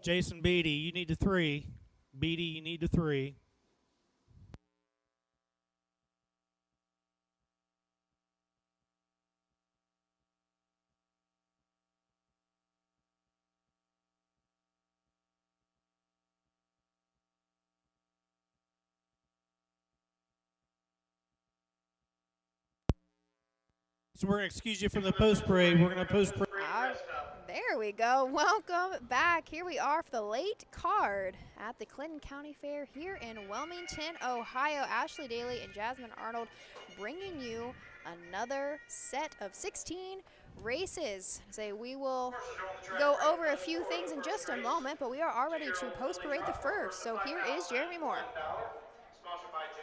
Jason Beatty, you need a 3. Beatty, you need a 3. So we're going to excuse you from the post parade. We're going to post parade. There we go. Welcome back. Here we are for the late card at the Clinton County Fair here in Wilmington, Ohio. Ashley Daly and Jasmine Arnold bringing you another set of 16 races. We will go over a few things in just a moment, but we are already to post parade the first. So here is Jeremy Moore.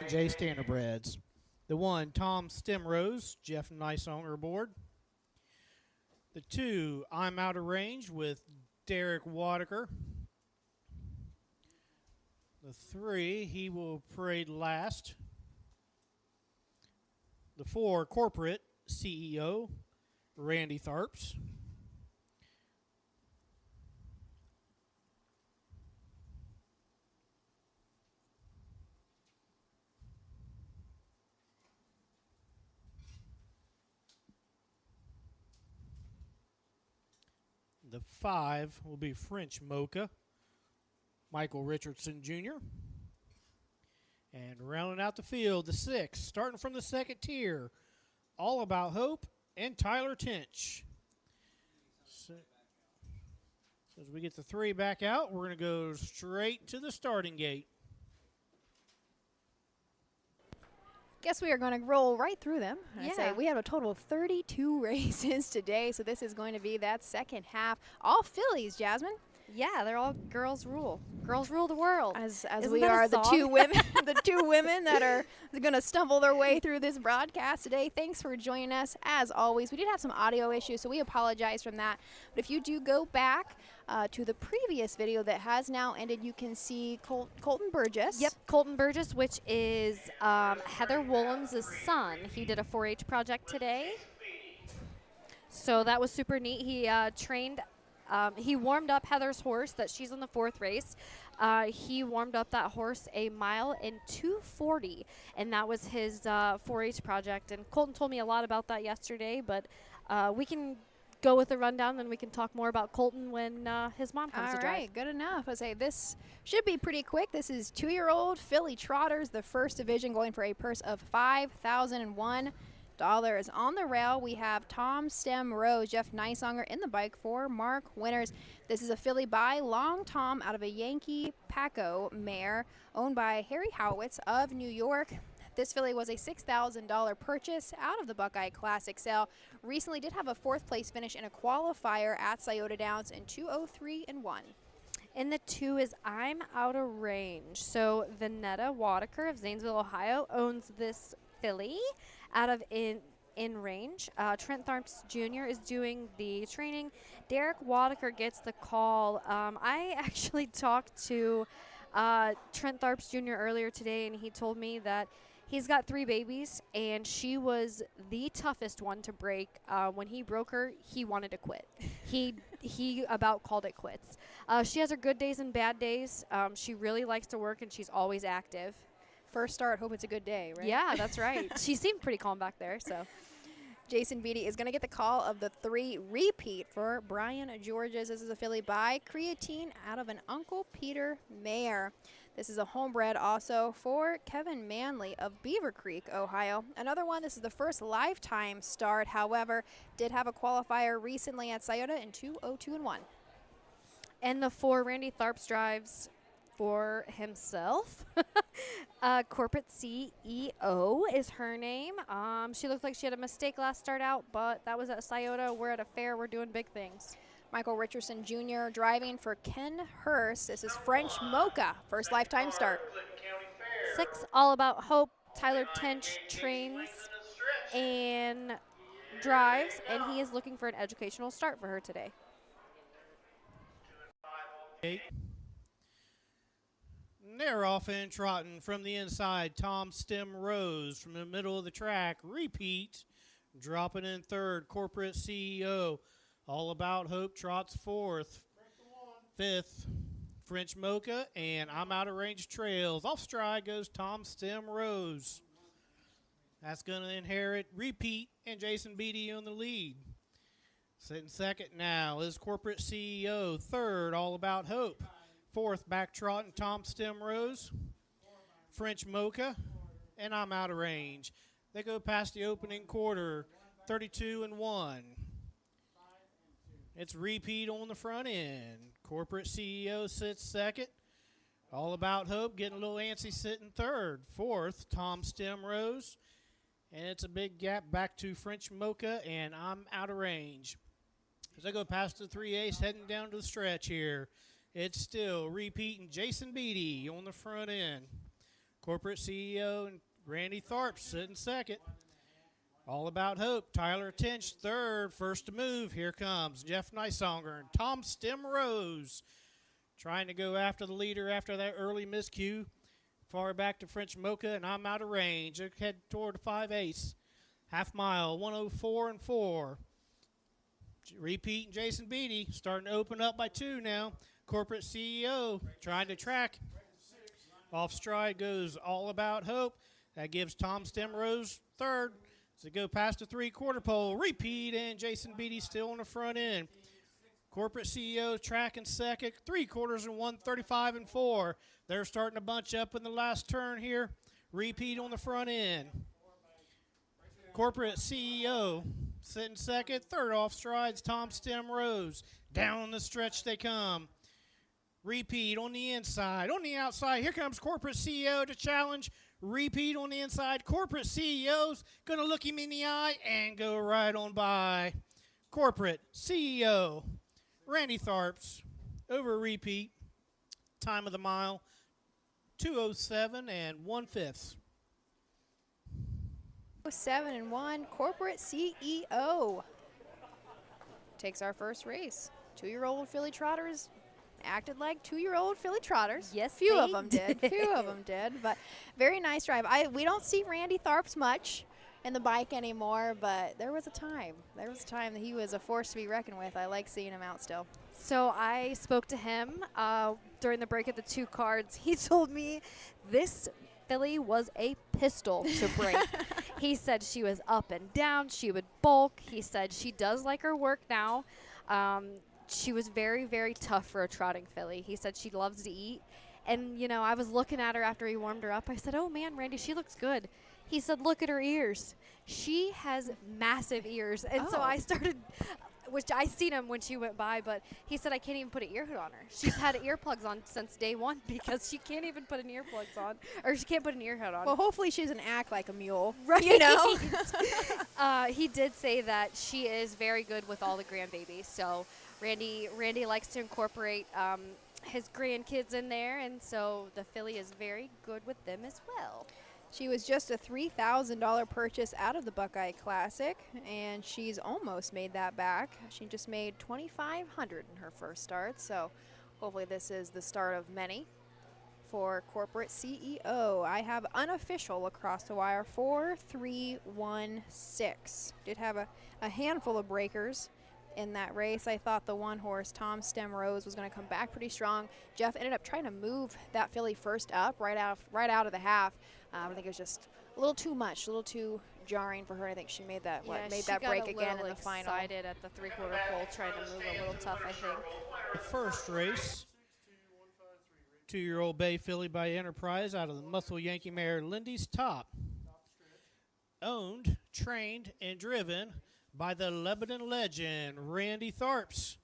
J Standardbreds. The 1, Tom Stemrose, Jeff Niceonger aboard. The 2, I'm Out of Range with Derek Wadaker. The 3, he will parade last. The 4, Corporate CEO, Randy Tharps. The 5 will be French Mocha, Michael Richardson Jr. And rounding out the field, the 6, starting from the second tier, All About Hope and Tyler Tinch. So as we get the 3 back out, we're going to go straight to the starting gate. Guess we are going to roll right through them. Yeah. We have a total of 32 races today, so this is going to be that second half. All fillies, Jasmine. Yeah, they're all girls rule. Girls rule the world. As Isn't we that a are the song? two women, the 2 women that are going to stumble their way through this broadcast today. Thanks for joining us. As always, we did have some audio issues, so we apologize from that. But if you do go back to the previous video that has now ended, you can see Colton Burgess. Yep, Colton Burgess, which is Heather Woolham's son. He did a 4-H project today. So that was super neat. He trained, he warmed up Heather's horse that she's in the 4th race. He warmed up that horse a mile in 2:40, and that was his 4-H project. And Colton told me a lot about that yesterday, but we can go with the rundown, then we can talk more about Colton when his mom comes to drive. All right, good enough. This should be pretty quick. This is 2-year-old filly Trotters, the first division, going for a purse of $5,001. On the rail, we have Tom Stemrose, Jeff Niceonger in the bike for Mark Winters. This is a filly by Long Tom out of a Yankee Paco mare owned by Harry Howitz of New York. This filly was a $6,000 purchase out of the Buckeye Classic sale. Recently did have a 4th place finish in a qualifier at Scioto Downs in 2:03 and 1. And the 2 is I'm Out of Range. So Vanetta Wadaker of Zanesville, Ohio owns this filly out of in range. Trent Tharps Jr. is doing the training. Derek Wadaker gets the call. I actually talked to Trent Tharps Jr. earlier today, and he told me that he's got 3 babies, and she was the toughest one to break. When he broke her, he wanted to quit. He about called it quits. She has her good days and bad days. She really likes to work, and she's always active. First start, hope it's a good day, right? Yeah, that's right. She seemed pretty calm back there, so. Jason Beatty is going to get the call of the 3 repeat for Brian Georges. This is a filly by Creatine out of an Uncle Peter mare. This is a homebred also for Kevin Manley of Beaver Creek, Ohio. Another one, this is the first lifetime start, however, did have a qualifier recently at Scioto in 2:02 and 1. And the 4 Randy Tharps drives for himself. Corporate CEO is her name. She looked like she had a mistake last start out, but that was at Scioto. We're at a fair. We're doing big things. Michael Richardson Jr. driving for Ken Hurst. This is French Mocha, first lifetime start. 6, All About Hope. Tyler Tench trains and drives, and he is looking for an educational start for her today. 8. They're off and trotting from the inside. Tom Stemrose from the middle of the track. Repeat. Dropping in 3rd. Corporate CEO. All About Hope trots 4th. 5th. French Mocha, and I'm Out of Range trails. Off stride goes Tom Stem Rose. That's going to inherit Repeat and Jason Beatty on the lead. Sitting second now is Corporate CEO. Third, All About Hope. Fourth, back trotting Tom Stem Rose, French Mocha, and I'm Out of Range. They go past the opening quarter, 32-1. It's Repeat on the front end. Corporate CEO sits second. All About Hope getting a little antsy sitting third. Fourth, Tom Stem Rose. And it's a big gap back to French Mocha, and I'm Out of Range. As I go past the 3/8, heading down to the stretch here, it's still Repeat and Jason Beatty on the front end. Corporate CEO and Randy Tharp sitting second. All About Hope, Tyler Tinch third. First to move, here comes Jeff Nysonger and Tom Stem Rose. Trying to go after the leader after that early miscue. Far back to French Mocha, and I'm Out of Range. They head toward the 5/8. Half mile, 1:04.4. Repeat and Jason Beatty starting to open up by 2 now. Corporate CEO trying to track. Off stride goes All About Hope. That gives Tom Stem Rose third. As they go past the 3/4 pole, Repeat and Jason Beatty still on the front end. Corporate CEO tracking second. 3/4 and 1:35.4. They're starting to bunch up in the last turn here. Repeat on the front end. Corporate CEO sitting second. Third off strides Tom Stem Rose. Down the stretch they come. Repeat on the inside. On the outside, here comes Corporate CEO to challenge. Repeat on the inside. Corporate CEO's going to look him in the eye and go right on by. Corporate CEO Randy Tharps over Repeat. Time of the mile, 2:07 and 1/5. 7-1, Corporate CEO takes our first race. 2-year-old filly trotters acted like 2-year-old filly trotters. Yes, few they of them did. Few of them did, but very nice drive. We don't see Randy Tharps much in the bike anymore, but there was a time. There was a time that he was a force to be reckoned with. I like seeing him out still. So I spoke to him during the break of the 2 cards. He told me this filly was a pistol to break. He said she was up and down. She would bulk. He said she does like her work now. She was very, very tough for a trotting filly. He said she loves to eat. And, you know, I was looking at her after he warmed her up. I said, oh, man, Randy, she looks good. He said, look at her ears. She has massive ears. And so I started, which I seen him when she went by, but he said I can't even put an ear hood on her. She's had earplugs on since day 1 because she can't even put an earplugs on, or she can't put an ear hood on. Well, hopefully she doesn't act like a mule, right? You know? He did say that she is very good with all the grandbabies. So Randy likes to incorporate his grandkids in there, and so the filly is very good with them as well. She was just a $3,000 purchase out of the Buckeye Classic, and she's almost made that back. She just made $2,500 in her first start, so hopefully this is the start of many for Corporate CEO. I have unofficial across the wire, 4-3-1-6. Did have a handful of breakers in that race. I thought the 1-horse Tom Stem Rose was going to come back pretty strong. Jeff ended up trying to move that filly first up right out of the half. I think it was just a little too much, a little too jarring for her. I think she made that break again in the final. Excited at the 3/4 pole, trying to move a little tough, I think. The first race, 2-year-old bay filly by Enterprise out of the muscle Yankee mare Lindy's Top. Owned, trained, and driven by the Lebanon legend, Randy Tharps.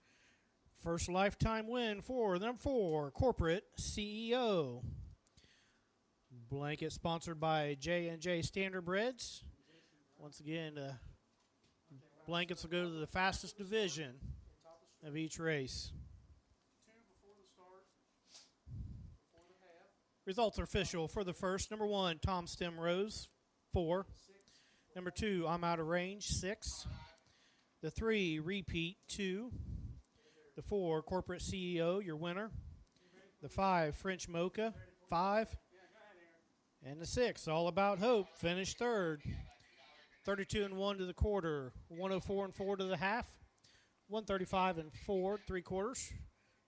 First lifetime win for number 4, Corporate CEO. Blanket sponsored by J&J Standardbreds. Once again, blankets will go to the fastest division of each race. Results are official for the first. Number 1, Tom Stem Rose, 4. Number 2, I'm Out of Range, 6. The 3, Repeat, 2. The 4, Corporate CEO, your winner. The 5, French Mocha, 5. And the 6, All About Hope, finished third. 32-1 to the quarter, 1:04.4 to the half, 1:35.4 3/4.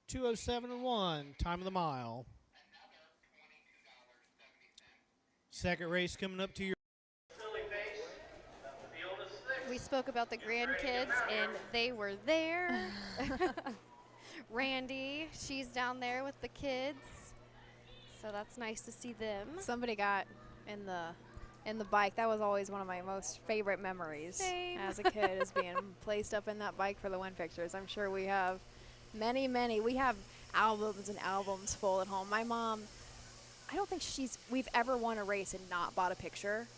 2:07:1, time of the mile. Second race coming up to your. We spoke about the grandkids, and they were there. Randy, she's down there with the kids, so that's nice to see them. Somebody got in the bike. That was always one of my most favorite memories. Same. As a kid, is being placed up in that bike for the win pictures. I'm sure we have many. We have albums and albums full at home. My mom, I don't think we've ever won a race and not bought a picture.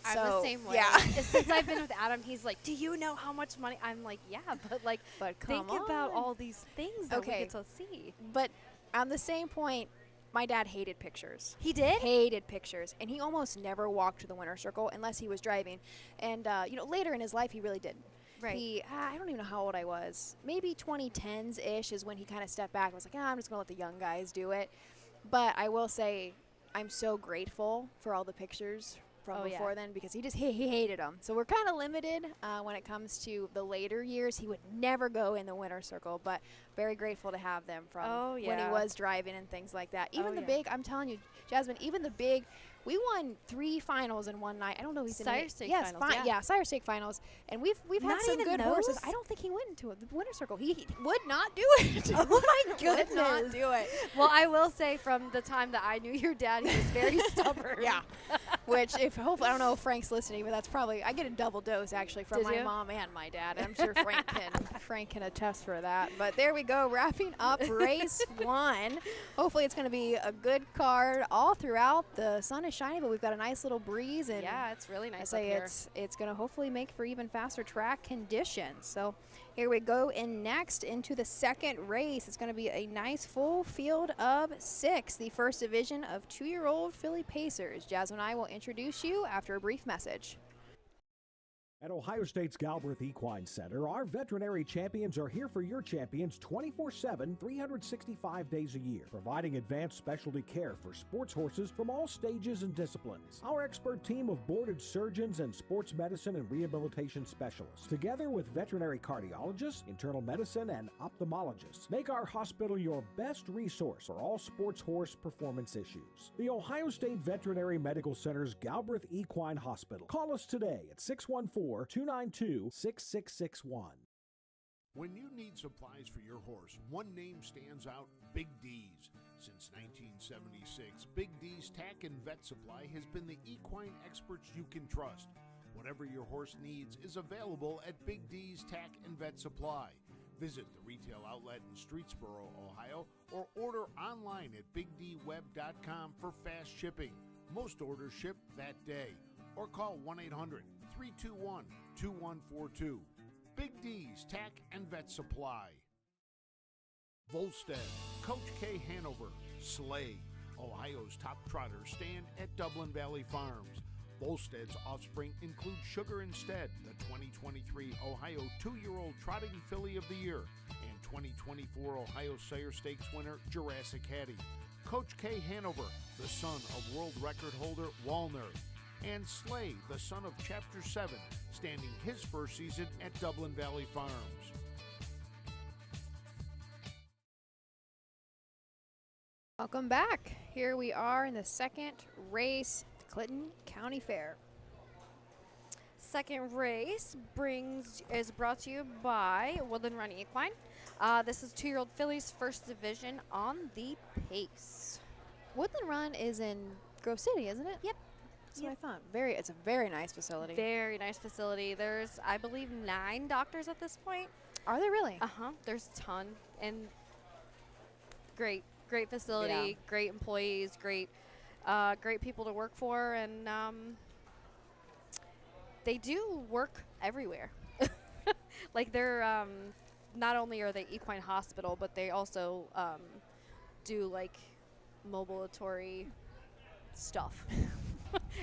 I'm So, the same way. yeah. Since I've been with Adam, he's like, do you know how much money? I'm like, yeah, but like, But think come about on. all these things that we Okay. get to see. But on the same point, my dad hated pictures. He did? Hated pictures, and he almost never walked to the winner's circle unless he was driving. And later in his life, he really didn't. Right. I don't even know how old I was. Maybe 2010s-ish is when he kind of stepped back and was like, I'm just going to let the young guys do it. But I will say I'm so grateful for all the pictures from Oh, yeah. before then, because he hated them. So we're kind of limited when it comes to the later years. He would never go in the winner's circle, but very grateful to have them from Oh, when he yeah. was driving and things like that. Even Oh, the yeah. big, I'm telling you, Jasmine, even the big, we won 3 finals in one night. I don't know if he's in Sire the Stake yes, finals, yeah. Sire Stake finals, and we've had Not some even good horses. those? I don't think he went into the winner's circle. He would not do it. Oh, my Would not goodness. do it. Well, I will say from the time that I knew your dad, he was very stubborn. Yeah. Which, hopefully, I don't know if Frank's listening, but that's probably, I get a double dose actually from Did my you? mom and my dad. I'm sure Frank can attest for that. But there we go, wrapping up race 1. Hopefully, it's going to be a good card all throughout. The sun is shining, but we've got a nice little breeze, and Yeah, it's really I nice say up here. it's going to hopefully make for even faster track conditions. So here we go, and next into the second race. It's going to be a nice full field of 6, the first division of 2-year-old filly pacers. Jasmine and I will introduce you after a brief message. At Ohio State's Galbraith Equine Center, our veterinary champions are here for your champions 24/7, 365 days a year, providing advanced specialty care for sports horses from all stages and disciplines. Our expert team of boarded surgeons and sports medicine and rehabilitation specialists, together with veterinary cardiologists, internal medicine, and ophthalmologists, make our hospital your best resource for all sports horse performance issues. The Ohio State Veterinary Medical Center's Galbraith Equine Hospital. Call us today at 614-292-6661. When you need supplies for your horse, one name stands out: Big D's. Since 1976, Big D's Tack and Vet Supply has been the equine experts you can trust. Whatever your horse needs is available at Big D's Tack and Vet Supply. Visit the retail outlet in Streetsboro, Ohio, or order online at bigdweb.com for fast shipping. Most orders ship that day. Or call 1-800-321-2142. Big D's Tack and Vet Supply. Volstead, Coach K Hanover, Slay, Ohio's top trotters stand at Dublin Valley Farms. Volstead's offspring include Sugar Instead, the 2023 Ohio 2-year-old Trotting Filly of the Year, and 2024 Ohio Sire Stakes winner Jurassic Hattie. Coach K Hanover, the son of world record holder Walner, and Slay, the son of Chapter 7, standing his first season at Dublin Valley Farms. Welcome back. Here we are in the second race, the Clinton County Fair. Second race is brought to you by Woodland Run Equine. This is 2-year-old fillies, first division on the pace. Woodland Run is in Grove City, isn't it? Yep. That's what I thought. It's a very nice facility. Very nice facility. There's, I believe, 9 doctors at this point. Are there really? There's a ton, and great facility, Yeah. great employees, great people to work for, and they do work everywhere. Like they're not only are they equine hospital, but they also do like mobilatory stuff,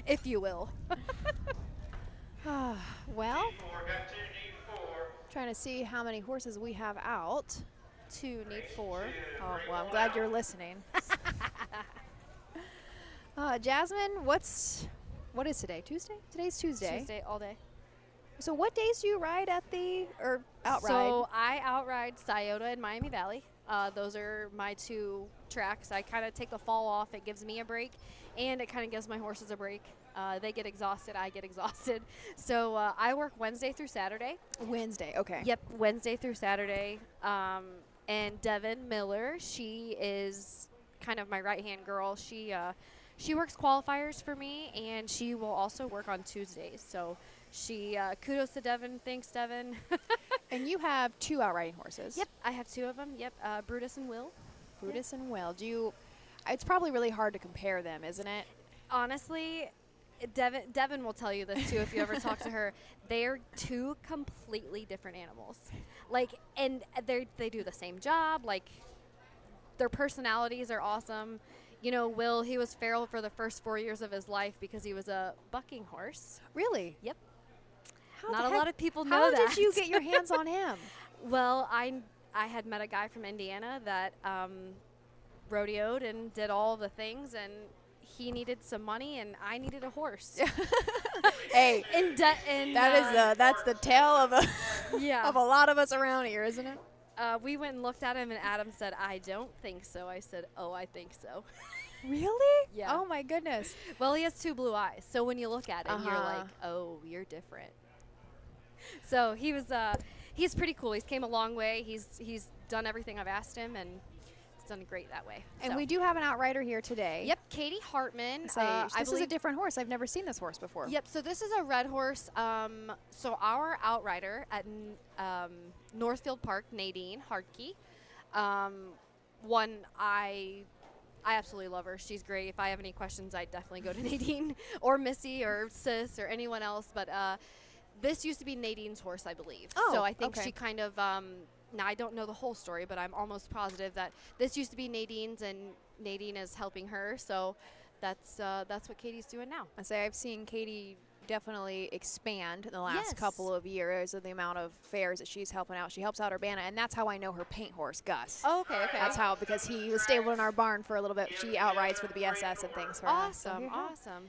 if you will. Well, trying to see how many horses we have out. 2 need 4. Oh, well, I'm glad you're listening. Jasmine, what is today? Tuesday? Today's Tuesday. Tuesday all day. So what days do you ride at outride? So I outride Scioto in Miami Valley. Those are my 2 tracks. I kind of take the fall off. It gives me a break, and it kind of gives my horses a break. They get exhausted. I get exhausted. So I work Wednesday through Saturday. Wednesday, okay. Yep, Wednesday through Saturday. And Devin Miller, she is kind of my right-hand girl. She works qualifiers for me, and she will also work on Tuesdays. So she kudos to Devin. Thanks, Devin. And you have 2 outriding horses. Yep, I have 2 of them. Yep, Brutus and Will. Brutus and Will. It's probably really hard to compare them, isn't it? Honestly, Devin will tell you this too if you ever talk to her. They're 2 completely different animals. And they do the same job. Their personalities are awesome. Will, he was feral for the first 4 years of his life because he was a bucking horse. Really? Yep. How Not a lot of people know How that. did you get your hands on him? Well, I had met a guy from Indiana that rodeoed and did all the things, and he needed some money, and I needed a horse. Hey, that's the tale of a yeah. of a lot of us around here, isn't it? We went and looked at him, and Adam said, "I don't think so." I said, "Oh, I think so." Really? Yeah. Oh my goodness. Well, he has 2 blue eyes, so when you look at him, you're like, "Oh, you're different." So he's pretty cool. He's came a long way. He's done everything I've asked him, and he's done great that way. And we do have an outrider here today. Yep, Katie Hartman. This is a different horse. I've never seen this horse before. Yep, so this is a red horse. So our outrider at Northfield Park, Nadine Hartke, I absolutely love her. She's great. If I have any questions, I definitely go to Nadine or Missy or Sis or anyone else. But this used to be Nadine's horse, I believe. Oh, so I think okay. she kind of now I don't know the whole story, but I'm almost positive that this used to be Nadine's, and Nadine is helping her. So that's what Katie's doing now. I've seen Katie definitely expand in the last Yes. couple of years of the amount of fairs that she's helping out. She helps out Urbana, and that's how I know her paint horse, Gus. Oh, okay. That's how, because he was stabled in our barn for a little bit. She outrides for the BSS and things for us. So here you go. Awesome.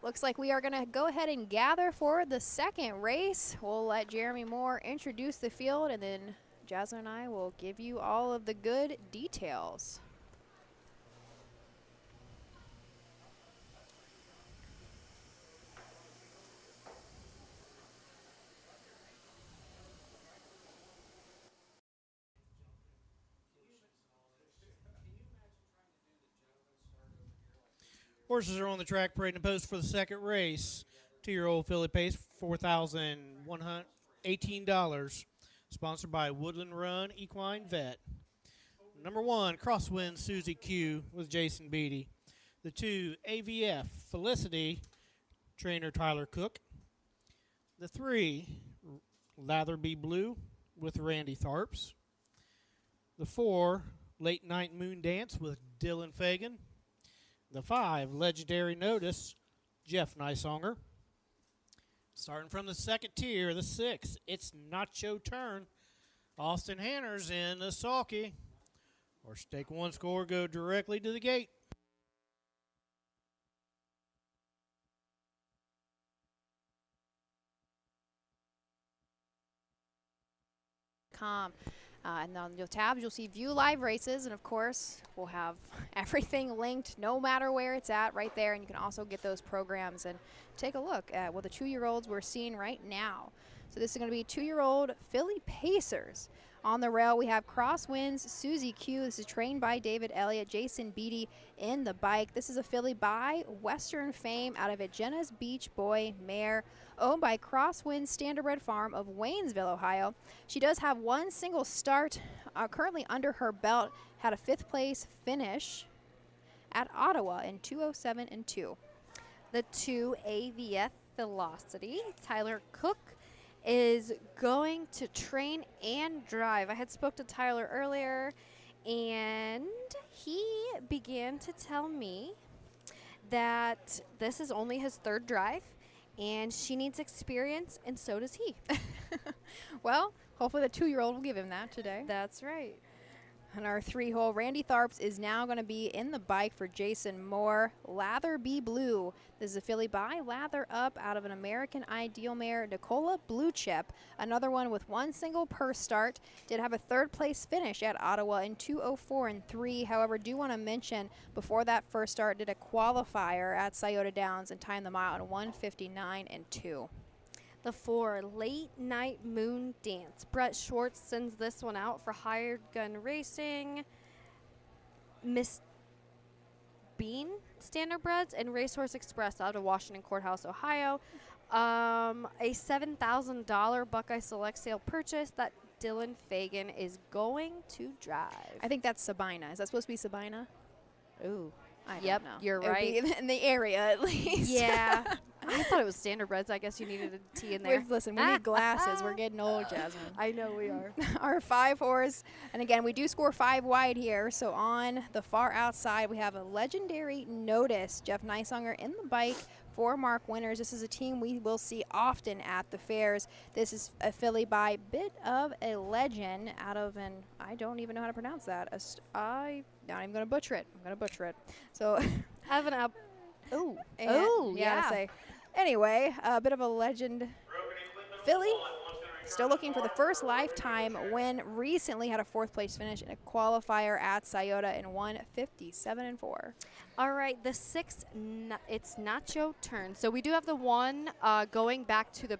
Looks like we are going to go ahead and gather for the second race. We'll let Jeremy Moore introduce the field, and then Jasmine and I will give you all of the good details. Horses are on the track parading the post for the second race. 2-year-old filly pace, $4,118. Sponsored by Woodland Run Equine Vet. Number 1, Crosswind Susie Q with Jason Beatty. The 2, AVF Felicity, trainer Tyler Cook. The 3, Latherby Blue with Randy Tharps. The 4, Late Night Moon Dance with Dylan Fagan. The 5, Legendary Notice, Jeff Nysonger. Starting from the second tier, the 6, It's Not Your Turn. Austin Hanners in the sulky. Or stake 1 score, go directly to the gate. And on your tabs, you'll see View Live Races, and of course, we'll have everything linked no matter where it's at right there, and you can also get those programs and take a look at what the 2-year-olds we're seeing right now. So this is going to be 2-year-old Philly Pacers. On the rail, we have Crosswinds, Susie Q. This is trained by David Elliott, Jason Beatty in the bike. This is a filly by Western Fame out of a Jenna's Beach Boy mare, owned by Crosswinds Standardbred Farm of Waynesville, Ohio. She does have 1 single start currently under her belt, had a 5th place finish at Ottawa in 2:07 and 2. The 2, AVF Velocity, Tyler Cook is going to train and drive. I had spoke to Tyler earlier, and he began to tell me that this is only his 3rd drive, and she needs experience, and so does he. Well, hopefully the 2-year-old will give him that today. That's right. And our 3-hole, Randy Tharps is now going to be in the bike for Jason Moore. Lather Be Blue. This is a filly by Lather Up out of an American Ideal mare, Nicola Blue Chip. Another one with one single purse start. Did have a 3rd place finish at Ottawa in 2:04 and 3. However, do want to mention before that first start did a qualifier at Scioto Downs and timed the mile in 1:59 and 2. The 4, Late Night Moon Dance. Brett Schwartz sends this one out for Hired Gun Racing. Miss Bean Standardbreds and Racehorse Express out of Washington Courthouse, Ohio. A $7,000 Buckeye Select Sale purchase that Dylan Fagan is going to drive. I think that's Sabina. Is that supposed to be Sabina? Ooh. I Yep, don't know. you're It would right. be in the area at least. Yeah. I thought it was Standardbreds. I guess you needed a T in there. Listen, we need glasses. We're getting old, Jasmine. I know we are. Our 5-horse, and again, we do score 5 wide here. So on the far outside, we have a legendary Notice. Jeff Neisonger in the bike for Mark Winters. This is a team we will see often at the fairs. This is a filly by Bit of a Legend out of an, I don't even know how to pronounce that. I'm not even going to butcher it. I'm going to butcher it. So, Have an up. Ooh. and- Oh, yeah. yeah. Say. Anyway, a Bit of a Legend filly. Still looking for the first lifetime win. Recently had a 4th place finish in a qualifier at Scioto in 1:57 and 4. All right, the 6, it's Nacho turn. So we do have the one going back to the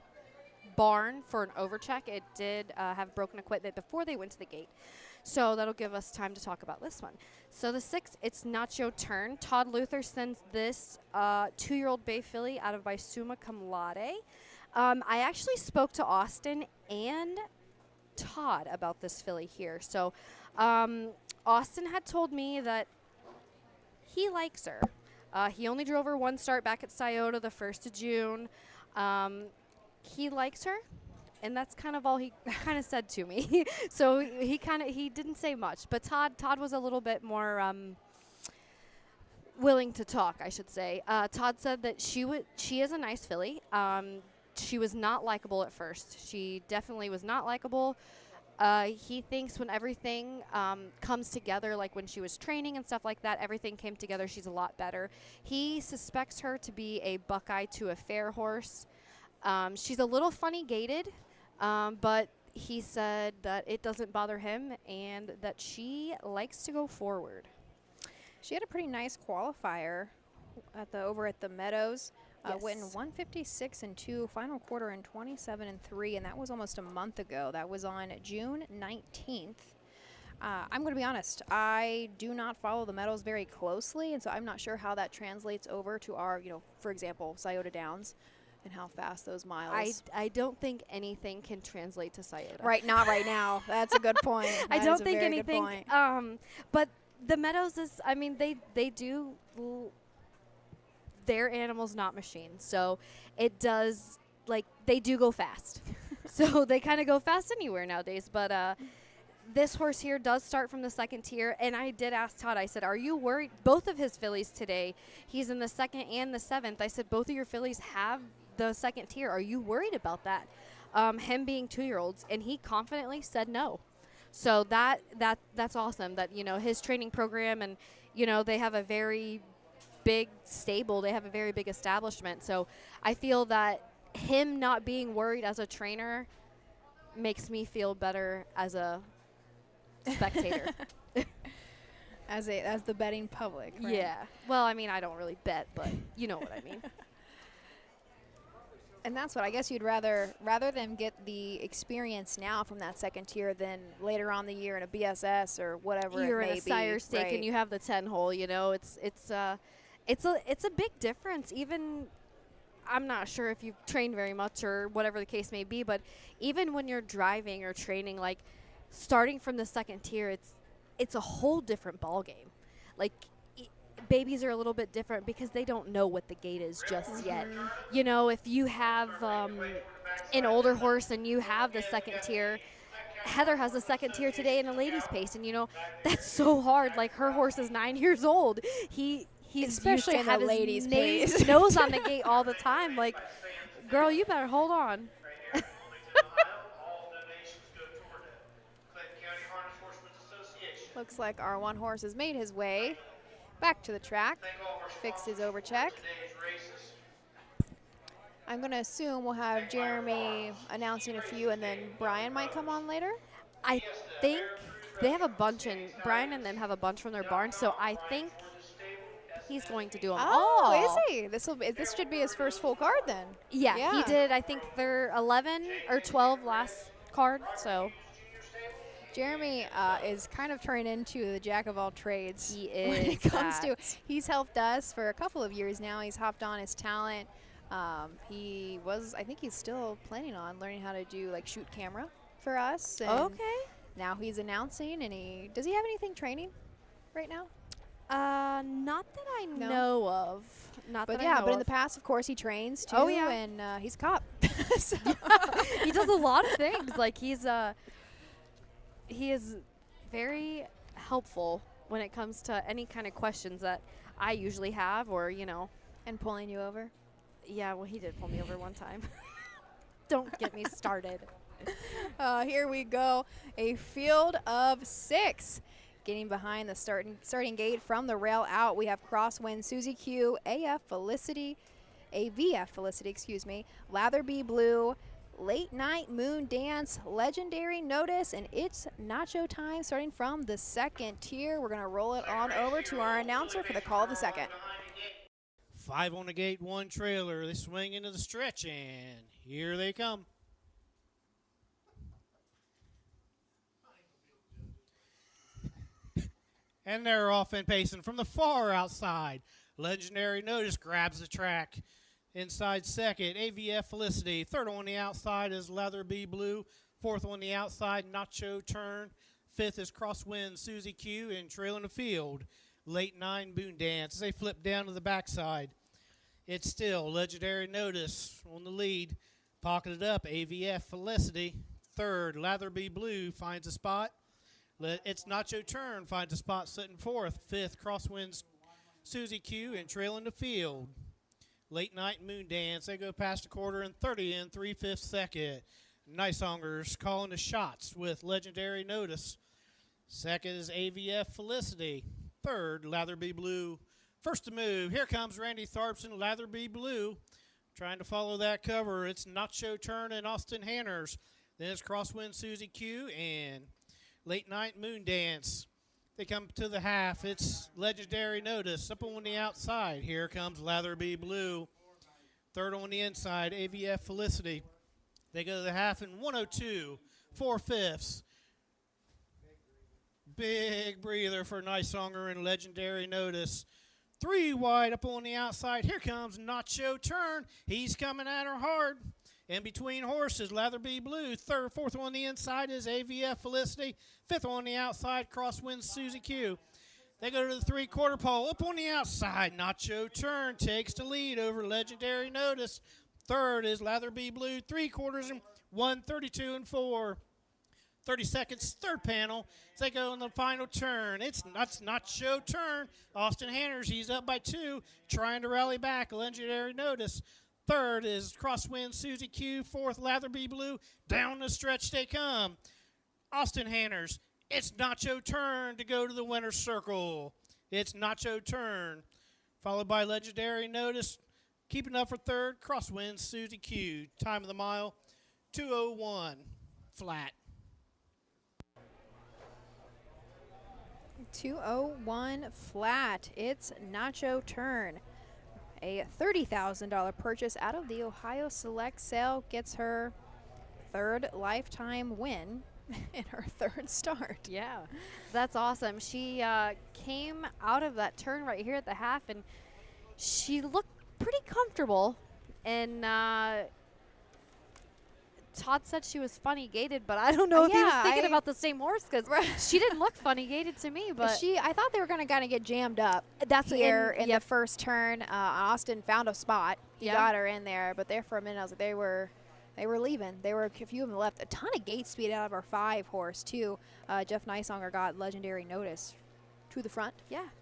barn for an overcheck. It did have broken equipment before they went to the gate. So that'll give us time to talk about this one. So the 6, it's Nacho turn. Todd Luther sends this 2-year-old bay filly out of by Summa Cum Laude. I actually spoke to Austin and Todd about this filly here. So Austin had told me that he likes her. He only drove her 1 start back at Scioto the 1st of June. He likes her, and that's kind of all he kind of said to me. So he didn't say much. But Todd was a little bit more willing to talk, I should say. Todd said that she is a nice filly. She was not likable at first. She definitely was not likable. He thinks when everything comes together, like when she was training and stuff like that, everything came together, she's a lot better. He suspects her to be a Buckeye to a fair horse. She's a little funny gaited, but he said that it doesn't bother him and that she likes to go forward. She had a pretty nice qualifier over at the Meadows. Yes. Went in 156 and 2, final quarter in 27 and 3, and that was almost a month ago. That was on June 19th. I'm going to be honest, I do not follow the Meadows very closely, and so I'm not sure how that translates over to our, for example, Scioto Downs and how fast those miles. I don't think anything can translate to Scioto. Right, not right now. That's a good point. I That don't is a think very good anything. point. But the Meadows is, I mean, they do. Their animals, not machines. So it does, they do go fast. So they kind of go fast anywhere nowadays. But this horse here does start from the 2nd tier. And I did ask Todd, I said, are you worried? Both of his fillies today, he's in the 2nd and the 7th. I said, both of your fillies have the 2nd tier. Are you worried about that? Him being 2-year-olds. And he confidently said no. So that's awesome that, his training program and, they have a very big stable. They have a very big establishment. So I feel that him not being worried as a trainer makes me feel better as a spectator. As the betting public, right? Yeah. Well, I mean, I don't really bet, but you know what I mean. And that's what I guess you'd rather them get the experience now from that 2nd tier than later on the year in a BSS or whatever You're it may in a sire be. stake right. and you have the 10 hole, it's a big difference. Even I'm not sure if you've trained very much or whatever the case may be, but even when you're driving or training, starting from the 2nd tier, it's a whole different ball game. Babies are a little bit different because they don't know what the gate is just yet. If you have an older horse and you have the 2nd tier, Heather has the 2nd tier today in the ladies' pace, and that's so hard. Her horse is 9 years old. He's Especially used in to the have ladies' his pace. nose on the gate all the time. Girl, you better hold on. Well, Looks like our one horse has made his way back to the track, fixed his overcheck. I'm going to assume we'll have Jeremy announcing a few, and then Brian might come on later. I think they have a bunch, and Brian and them have a bunch from their barn, so I think he's going to do them all. Oh, is he? This should be his first full card then. Yeah, he did, I think, their 11 or 12 last card, so. Jeremy is kind of turning into the jack of all trades. He is. When it comes to, he's helped us for a couple of years now. He's hopped on his talent. I think he's still planning on learning how to do like shoot camera for us. And Okay. now he's announcing, and does he have anything training right now? Not that I No. know of. Not But that I yeah, know but in the of. past, of course, he trains too. Oh, yeah. And he's a cop. So He does a lot of things. Like he is very helpful when it comes to any kind of questions that I usually have, or and pulling you over. Yeah, well, he did pull me over one time. Don't get me started. Here we go. A field of 6. Getting behind the starting gate from the rail out, we have Crosswind, Susie Q, AVF Felicity, Latherby Blue, Late Night Moon Dance, Legendary Notice, and it's Nacho Time starting from the second tier. We're going to roll it on over to our announcer for the call of the second. 5 on the gate, 1 trailer. They swing into the stretch, and here they come. And they're off and pacing from the far outside. Legendary Notice grabs the track. Inside second, AVF Felicity. Third on the outside is Latherby Blue. Fourth on the outside, Nacho Turn. Fifth is Crosswind, Susie Q. And trailing the field, Late 9 Boon Dance. As they flip down to the backside, it's still Legendary Notice on the lead. Pocketed up, AVF Felicity. Third, Latherby Blue finds a spot. It's Nacho Turn finds a spot sitting fourth. Fifth, Crosswinds, Susie Q. And trailing the field, Late Night Moon Dance. They go past the quarter and 30 in 3/5 second. Nice Hongers calling the shots with Legendary Notice. Second is AVF Felicity. Third, Latherby Blue. First to move, here comes Randy Tharpson, Latherby Blue. Trying to follow that cover, it's Nacho Turn and Austin Hanners. Then it's Crosswind, Susie Q, and Late Night Moon Dance. They come to the half. It's Legendary Notice. Up on the outside, here comes Latherby Blue. Third on the inside, AVF Felicity. They go to the half in 102, 4/5. Big breather for Nice Songer and Legendary Notice. 3 wide up on the outside. Here comes Nacho Turn. He's coming at her hard. In between horses, Latherby Blue. Fourth on the inside is AVF Felicity. Fifth on the outside, Crosswind Susie Q. They go to the 3/4 pole. Up on the outside, Nacho Turn takes the lead over Legendary Notice. Third is Latherby Blue. 3/4 and 1:32 and 4. 30 seconds, third panel. As they go on the final turn. It's Nacho Turn. Austin Hanners, he's up by 2, trying to rally back. Legendary Notice. Third is Crosswind Susie Q. Fourth, Latherby Blue. Down the stretch they come. Austin Hanners. It's Nacho Turn to go to the winner's circle. It's Nacho Turn. Followed by Legendary Notice. Keeping up for third, Crosswind Susie Q. Time of the mile, 2:01 flat. 2:01 flat. It's Nacho Turn. A $30,000 purchase out of the Ohio Select sale gets her third lifetime win in her third start. Yeah, that's awesome. She came out of that turn right here at the half, and she looked pretty comfortable. And Todd said she was funny gated, but I don't know if he was thinking about the same horse, because she didn't look funny gated to me. But I thought they were going to kind of get jammed up. That's here in the first turn. Austin found a spot. He Yeah. got her in there, but there for a minute I was like, they were leaving. There were a few of them left. A ton of gate speed out of our 5 horse too. Jeff Neisonger got Legendary Notice to the front.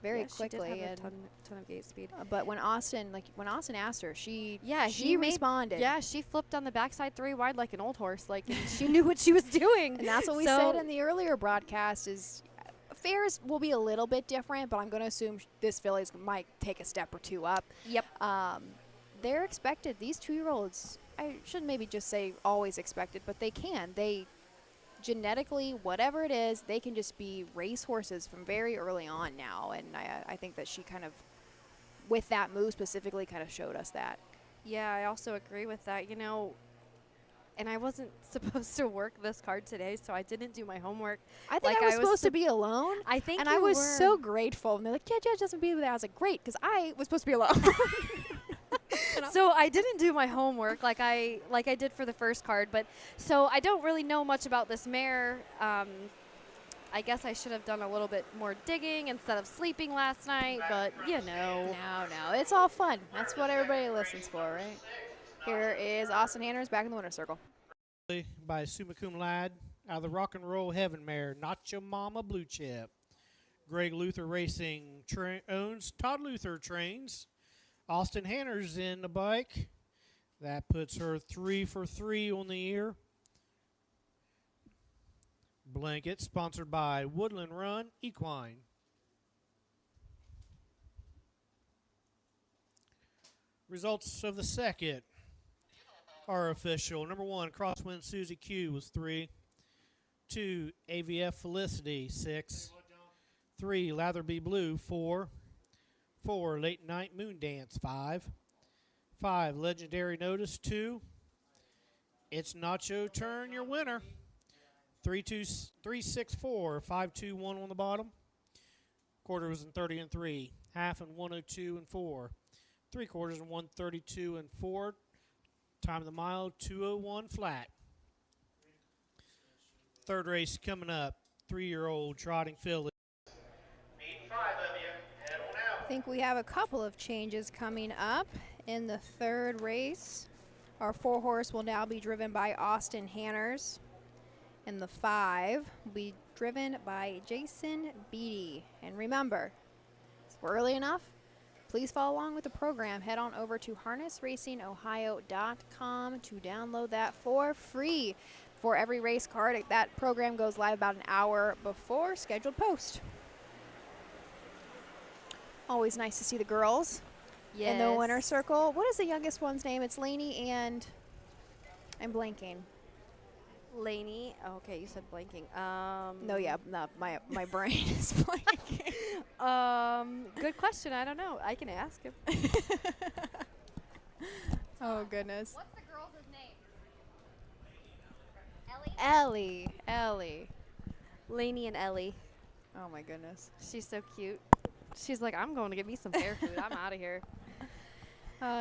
Very quickly. She did have a ton of gate speed. But when Austin asked her, she she responded. Yeah, she flipped on the backside 3 wide like an old horse. Like, and she knew what she was doing. And that's what we said in the earlier broadcast is fairs will be a little bit different, but I'm going to assume this filly might take a step or two up. Yep. They're expected. These 2-year-olds, I shouldn't maybe just say always expected, but they can. They genetically, whatever it is, they can just be race horses from very early on now. And I think that she kind of, with that move specifically, kind of showed us that. Yeah, I also agree with that. You know, and I wasn't supposed to work this card today, so I didn't do my homework. I think I was supposed to be alone. I think and you I was were. so grateful. And they're like, yeah, Judge doesn't be there. I was like, great, because I was supposed to be alone. So I didn't do my homework like I did for the first card, but so I don't really know much about this mare. I guess I should have done a little bit more digging instead of sleeping last night, but you know. No, it's all fun. That's what everybody listens for, right? Here is Austin Hanners back in the winner's circle. By Summa Cum Laude out of the Rock and Roll Heaven mare, Not Your Mama Blue Chip. Greg Luther Racing owns. Todd Luther trains. Austin Hanners in the bike. That puts her 3 for 3 on the year. Blanket sponsored by Woodland Run Equine. Results of the second are official. Number 1, Crosswind Susie Q was 3. 2, AVF Felicity 6. 3, Latherby Blue 4. 4, Late Night Moon Dance 5. 5, Legendary Notice 2. It's Nacho Turn, your winner. 3-6-4, 5-2-1 on the bottom. Quarter was in 30 and 3. Half in 102 and 4. 3/4 in 132 and 4. Time of the mile 2:01 flat. Third race coming up. 3-year-old trotting filly. Need 5 of you. Head on out. I think we have a couple of changes coming up in the third race. Our 4-horse will now be driven by Austin Hanners. And the 5 will be driven by Jason Beatty. And remember, if we're early enough, please follow along with the program. Head on over to harnessracingohio.com to download that for free. For every race card, that program goes live about an hour before scheduled post. Always nice to see the girls in the winner's circle. What is the youngest one's name? It's Lainey and I'm blanking. Lainey. Oh, okay, you said blanking. No, my brain is blanking. Good question. I don't know. I can ask him. Oh, goodness. What's the girl's name? Ellie. Lainey and Ellie. Oh, my goodness. She's so cute. She's like, I'm going to get me some fair food. I'm out of here.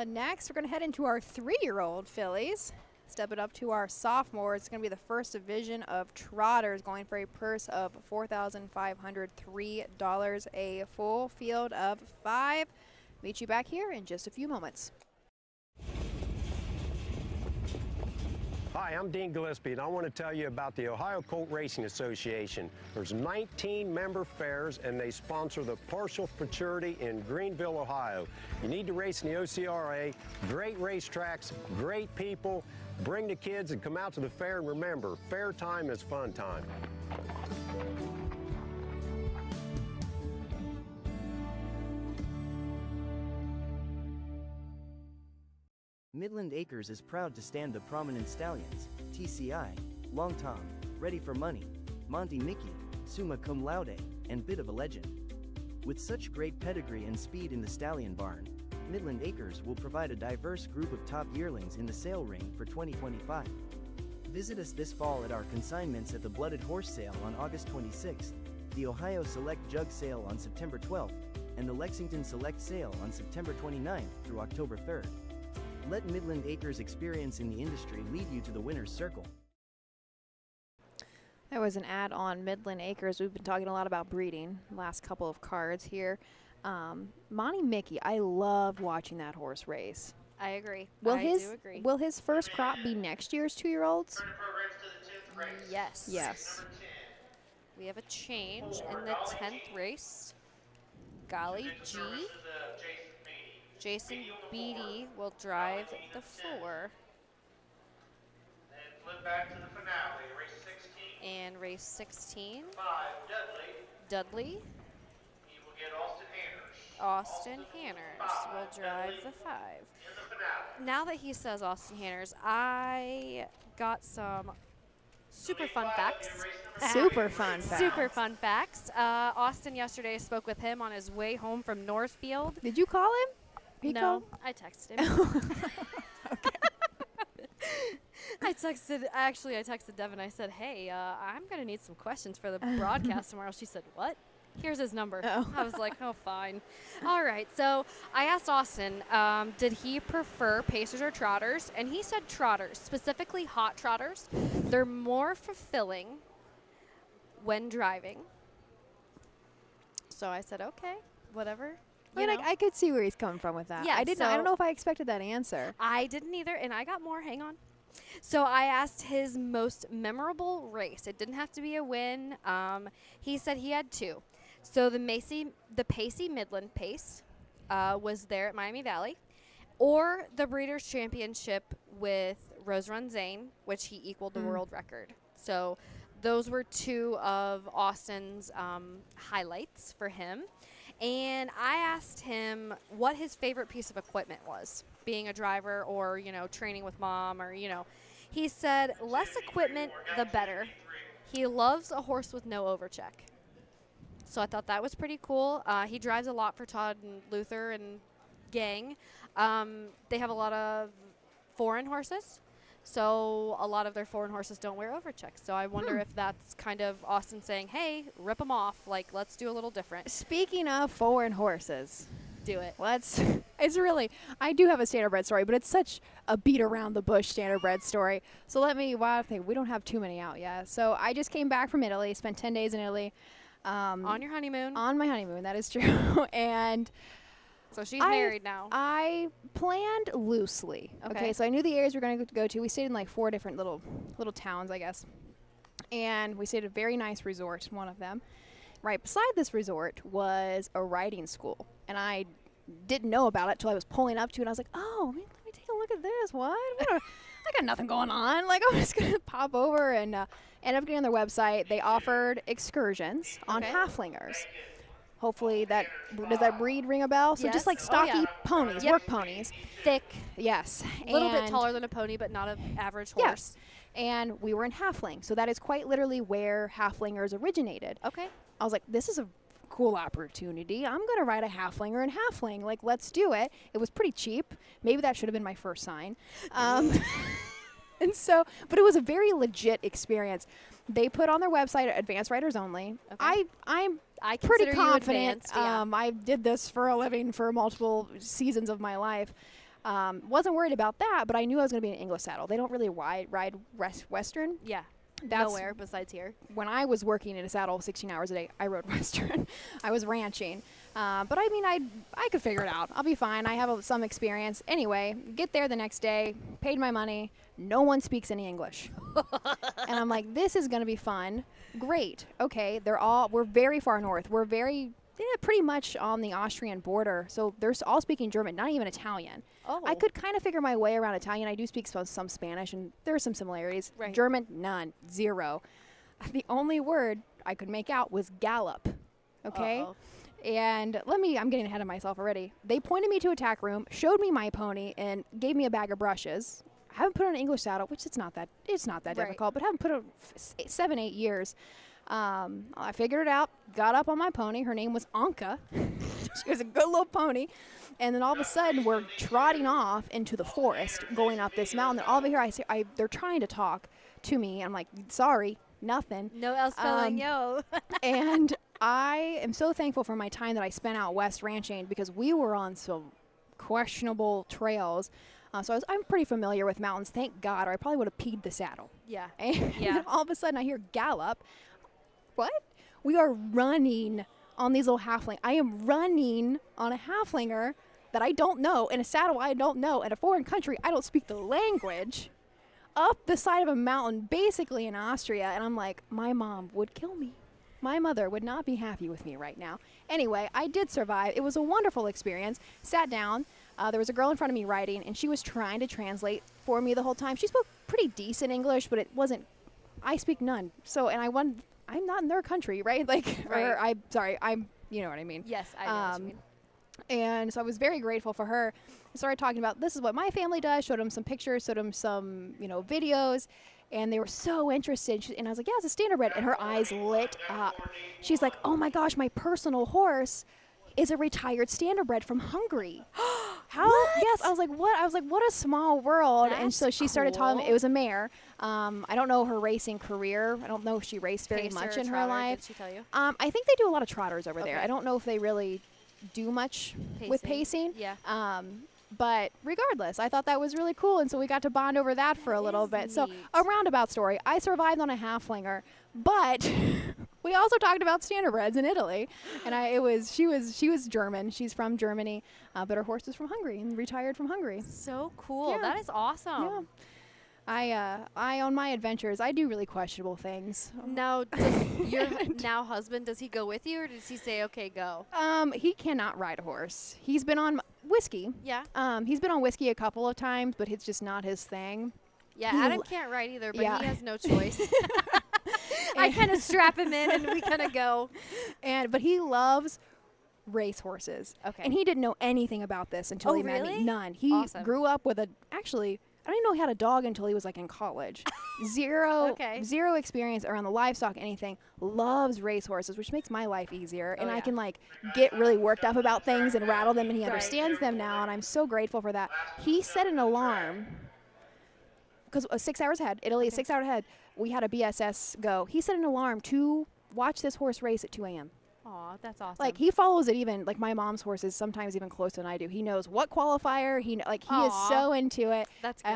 Next, we're going to head into our 3-year-old fillies. Step it up to our sophomore. It's going to be the first division of Trotters, going for a purse of $4,503. A full field of 5. Meet you back here in just a few moments. Hi, I'm Dean Gillespie, and I want to tell you about the Ohio Colt Racing Association. There's 19 member fairs, and they sponsor the Partial Futurity in Greenville, Ohio. You need to race in the OCRA. Great racetracks, great people. Bring the kids and come out to the fair, and remember, fair time is fun time. Midland Acres is proud to stand the prominent stallions, TCI, Long Tom, Ready for Money, Monty Mickey, Summa Cum Laude, and Bit of a Legend. With such great pedigree and speed in the stallion barn, Midland Acres will provide a diverse group of top yearlings in the sale ring for 2025. Visit us this fall at our consignments at the Blooded Horse Sale on August 26th, the Ohio Select Jug Sale on September 12th, and the Lexington Select Sale on September 29th through October 3rd. Let Midland Acres experience in the industry lead you to the winner's circle. That was an ad on Midland Acres. We've been talking a lot about breeding the last couple of cards here. Monty Mickey, I love watching that horse race. I agree. Will do his first crop be next year's 2-year-olds? Yes. Yes. We have a change in the 10th race. Golly G. Jason Beatty will drive the 4. Then flip back to the finale, race 16. And race 16. 5, Dudley. Austin Hanners will drive the 5. Now that he says Austin Hanners, I got some super fun facts. Super fun fact. Super fun facts. Austin yesterday spoke with him on his way home from Northfield. Did you call him? He No, called? I texted him. I texted Devin. I said, hey, I'm going to need some questions for the broadcast tomorrow. She said, what? Here's his number. Oh. I was like, oh, fine. All right. So I asked Austin, did he prefer Pacers or Trotters? And he said Trotters, specifically hot Trotters. They're more fulfilling when driving. So I said, okay, whatever. I mean, I could see where he's coming from with that. Yeah, I didn't. I don't know if I expected that answer. I didn't either, and I got more. Hang on. So I asked his most memorable race. It didn't have to be a win. He said he had 2. So the Pacey Midland Pace was there at Miami Valley, or the Breeders' Championship with Rose Run Zane, which he equaled the world record. So those were 2 of Austin's highlights for him. And I asked him what his favorite piece of equipment was, being a driver or, training with mom or, He said less equipment, the better. He loves a horse with no overcheck. So I thought that was pretty cool. He drives a lot for Todd and Luther and gang. They have a lot of foreign horses. So a lot of their foreign horses don't wear overchecks. So I wonder if that's kind of Austin saying, hey, rip them off. Like, let's do a little different. Speaking of foreign horses, Do it. It's really, I do have a standardbred story, but it's such a beat around the bush standardbred story. So I think we don't have too many out yet. So I just came back from Italy, spent 10 days in Italy. On your honeymoon. On my honeymoon, that is true. And So she's married now. I planned loosely. Okay, so I knew the areas we were going to go to. We stayed in like 4 different little towns, I guess. And we stayed at a very nice resort, one of them. Right beside this resort was a riding school. And I didn't know about it till I was pulling up to it. And I was like, oh, man, let me take a look at this. What? I got nothing going on. Like, I'm just going to pop over and end up getting on their website. They offered excursions on halflingers. Hopefully does that breed ring a bell? So Yes. just like stocky ponies, Yep. work ponies. Thick. Yes. A little bit And- taller than a pony, but not an average horse. Yes. And we were in halfling. So that is quite literally where halflingers originated. Okay. I was like, this is a cool opportunity. I'm going to ride a halflinger in halfling. Like, let's do it. It was pretty cheap. Maybe that should have been my first sign. And so, but it was a very legit experience. They put on their website advanced riders only. Okay. I'm I pretty consider you confident. advanced, yeah. I did this for a living for multiple seasons of my life. Wasn't worried about that, but I knew I was going to be in an English saddle. They don't really ride Western. Yeah. That's Nowhere besides here. when I was working in a saddle 16 hours a day, I rode Western. I was ranching. But I mean, I could figure it out. I'll be fine. I have some experience. Anyway, get there the next day, paid my money. No one speaks any English. And I'm like, this is going to be fun. Great. Okay, we're very far north. We're pretty much on the Austrian border. So they're all speaking German, not even Italian. Oh. I could kind of figure my way around Italian. I do speak some Spanish, and there are some similarities. Right. German, none, 0. The only word I could make out was gallop. Okay? Uh-oh. And I'm getting ahead of myself already. They pointed me to a tack room, showed me my pony, and gave me a bag of brushes. I haven't put on an English saddle, which it's not that Right. difficult, but haven't put on 7-8 years. I figured it out, got up on my pony. Her name was Anka. She was a good little pony. And then all of a sudden, we're trotting off into the forest, going up this mountain. And all over here, they're trying to talk to me. I'm like, sorry, nothing. No L spelling, yo. And I am so thankful for my time that I spent out west ranching, because we were on some questionable trails. So I'm pretty familiar with mountains, thank God, or I probably would have peed the saddle. Yeah. And Yeah. then all of a sudden I hear gallop. What? We are running on these little halfling. I am running on a halflinger that I don't know, in a saddle I don't know, in a foreign country I don't speak the language, up the side of a mountain, basically in Austria. And I'm like, my mom would kill me. My mother would not be happy with me right now. Anyway, I did survive. It was a wonderful experience. Sat down. There was a girl in front of me riding, and she was trying to translate for me the whole time. She spoke pretty decent English, but it wasn't. I speak none. So, and I I'm not in their country, right? Like, or Right. I'm, you know what I mean. Yes, I know what you mean. And so I was very grateful for her. I started talking about this is what my family does, showed them some pictures, showed them some, videos, and they were so interested. And I was like, yeah, it's a standardbred. And her eyes lit up. She's like, oh my gosh, my personal horse is a retired standardbred from Hungary. How? Yes, I was like, what? I was like, what a small world. And so That's she started telling me cool. it was a mare. I don't know her racing career. I don't know if she raced very Pacer, much in her trotter, life. Did she tell you? I think they do a lot of trotters over there. Okay. I don't know if they really do much with pacing. Yeah. But regardless, I thought that was really cool, and so we got to bond over that for a little is bit. So neat. a roundabout story. I survived on a halflinger, but we also talked about standardbreds in Italy, and she was German. She's from Germany, but her horse is from Hungary and retired from Hungary. So cool. Yeah. That is awesome. Yeah. I on my adventures, I do really questionable things. Now, does your now husband, does he go with you, or does he say, okay, go? He cannot ride a horse. He's been on whiskey. Yeah. He's been on whiskey a couple of times, but it's just not his thing. Yeah, He Adam lo- can't ride either, but Yeah. he has no choice. I kind of strap him in, and we kind of go. But he loves race horses. Okay. And he didn't know anything about this until Oh, he met really? me. None. He Awesome. grew up with I didn't know he had a dog until he was like in college. Zero experience around the livestock, anything. Loves race horses, which makes my life easier. And Oh, I yeah. can like get really worked up about things and rattle them, and he Right. understands them now. And I'm so grateful for that. He set an alarm because 6 hours ahead. Italy is 6 hours ahead. We had a BSS go. He set an alarm to watch this horse race at 2 a.m. Aw, that's awesome. Like he follows it even like my mom's horse is sometimes even closer than I do. He knows what qualifier. He is Aw. so into it. That's great.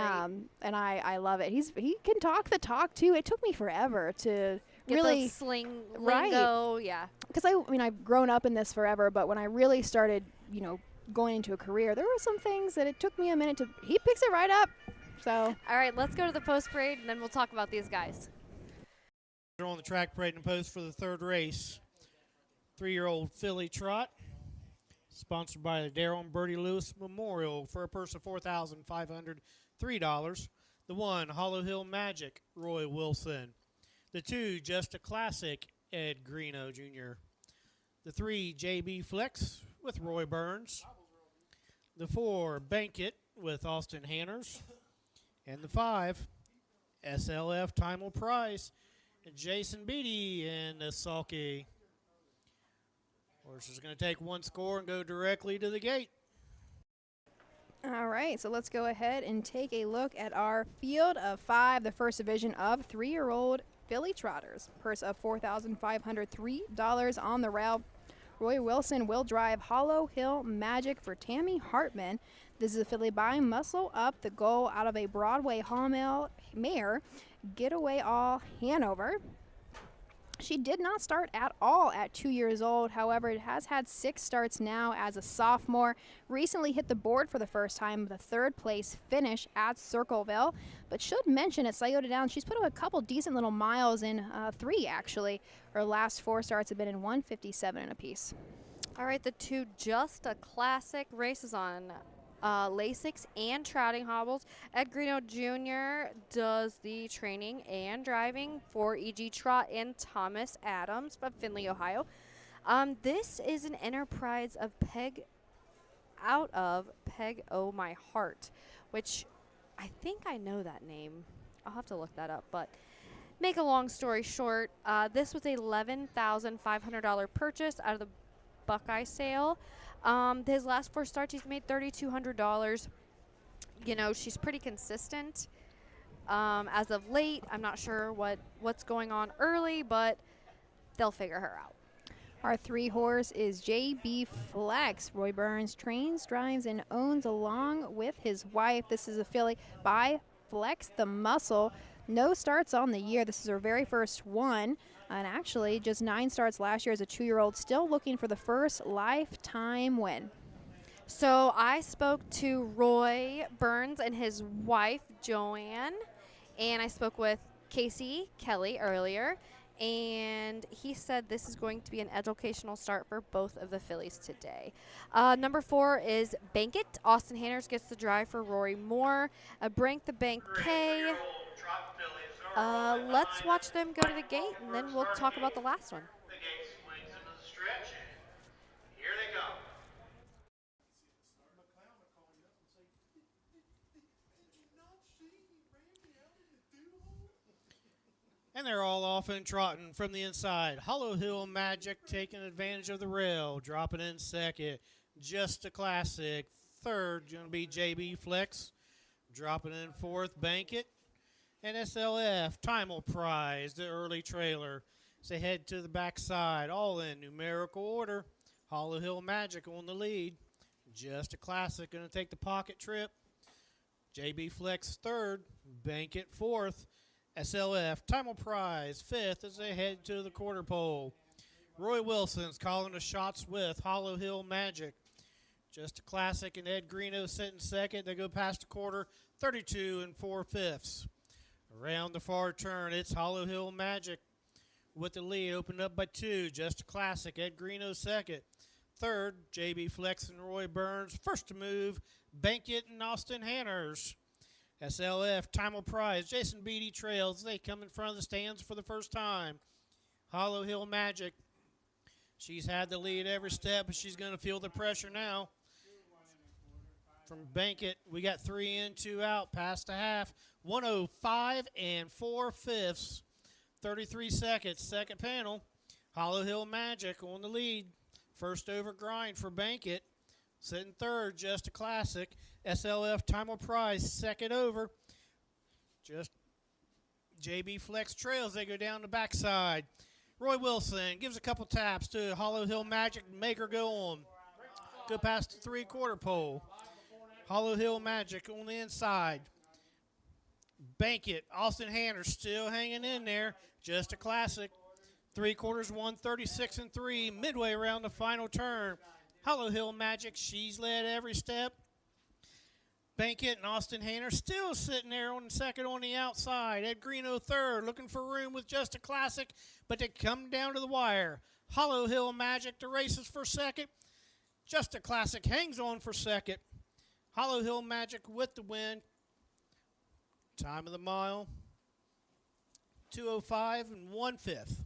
And I love it. He can talk the talk too. It took me forever to Get really the sling Right. lingo. Yeah. because I've grown up in this forever, but when I really started going into a career, there were some things that it took me a minute to. He picks it right up. So All right, let's go to the post parade, and then we'll talk about these guys. They're on the track parade and post for the third race. 3-year-old filly trot, sponsored by the Darrell and Bertie Lewis Memorial for a purse of $4,503. The 1, Hollow Hill Magic, Roy Wilson. The 2, Just a Classic, Ed Greeno Jr. The 3, JB Flex with Roy Burns. The 4, Bank It with Austin Hanners. And the 5, SLF Timel Price, and Jason Beatty and the Sulky. Horse is going to take one score and go directly to the gate. all right, so let's go ahead and take a look at our field of 5, the first division of 3-year-old filly trotters. Purse of $4,503 on the rail. Roy Wilson will drive Hollow Hill Magic for Tammy Hartman. This is a filly by Muscle Up, the goal out of a Broadway Hall mare, Getaway All Hanover. She did not start at all at 2 years old. However, it has had 6 starts now as a sophomore. Recently hit the board for the first time with a 3rd place finish at Circleville. But should mention at Scioto Downs, she's put up a couple decent little miles in 3 actually. Her last 4 starts have been in 157 and a piece. All right, the 2 Just a Classic races on Lasix and Trotting hobbles. Ed Greeno Jr. does the training and driving for E.G. Trot and Thomas Adams of Findlay, Ohio. This is an enterprise of Peg Oh My Heart, which I think I know that name. I'll have to look that up, but make a long story short, this was a $11,500 purchase out of the Buckeye sale. His last 4 starts, he's made $3,200. She's pretty consistent as of late. I'm not sure what's going on early, but they'll figure her out. Our 3 horse is JB Flex. Roy Burns trains, drives, and owns along with his wife. This is a filly by Flex the Muscle. No starts on the year. This is her very first one. And actually, just 9 starts last year as a 2-year-old, still looking for the first lifetime win. So I spoke to Roy Burns and his wife, Joanne, and I spoke with Casey Kelly earlier, and he said this is going to be an educational start for both of the fillies today. Number 4 is Bank It. Austin Hanners gets the drive for Rory Moore. Brank the Bank K. Let's watch them go to the gate, and then we'll talk about the last one. The gate swings into the stretch, and here they go. And they're all off and trotting from the inside. Hollow Hill Magic taking advantage of the rail, dropping in second. Just a Classic. Third going to be JB Flex. Dropping in fourth, Bank It. And SLF, Time Will Prize, the early trailer. As they head to the backside, all in numerical order. Hollow Hill Magic on the lead. Just a Classic going to take the pocket trip. JB Flex third, Bank It fourth. SLF, Time Will Prize, fifth as they head to the quarter pole. Roy Wilson's calling the shots with Hollow Hill Magic. Just a Classic and Ed Greeno sitting second. They go past the quarter, 32 and 4/5. Around the far turn, it's Hollow Hill Magic with the lead, opened up by 2. Just a Classic, Ed Greeno second. Third, JB Flex and Roy Burns. First to move, Bank It and Austin Hanners. SLF, Time Will Prize, Jason Beatty trails. They come in front of the stands for the first time. Hollow Hill Magic. She's had the lead every step, but she's going to feel the pressure now. From Bank It, we got 3 in, 2 out, past the half. 105 and 4/5. 33 seconds, second panel. Hollow Hill Magic on the lead. First over grind for Bank It. Sitting third, Just a Classic. SLF, Time Will Prize, second over. Just JB Flex trails. They go down the backside. Roy Wilson gives a couple taps to Hollow Hill Magic, make her go on. Go past the three-quarter pole. Hollow Hill Magic on the inside. Bank It. Austin Hanner still hanging in there. Just a Classic. 3/4, 136 and 3. Midway around the final turn. Hollow Hill Magic, she's led every step. Bank It and Austin Hanner still sitting there on second on the outside. Ed Greeno third, looking for room with Just a Classic, but they come down to the wire. Hollow Hill Magic, the races for second. Just a Classic hangs on for second. Hollow Hill Magic with the win. Time of the mile, 2:05 and 1/5.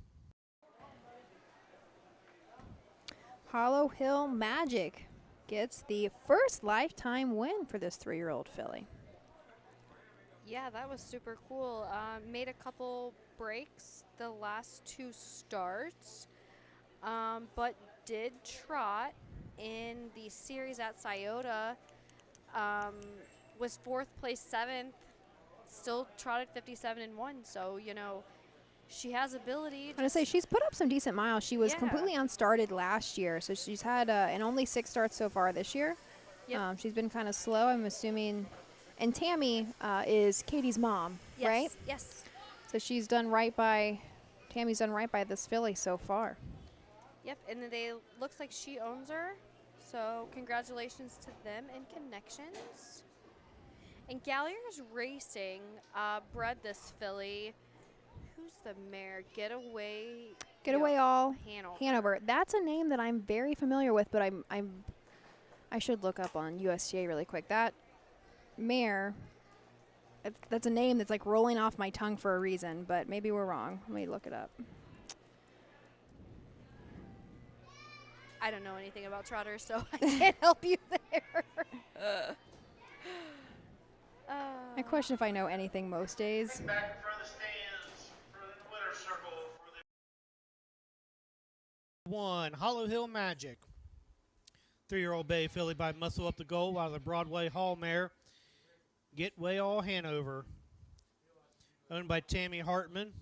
Hollow Hill Magic gets the first lifetime win for this 3-year-old filly. Yeah, that was super cool. Made a couple breaks the last 2 starts, but did trot in the series at Scioto. Was 4th place, 7th. Still trotted 57 and 1. So, you know, she has ability. I was going to say, she's put up some decent miles. She was completely unstarted last year, so she's had and only 6 starts so far this year. Yep. She's been kind of slow, I'm assuming. And Tammy is Katie's mom, Yes, right? yes. So she's done right by, Tammy's done right by this filly so far. Yep, and they looks like she owns her. So congratulations to them and connections. And Gallier's Racing bred this filly. Who's the mare? Getaway All Hanover. Hanover. That's a name that I'm very familiar with, but I should look up on USTA really quick. That mare, that's a name that's like rolling off my tongue for a reason, but maybe we're wrong. Let me look it up. I don't know anything about trotters, so I can't help you there. I question if I know anything most days. Back in front of the stands for the winner's circle for the 1, Hollow Hill Magic. 3-year-old bay filly by Muscle Up the Goal, while the Broadway Hall mare, Getaway All Hanover. Owned by Tammy Hartman,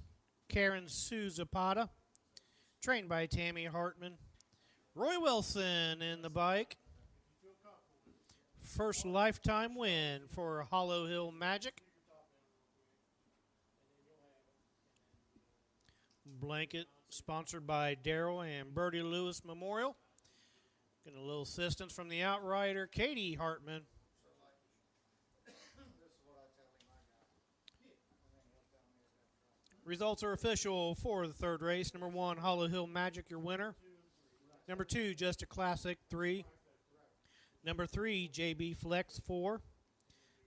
Karen Sue Zapata. Trained by Tammy Hartman. Roy Wilson in the bike. First lifetime win for Hollow Hill Magic. Blanket sponsored by Darrell and Bertie Lewis Memorial. Getting a little assistance from the outrider, Katie Hartman. Results are official for the third race. Number 1, Hollow Hill Magic, your winner. Number 2, Just a Classic, 3. Number 3, JB Flex, 4.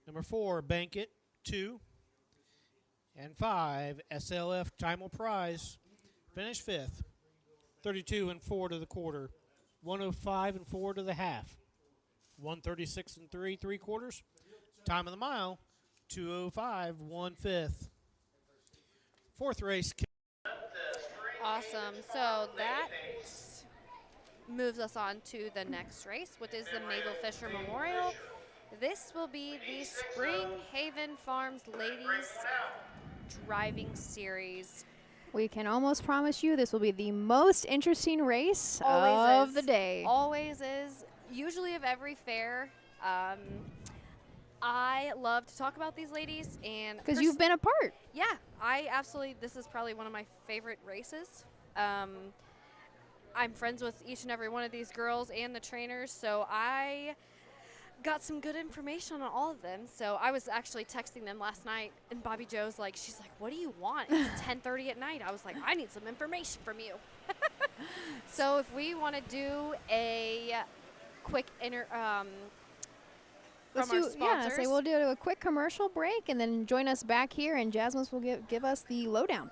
Number 4, Bank It, 2. And 5, SLF Timal Prize, finished 5th. 32 and 4 to the quarter. 105 and 4 to the half. 136 and 3/4. Time of the mile, 2:05 1/5. Fourth race. Awesome. So that moves us on to the next race, which is the Mabel Fisher Memorial. This will be the Spring Haven Farms Ladies Driving Series. We can almost promise you this will be the most interesting race Always of is. the day. Always is. Usually of every fair. I love to talk about these ladies, and Because you've been a part. yeah, I absolutely. This is probably one of my favorite races. I'm friends with each and every one of these girls and the trainers, so I got some good information on all of them. So I was actually texting them last night, and Bobby Joe's like, she's like, "What do you want?" It's 10:30 at night. I was like, "I need some information from you." So if we want to do a quick Let's from our do, yeah, sponsors. so we'll do a quick commercial break and then join us back here, and Jasmine will give us the lowdown.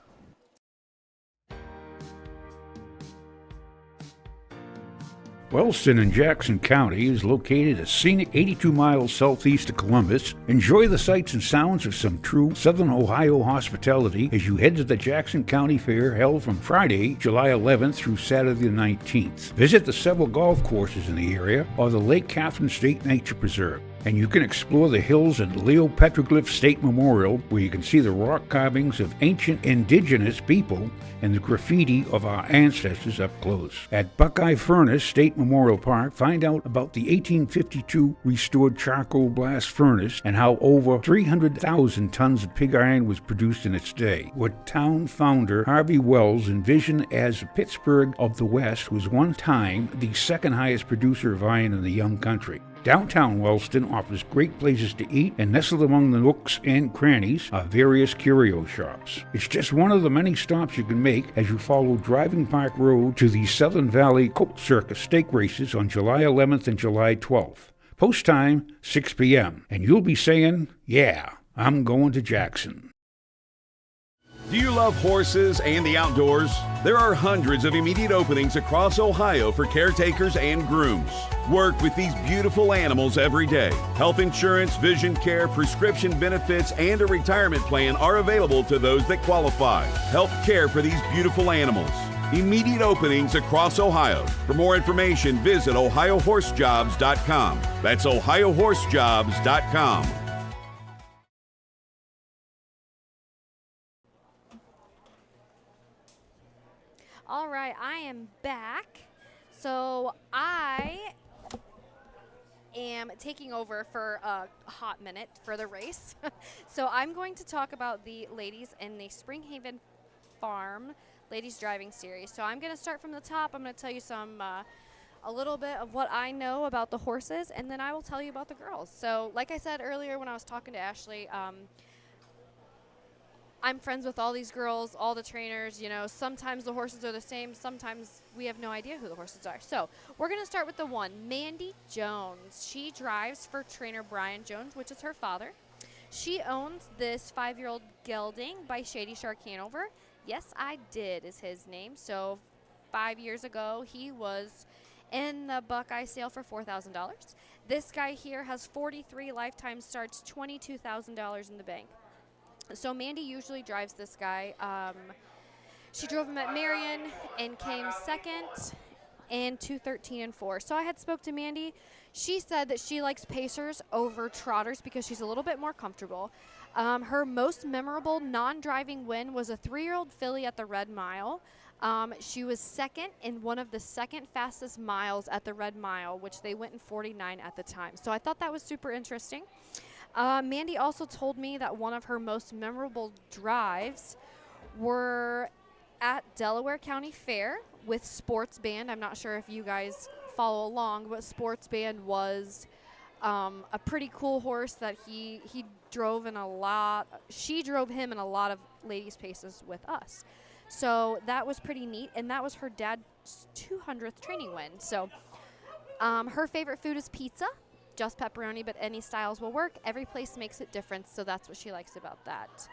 Wellston in Jackson County is located a scenic 82 miles southeast of Columbus. Enjoy the sights and sounds of some true Southern Ohio hospitality as you head to the Jackson County Fair held from Friday, July 11th through Saturday the 19th. Visit the several golf courses in the area or the Lake Catherine State Nature Preserve. And you can explore the hills and Leo Petroglyph State Memorial, where you can see the rock carvings of ancient indigenous people and the graffiti of our ancestors up close. At Buckeye Furnace State Memorial Park, find out about the 1852 restored charcoal blast furnace and how over 300,000 tons of pig iron was produced in its day. What town founder Harvey Wells envisioned as Pittsburgh of the West was one time the second highest producer of iron in the young country. Downtown Wellston offers great places to eat, and nestled among the nooks and crannies are various curio shops. It's just one of the many stops you can make as you follow Driving Park Road to the Southern Valley Colt Circus Stake Races on July 11th and July 12th. Post time, 6 p.m. And you'll be saying, yeah, I'm going to Jackson. Do you love horses and the outdoors? There are hundreds of immediate openings across Ohio for caretakers and grooms. Work with these beautiful animals every day. Health insurance, vision care, prescription benefits, and a retirement plan are available to those that qualify. Help care for these beautiful animals. Immediate openings across Ohio. For more information, visit ohiohorsejobs.com. That's ohiohorsejobs.com. All right, I am back. So I am taking over for a hot minute for the race. So I'm going to talk about the ladies in the Spring Haven Farm Ladies Driving Series. So I'm going to start from the top. I'm going to tell you a little bit of what I know about the horses, and then I will tell you about the girls. So like I said earlier when I was talking to Ashley, I'm friends with all these girls, all the trainers. You know, sometimes the horses are the same. Sometimes we have no idea who the horses are. So we're going to start with the one, Mandy Jones. She drives for trainer Brian Jones, which is her father. She owns this 5-year-old gelding by Shady Shark Hanover. Yes, I did is his name. So 5 years ago, he was in the Buckeye sale for $4,000. This guy here has 43 lifetime starts, $22,000 in the bank. So Mandy usually drives this guy. She drove him at Marion and came second in 2:13 and 4. So I had spoke to Mandy. She said that she likes Pacers over Trotters because she's a little bit more comfortable. Her most memorable non-driving win was a 3-year-old filly at the Red Mile. She was second in one of the second fastest miles at the Red Mile, which they went in 49 at the time. So I thought that was super interesting. Mandy also told me that one of her most memorable drives were at Delaware County Fair with Sports Band. I'm not sure if you guys follow along, but Sports Band was a pretty cool horse that he drove in a lot. She drove him in a lot of ladies' paces with us. So that was pretty neat, and that was her dad's 200th training win. So her favorite food is pizza. Just pepperoni, but any styles will work. Every place makes it different, so that's what she likes about that.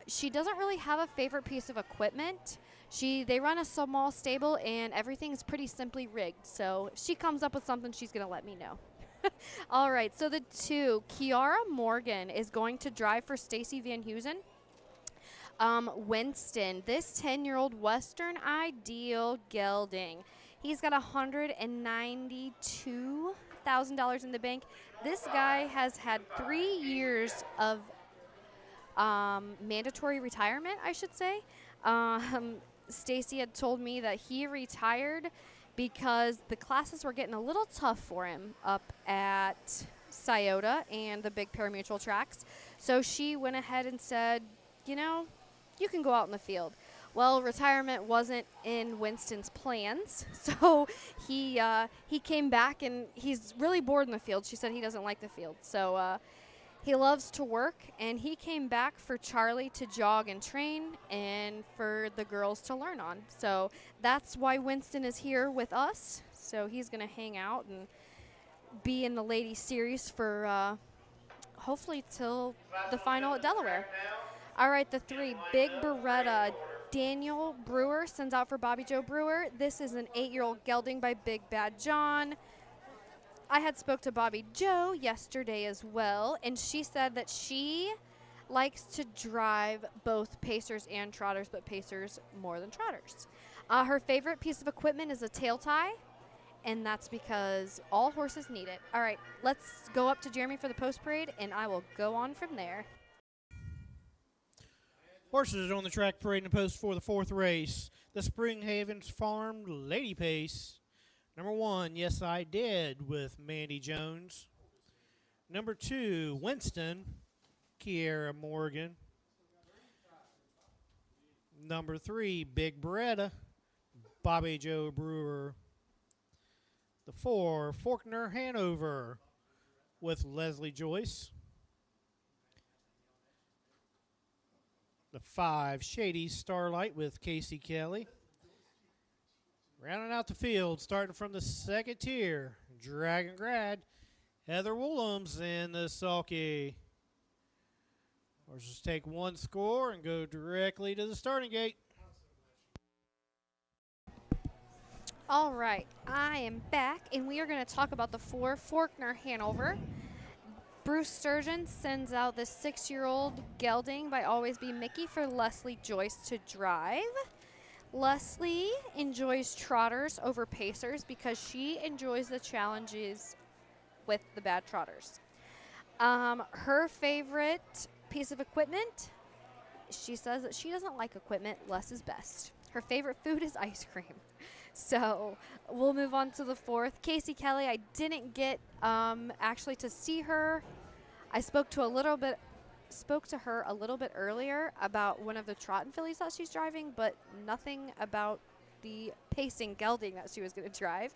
She doesn't really have a favorite piece of equipment. They run a small stable, and everything's pretty simply rigged. So if she comes up with something, she's going to let me know. All right, so the 2, Kiara Morgan is going to drive for Stacy Van Heusen. Winston, this 10-year-old Western Ideal gelding. He's got $192,000 in the bank. This guy has had 3 years of mandatory retirement, I should say. Stacy had told me that he retired because the classes were getting a little tough for him up at Scioto and the big parimutuel tracks. So she went ahead and said, you know, you can go out in the field. Well, retirement wasn't in Winston's plans, so he came back, and he's really bored in the field. She said he doesn't like the field. So he loves to work, and he came back for Charlie to jog and train and for the girls to learn on. So that's why Winston is here with us. So he's going to hang out and be in the ladies series for hopefully till the final at Delaware. All right, the 3, Big Beretta. Daniel Brewer sends out for Bobby Joe Brewer. This is an 8-year-old gelding by Big Bad John. I had spoke to Bobby Joe yesterday as well, and she said that she likes to drive both pacers and trotters, but pacers more than trotters. Her favorite piece of equipment is a tail tie, and that's because all horses need it. All right, let's go up to Jeremy for the post parade, and I will go on from there. Horses on the track parading the post for the 4th race. The Spring Havens Farm Lady Pace. Number 1, Yes I Did, with Mandy Jones. Number 2, Winston, Kiara Morgan. Number 3, Big Beretta, Bobby Joe Brewer. The 4, Faulkner Hanover, with Leslie Joyce. The 5, Shady Starlight, with Casey Kelly. Rounding out the field, starting from the 2nd tier, Dragon Grad, Heather Woolhams in the sulky. Horses take 1 score and go directly to the starting gate. All right, I am back, and we are going to talk about the 4, Faulkner Hanover. Bruce Sturgeon sends out the 6-year-old gelding by Always Be Mickey for Leslie Joyce to drive. Leslie enjoys trotters over pacers because she enjoys the challenges with the bad trotters. Her favorite piece of equipment, she says that she doesn't like equipment, less is best. Her favorite food is ice cream. So we'll move on to the 4th. Casey Kelly, I didn't get actually to see her. I spoke to her a little bit earlier about one of the Trotting fillies that she's driving, but nothing about the pacing gelding that she was going to drive.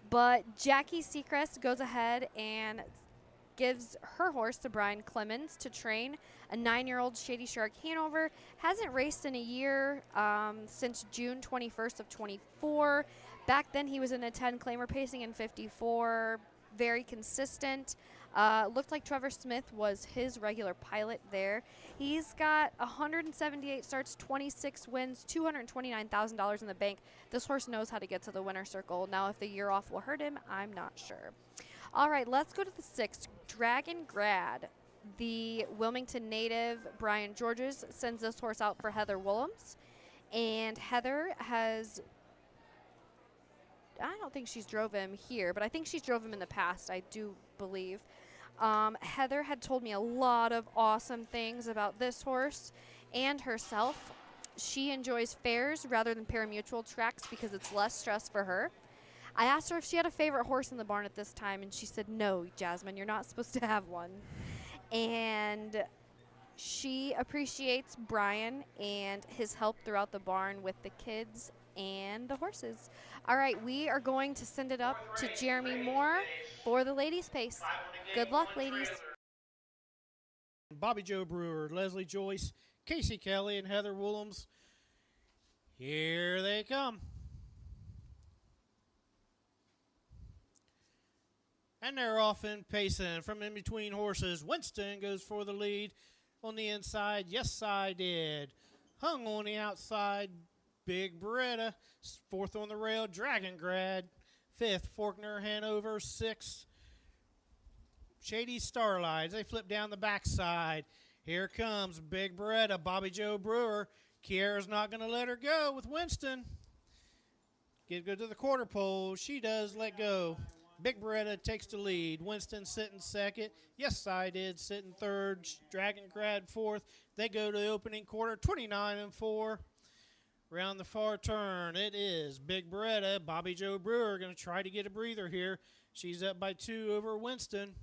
But Jackie Seacrest goes ahead and gives her horse to Brian Clemens to train, a 9-year-old Shady Shark Hanover. Hasn't raced in a year since June 21st of 24. Back then he was in a 10-claimer pacing in 54, very consistent. Looked like Trevor Smith was his regular pilot there. He's got 178 starts, 26 wins, $229,000 in the bank. This horse knows how to get to the winner's circle. Now, if the year off will hurt him, I'm not sure. All right, let's go to the 6th, Dragon Grad. The Wilmington native, Brian Georges, sends this horse out for Heather Woolhams. And Heather has, I don't think she's drove him here, but I think she's drove him in the past, I do believe. Heather had told me a lot of awesome things about this horse and herself. She enjoys fairs rather than parimutuel tracks because it's less stress for her. I asked her if she had a favorite horse in the barn at this time, and she said, no, Jasmine, you're not supposed to have one. And she appreciates Brian and his help throughout the barn with the kids and the horses. All right, we are going to send it up to Jeremy Moore for the ladies' pace. Good luck, ladies. Bobby Joe Brewer, Leslie Joyce, Casey Kelly, and Heather Woolhams. Here they come. And they're off in pacing. From in between horses, Winston goes for the lead. on the inside. Yes, I did. Hung on the outside. Big Beretta. Fourth on the rail. Dragon Grad. Fifth, Faulkner Hanover. Sixth, Shady Starlight. They flip down the backside. Here comes Big Beretta, Bobby Joe Brewer. Kiera's not going to let her go with Winston. Get good to the quarter pole. She does let go. Big Beretta takes the lead. Winston sitting second. Yes, I did. Sitting third. Dragon Grad fourth. They go to the opening quarter, 29-4. Around the far turn, it is Big Beretta. Bobby Joe Brewer going to try to get a breather here. She's up by 2 over Winston.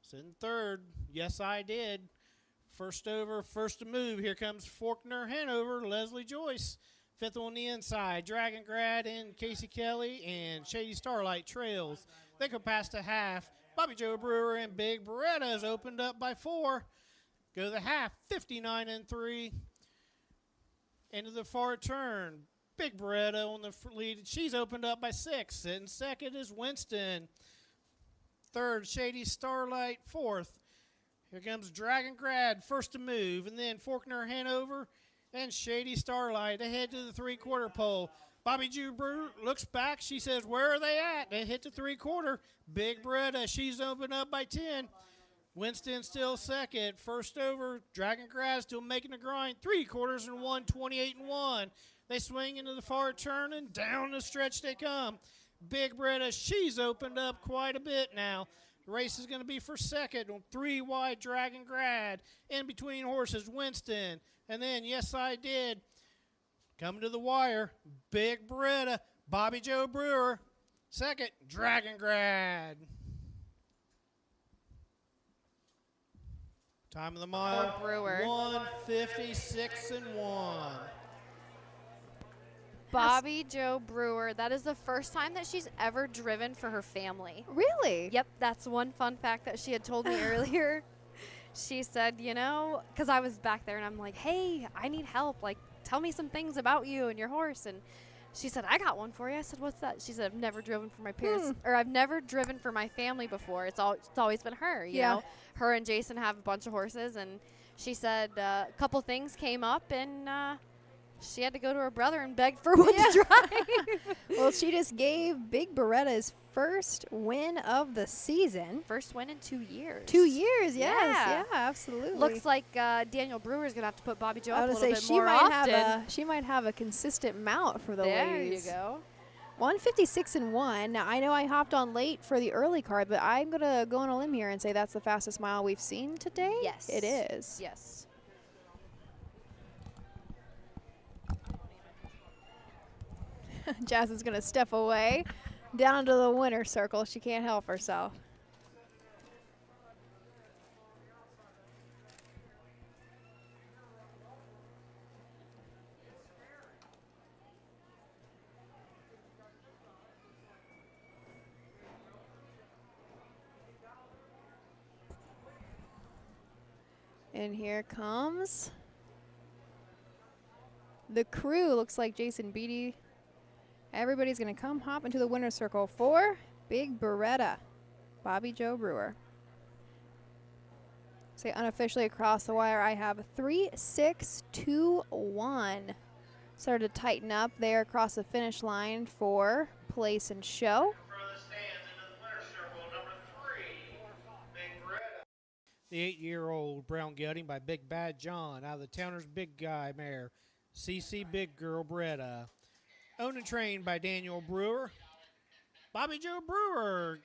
Sitting third. Yes, I did. First over, first to move. Here comes Faulkner Hanover, Leslie Joyce. Fifth on the inside, Dragon Grad and Casey Kelly, and Shady Starlight trails. They go past the half. Bobby Joe Brewer and Big Beretta has opened up by 4. Go to the half, 59-3. Into the far turn. Big Beretta on the lead. She's opened up by 6. Sitting second is Winston. Third, Shady Starlight. Fourth. Here comes Dragon Grad, first to move. And then Faulkner Hanover and Shady Starlight. They head to the 3-quarter pole. Bobby Joe Brewer looks back. She says, where are they at? They hit the 3-quarter. Big Beretta, she's opened up by 10. Winston still second. First over, Dragon Grad still making the grind. 3 quarters and 1, 28-1. They swing into the far turn and down the stretch they come. Big Beretta, she's opened up quite a bit now. The race is going to be for second on 3 wide Dragon Grad. In between horses, Winston. And then, yes, I did. Coming to the wire, Big Beretta, Bobby Joe Brewer. Second, Dragon Grad. Time of the mile, Brewer. 1:56-1. Bobby Joe Brewer, that is the first time that she's ever driven for her family. Really? Yep, that's one fun fact that she had told me earlier. She said, you know, because I was back there and I'm like, hey, I need help. Like, tell me some things about you and your horse. And she said, I got one for you. I said, what's that? She said, I've never driven for my parents, or I've never driven for my family before. It's always been her, you know. Her and Jason have a bunch of horses, and she said a couple things came up, and she had to go to her brother and beg for one to drive. Well, she just gave Big Beretta's first win of the season. First win in 2 years. 2 years, yes. Yeah, absolutely. Looks like Daniel Brewer's going to have to put Bobby Joe I up a was little say bit she more might often. she might have a consistent mount for the There ladies. you go. 1:56-1. Now, I know I hopped on late for the early card, but I'm going to go on a limb here and say that's the fastest mile we've seen today. Yes. It is. Yes. Jazz is going to step away down into the winner's circle. She can't help herself. And here comes the crew. Looks like Jason Beatty. Everybody's going to come hop into the winner's circle for Big Beretta, Bobby Joe Brewer. Say unofficially across the wire, I have 3-6-2-1. Started to tighten up there across the finish line for place and show. The 8-year-old brown gelding by Big Bad John out of the Towner's Big Guy mare, CC Big Girl Beretta. Owned and trained by Daniel Brewer. Bobby Joe Brewer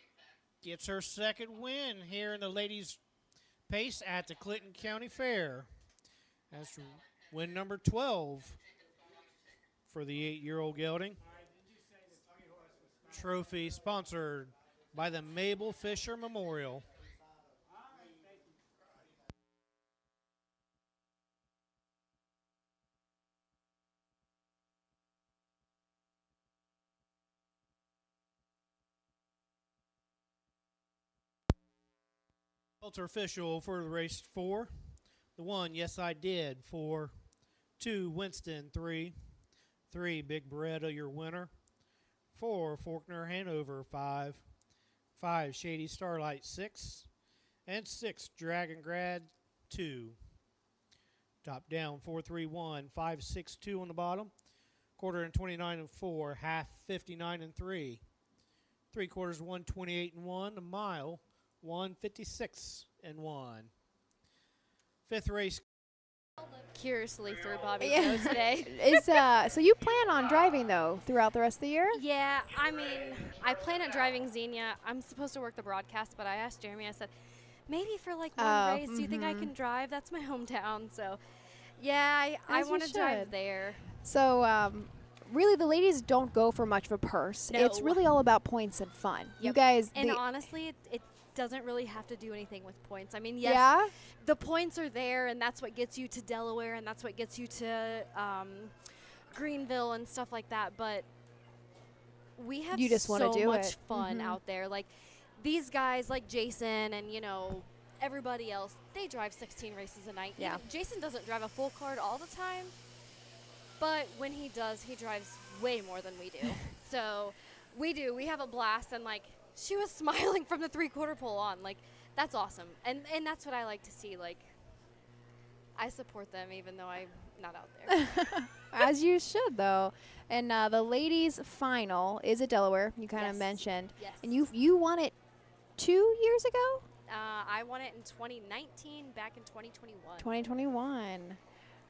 gets her second win here in the ladies' pace at the Clinton County Fair. That's win number 12 for the 8-year-old gelding. Trophy sponsored by the Mabel Fisher Memorial. Official for the race 4. The 1, yes I did. 4, 2, Winston. 3, Big Beretta, your winner. 4, Faulkner Hanover. 5, Shady Starlight. 6, and 6, Dragon Grad. 2. Top down, 4-3-1, 5-6-2 on the bottom. Quarter and 29 and 4, half 59 and 3. 3/4, 128 and 1. A mile, 156 and 1. Fifth race. Curiously through Bobby Yeah. Joe today. So you plan on driving though throughout the rest of the year? Yeah, I mean, I plan on driving Xenia. I'm supposed to work the broadcast, but I asked Jeremy, I said, maybe for like one race, do you think I can drive? That's my hometown. So, yeah, I As you want to drive should. there. So really, the ladies don't go for much of a purse. It's No. really all about points and fun. You Yep. guys, And the- honestly, it doesn't really have to do anything with points. I mean, yes, yeah. the points are there, and that's what gets you to Delaware, and that's what gets you to Greenville and stuff like that. But we have You just wanna so do much it. fun Mhm. out there. Like these guys, like Jason, and everybody else. They drive 16 races a night. Yeah. Jason doesn't drive a full card all the time, but when he does, he drives way more than we do. So we do. We have a blast, and like she was smiling from the 3/4 pole on. Like that's awesome, and that's what I like to see. Like I support them even though I'm not out there. As you should, though. And the ladies' final is at Delaware. You kind of Yes. mentioned, Yes. and you won it 2 years ago, I won it in 2019, back in 2021. 2021.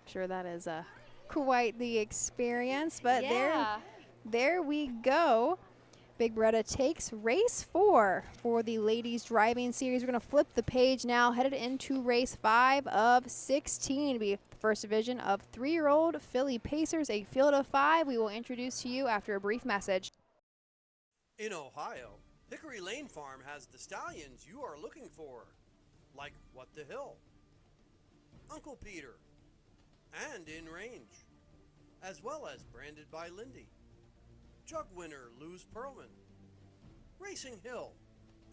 Sure, that is quite the experience. But Yeah. there we go. Big Beretta takes race 4 for the ladies driving series. We're going to flip the page now, headed into race 5 of 16. It'll be the first division of 3-year-old filly pacers, a field of 5. We will introduce to you after a brief message. In Ohio, Hickory Lane Farm has the stallions you are looking for, like What the Hill, Uncle Peter, and In Range, as well as Branded by Lindy, Jug Winner Luz Pearlman, Racing Hill,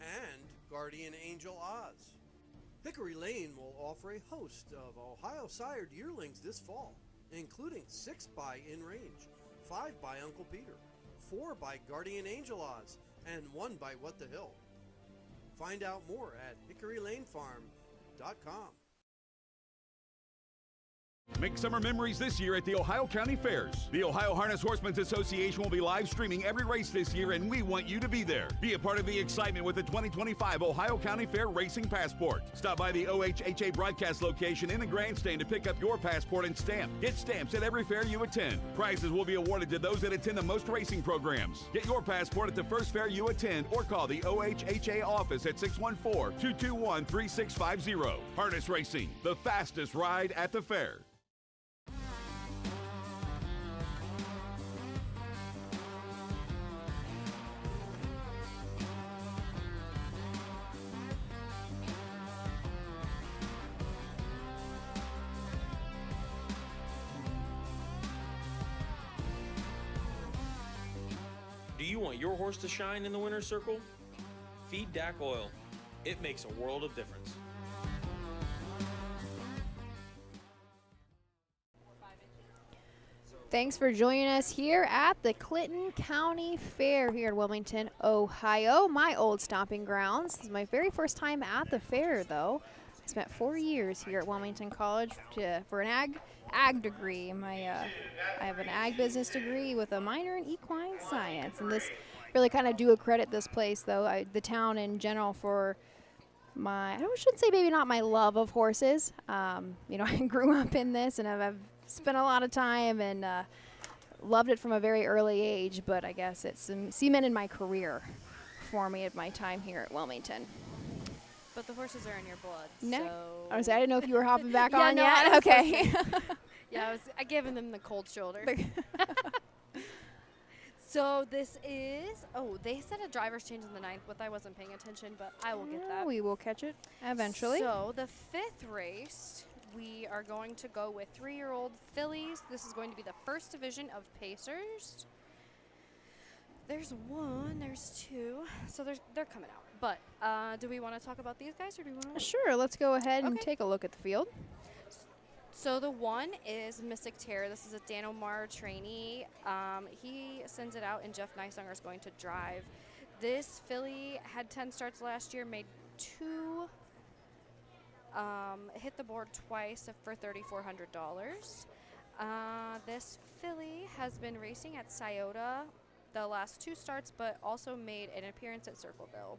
and Guardian Angel Oz. Hickory Lane will offer a host of Ohio-sired yearlings this fall, including 6 by In Range, 5 by Uncle Peter, 4 by Guardian Angel Oz, and 1 by What the Hill. Find out more at hickorylanefarm.com. Make summer memories this year at the Ohio County Fairs. The Ohio Harness Horsemen's Association will be live streaming every race this year, and we want you to be there. Be a part of the excitement with the 2025 Ohio County Fair Racing Passport. Stop by the OHHA broadcast location in the grandstand to pick up your passport and stamp. Get stamps at every fair you attend. Prizes will be awarded to those that attend the most racing programs. Get your passport at the first fair you attend or call the OHHA office at 614-221-3650. Harness Racing, the fastest ride at the fair. Do you want your horse to shine in the winner's circle? Feed DAC Oil. It makes a world of difference. Thanks for joining us here at the Clinton County Fair here in Wilmington, Ohio, my old stomping grounds. This is my very first time at the fair, though. I spent 4 years here at Wilmington College for an ag degree. I have an ag business degree with a minor in equine science, and this really kind of do accredit this place, though, the town in general, for I shouldn't say maybe not my love of horses. I grew up in this, and I've spent a lot of time and loved it from a very early age, but I guess it's cemented my career for me at my time here at Wilmington. But the horses are in your blood. No, So I didn't know if you were hopping back Yeah, on no, yet. I was Okay. Yeah, I giving them the cold shoulder. So this is, they said a driver's change in the 9th, but I wasn't paying attention, but I will get that. We will catch it eventually. So the 5th race, we are going to go with 3-year-old fillies. This is going to be the first division of pacers. There's 1, there's 2, so they're coming out. But do we want to talk about these guys, or do we want to? Sure, let's go ahead and Okay. take a look at the field. So the 1 is Mystic Terror. This is a Dan Omar trainee. He sends it out, and Jeff Neisanger is going to drive. This filly had 10 starts last year, made 2 hit the board twice for $3,400. This filly has been racing at Scioto the last 2 starts, but also made an appearance at Circleville.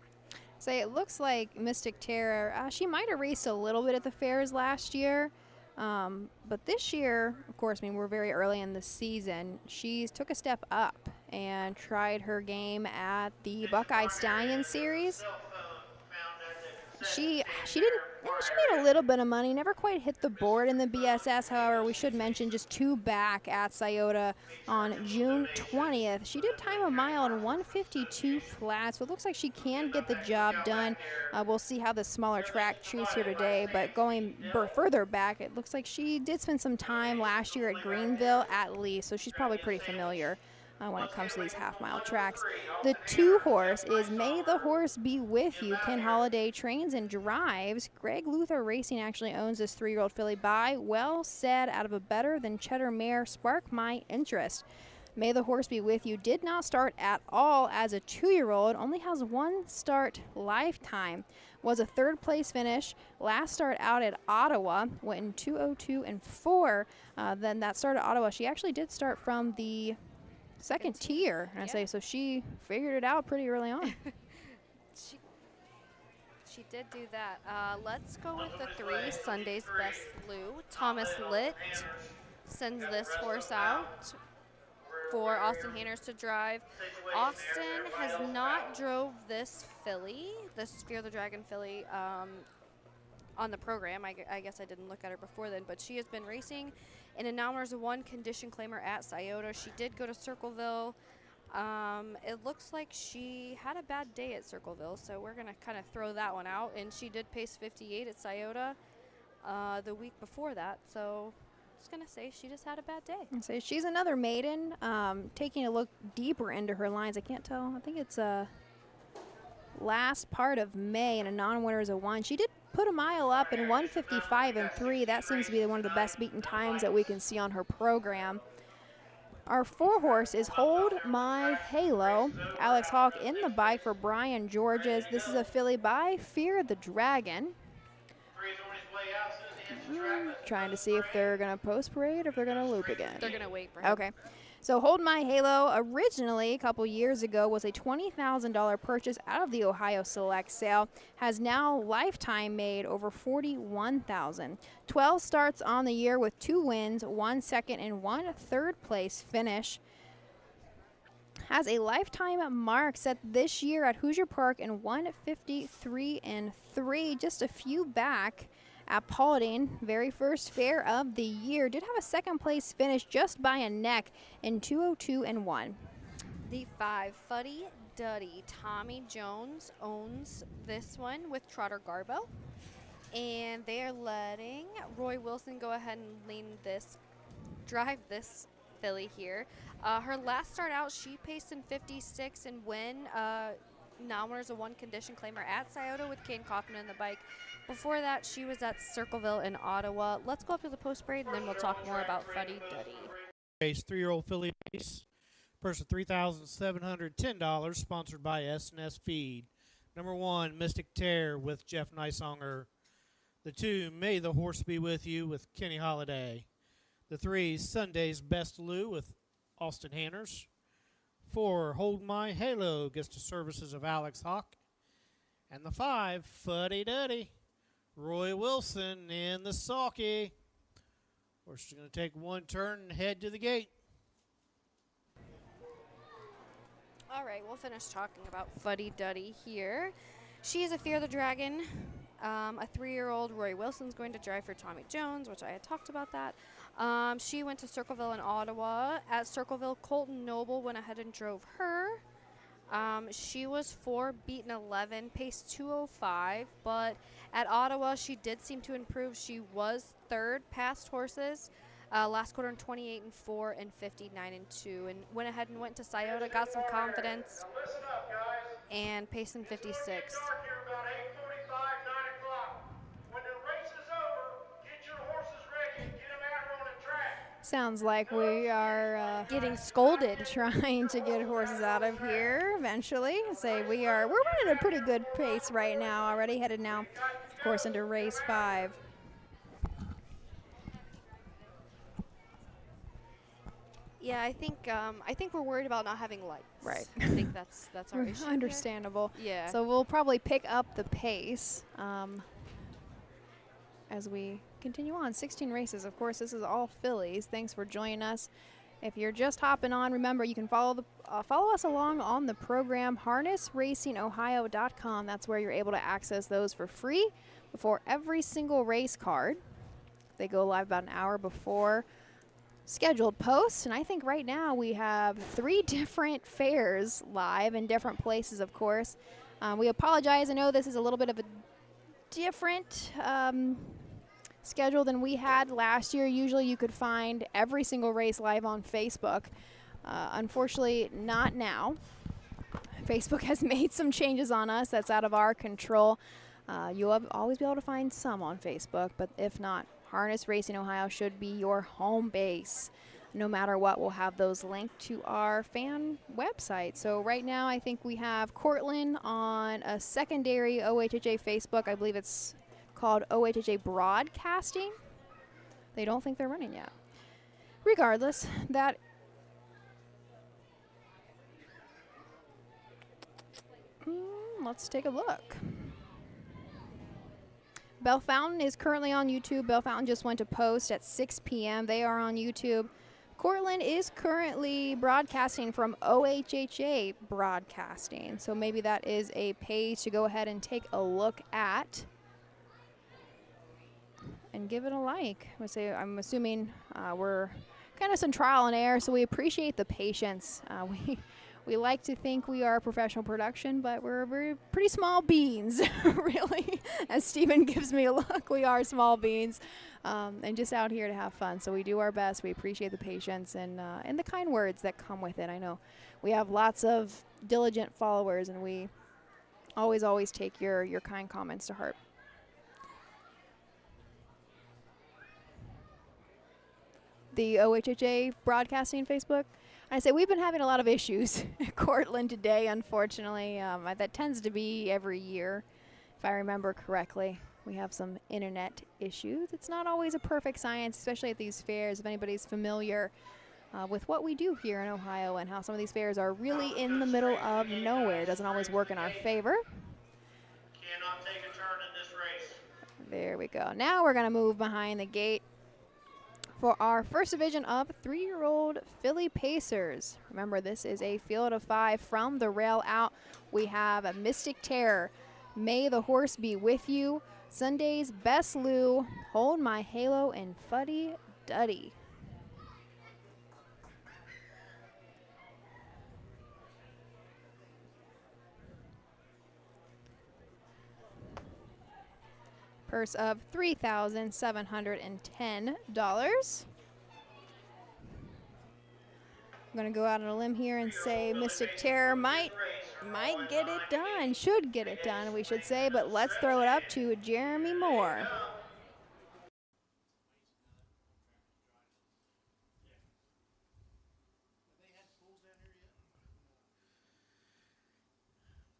Say it looks like Mystic Terror. She might have raced a little bit at the fairs last year, but this year, of course, I mean we're very early in the season. She took a step up and tried her game at the Buckeye Stallion Series. She didn't. Yeah, she made a little bit of money. Never quite hit the board in the BSS. However, we should mention just 2 back at Scioto on June 20th. She did time a mile in 1:52 flat, so it looks like she can get the job done. We'll see how the smaller track treats here today. But going further back, it looks like she did spend some time last year at Greenville at least, so she's probably pretty familiar when it comes to these half-mile tracks. The 2 horse is May the Horse Be With You. Ken Holiday trains and drives. Greg Luther Racing actually owns this 3-year-old filly by Well Said out of a Better Than Cheddar mare, Spark My Interest. May the Horse Be With You did not start at all as a 2-year-old, only has 1 start lifetime. Was a 3rd place finish. Last start out at Ottawa, went in 2:02 and 4. Then that start at Ottawa, she actually did start from the second tier, and I say so she figured it out pretty early on. She did do that. Let's go with the 3, Sunday's Best Lou. Thomas Litt sends this horse out for Austin Hanners to drive. Austin has not drove this filly, this Fear the Dragon filly, on the program. I guess I didn't look at her before then, but she has been racing in a Nominers 1 condition claimer at Scioto. She did go to Circleville. It looks like she had a bad day at Circleville, so we're going to kind of throw that one out. And she did pace 58 at Scioto the week before that, so I was going to say she just had a bad day. And so she's another maiden. Taking a look deeper into her lines, I can't tell. I think it's last part of May in a non-winners of 1. She did put a mile up in 1:55 and 3. That seems to be one of the best beaten times that we can see on her program. Our 4 horse is Hold My Halo. Alex Hawk in the bike for Brian Georges. This is a filly by Fear the Dragon. Trying to see if they're going to post parade or if they're going to loop again. They're going to wait for him. Okay. So Hold My Halo originally a couple years ago was a $20,000 purchase out of the Ohio Select sale. Has now lifetime made over $41,000. 12 starts on the year with 2 wins, 1 second and 1 third place finish. Has a lifetime mark set this year at Hoosier Park in 1:53 and 3, just a few back at Paulding, very first fair of the year. Did have a 2nd place finish just by a neck in 2:02 and 1. The 5, Fuddy Duddy. Tommy Jones owns this one with Trotter Garbo. And they are letting Roy Wilson go ahead and drive this filly here. Her last start out, she paced in 56 and win. Non-winners of 1 condition claimer at Scioto with Kane Kaufman in the bike. Before that, she was at Circleville in Ottawa. Let's go up to the post parade, and then we'll talk more about Fuddy Duddy. Race 3-year-old filly race. Purse of $3,710, sponsored by S&S Feed. Number 1, Mystic Terror with Jeff Nysonger. The 2, May the Horse Be With You with Kenny Holiday. The 3, Sunday's Best Lou with Austin Hanners. 4, Hold My Halo gets the services of Alex Hawk. And the 5, Fuddy Duddy, Roy Wilson in the sulky. Horse is going to take 1 turn and head to the gate. All right, we'll finish talking about Fuddy Duddy here. She is a Fear the Dragon. A 3-year-old Roy Wilson's going to drive for Tommy Jones, which I had talked about that. She went to Circleville in Ottawa. At Circleville, Colton Noble went ahead and drove her. She was 4, beaten 11, paced 2:05, but at Ottawa, she did seem to improve. She was 3rd past horses. Last quarter in 28 and 4 and 59 and 2, and went ahead and went to Scioto, got some confidence, and paced in 56. Sounds like we are getting scolded, trying to get horses out of here eventually. We're running a pretty good pace right now, already headed now course, into race 5. Yeah, I think we're worried about not having lights. Right. I think that's our issue. here. Understandable. Yeah. So we'll probably pick up the pace as we continue on. 16 races. Of course, this is all fillies. Thanks for joining us. If you're just hopping on, remember you can follow us along on the program, harnessracingohio.com. That's where you're able to access those for free before every single race card. They go live about an hour before scheduled posts, and I think right now we have 3 different fairs live in different places, of course. We apologize. I know this is a little bit of a different schedule than we had last year. Usually you could find every single race live on Facebook. Unfortunately, not now. Facebook has made some changes on us that's out of our control. You'll always be able to find some on Facebook, but if not, Harness Racing Ohio should be your home base. No matter what, we'll have those linked to our fan website. So right now, I think we have Cortland on a secondary OHHA Facebook. I believe it's called OHHA Broadcasting. They don't think they're running yet. Regardless, that let's take a look. Bell Fountain is currently on YouTube. Bell Fountain just went to post at 6 p.m. They are on YouTube. Cortland is currently broadcasting from OHHA Broadcasting. So maybe that is a page to go ahead and take a look at and give it a like. I'm assuming we're kind of some trial and error, so we appreciate the patience. We like to think we are professional production, but we're pretty small beans, really. As Steven gives me a look, we are small beans, and just out here to have fun. So we do our best. We appreciate the patience and the kind words that come with it. I know we have lots of diligent followers, and we always take your kind comments to heart. The OHHA Broadcasting Facebook. I say we've been having a lot of issues at Cortland today, unfortunately. That tends to be every year, if I remember correctly. We have some internet issues. It's not always a perfect science, especially at these fairs. If anybody's familiar with what we do here in Ohio and how some of these fairs are really in the middle of nowhere, it doesn't always work in our favor. Cannot take a turn in this race. There we go. Now we're going to move behind the gate for our first division of 3-year-old filly pacers. Remember, this is a field of 5 from the rail out. We have a Mystic Terror, May the Horse Be With You, Sunday's Best Lou, Hold My Halo, and Fuddy Duddy. Purse of $3,710. I'm going to go out on a limb here and say Mystic Terror might get it done, should get it done, we should say, but let's throw it up to Jeremy Moore.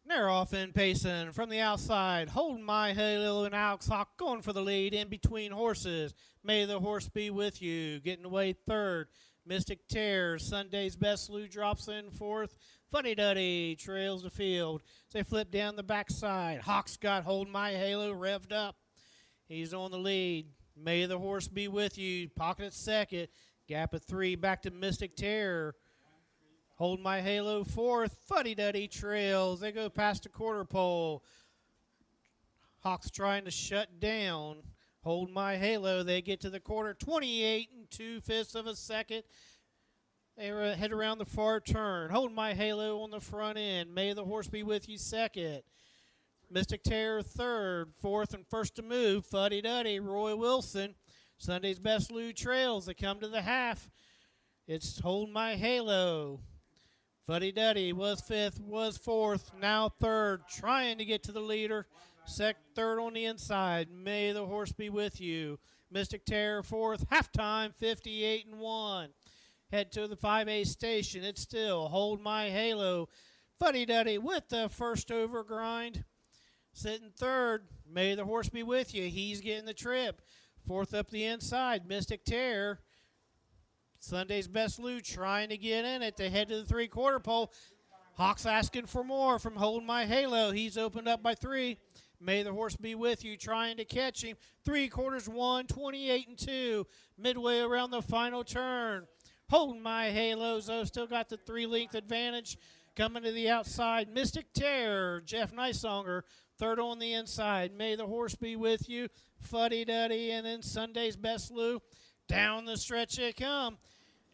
They're off in pacing from the outside. Holding My Halo and Alex Hawk going for the lead in between horses. May the Horse Be With You. Getting away third. Mystic Terror. Sunday's Best Lou drops in fourth. Fuddy Duddy trails the field. They flip down the backside. Hawk's got Hold My Halo revved up. He's on the lead. May the Horse Be With You. Pocket at second. Gap at 3. Back to Mystic Terror. Hold My Halo fourth. Fuddy Duddy trails. They go past the quarter pole. Hawks trying to shut down. Hold My Halo. They get to the quarter. 28 2/5 of a second. They head around the far turn. Hold My Halo on the front end. May the Horse Be With You second. Mystic Terror third. Fourth and first to move. Fuddy Duddy. Roy Wilson. Sunday's Best Lou trails. They come to the half. It's Hold My Halo. Fuddy Duddy was fifth, was fourth, now third, trying to get to the leader. Third on the inside. May the Horse Be With You. Mystic Terror fourth, halftime 58-1. Head to the 5A station. It's still Hold My Halo. Fuddy Duddy with the first over grind. Sitting third, May the Horse Be With You. He's getting the trip. Fourth up the inside, Mystic Terror. Sunday's Best Lou trying to get in at the head of the three-quarter pole. Hawk's asking for more from Hold My Halo. He's opened up by 3. May the Horse Be With You trying to catch him. 3/4 won, 28-2. Midway around the final turn. Hold My Halos, though, still got the 3-length advantage. Coming to the outside, Mystic Terror, Jeff Nicesonger, third on the inside. May the Horse Be With You, Fuddy Duddy, and then Sunday's Best Lou. Down the stretch they come.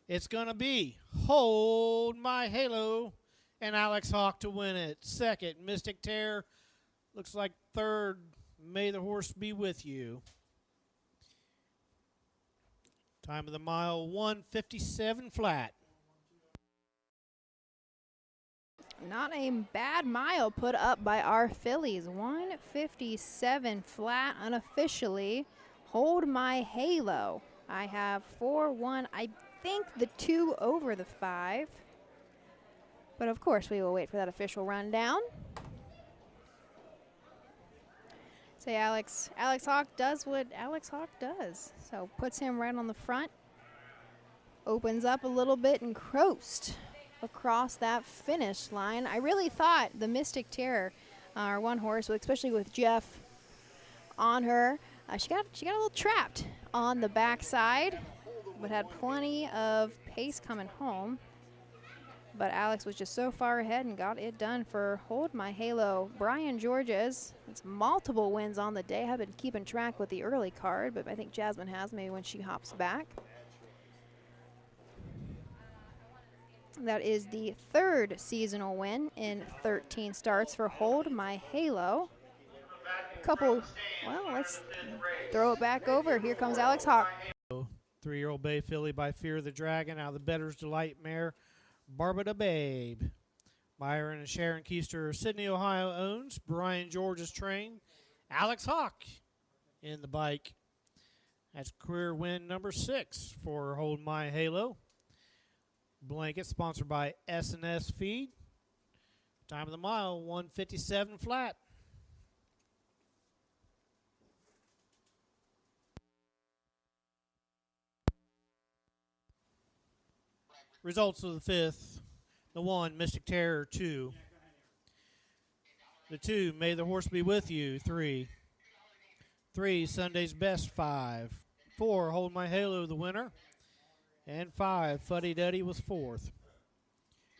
It's going to be Hold My Halo and Alex Hawk to win it. Second, Mystic Terror. Looks like third, May the Horse Be With You. Time of the mile, 1:57 flat. Not a bad mile put up by our fillies. 1:57 flat unofficially. Hold My Halo. I have 4-1. I think the 2 over the 5. But of course we will wait for that official rundown. Say Alex Hawk does what Alex Hawk does. So puts him right on the front. Opens up a little bit and coast across that finish line. I really thought the Mystic Terror, our one horse, especially with Jeff on her, she got a little trapped on the backside, but had plenty of pace coming home. But Alex was just so far ahead and got it done for Hold My Halo. Brian Georges, it's multiple wins on the day. I haven't been keeping track with the early card, but I think Jasmine has, maybe when she hops back. That is the 3rd seasonal win in 13 starts for Hold My Halo. Let's throw it back over. Here comes Alex Hawk. 3-year-old bay filly by Fear the Dragon out of the Better's Delight mare, Barbara Babe. Myron and Sharon Keister, Sydney, Ohio owns. Brian George is trained. Alex Hawk in the bike. That's career win number 6 for Hold My Halo. Blanket sponsored by S&S Feed. Time of the mile, 1:57 flat. Results of the 5th. The 1, Mystic Terror, 2. The 2, May the Horse Be With You, 3. 3, Sunday's Best, 5. 4, Hold My Halo, the winner. And 5, Fuddy Duddy was 4th.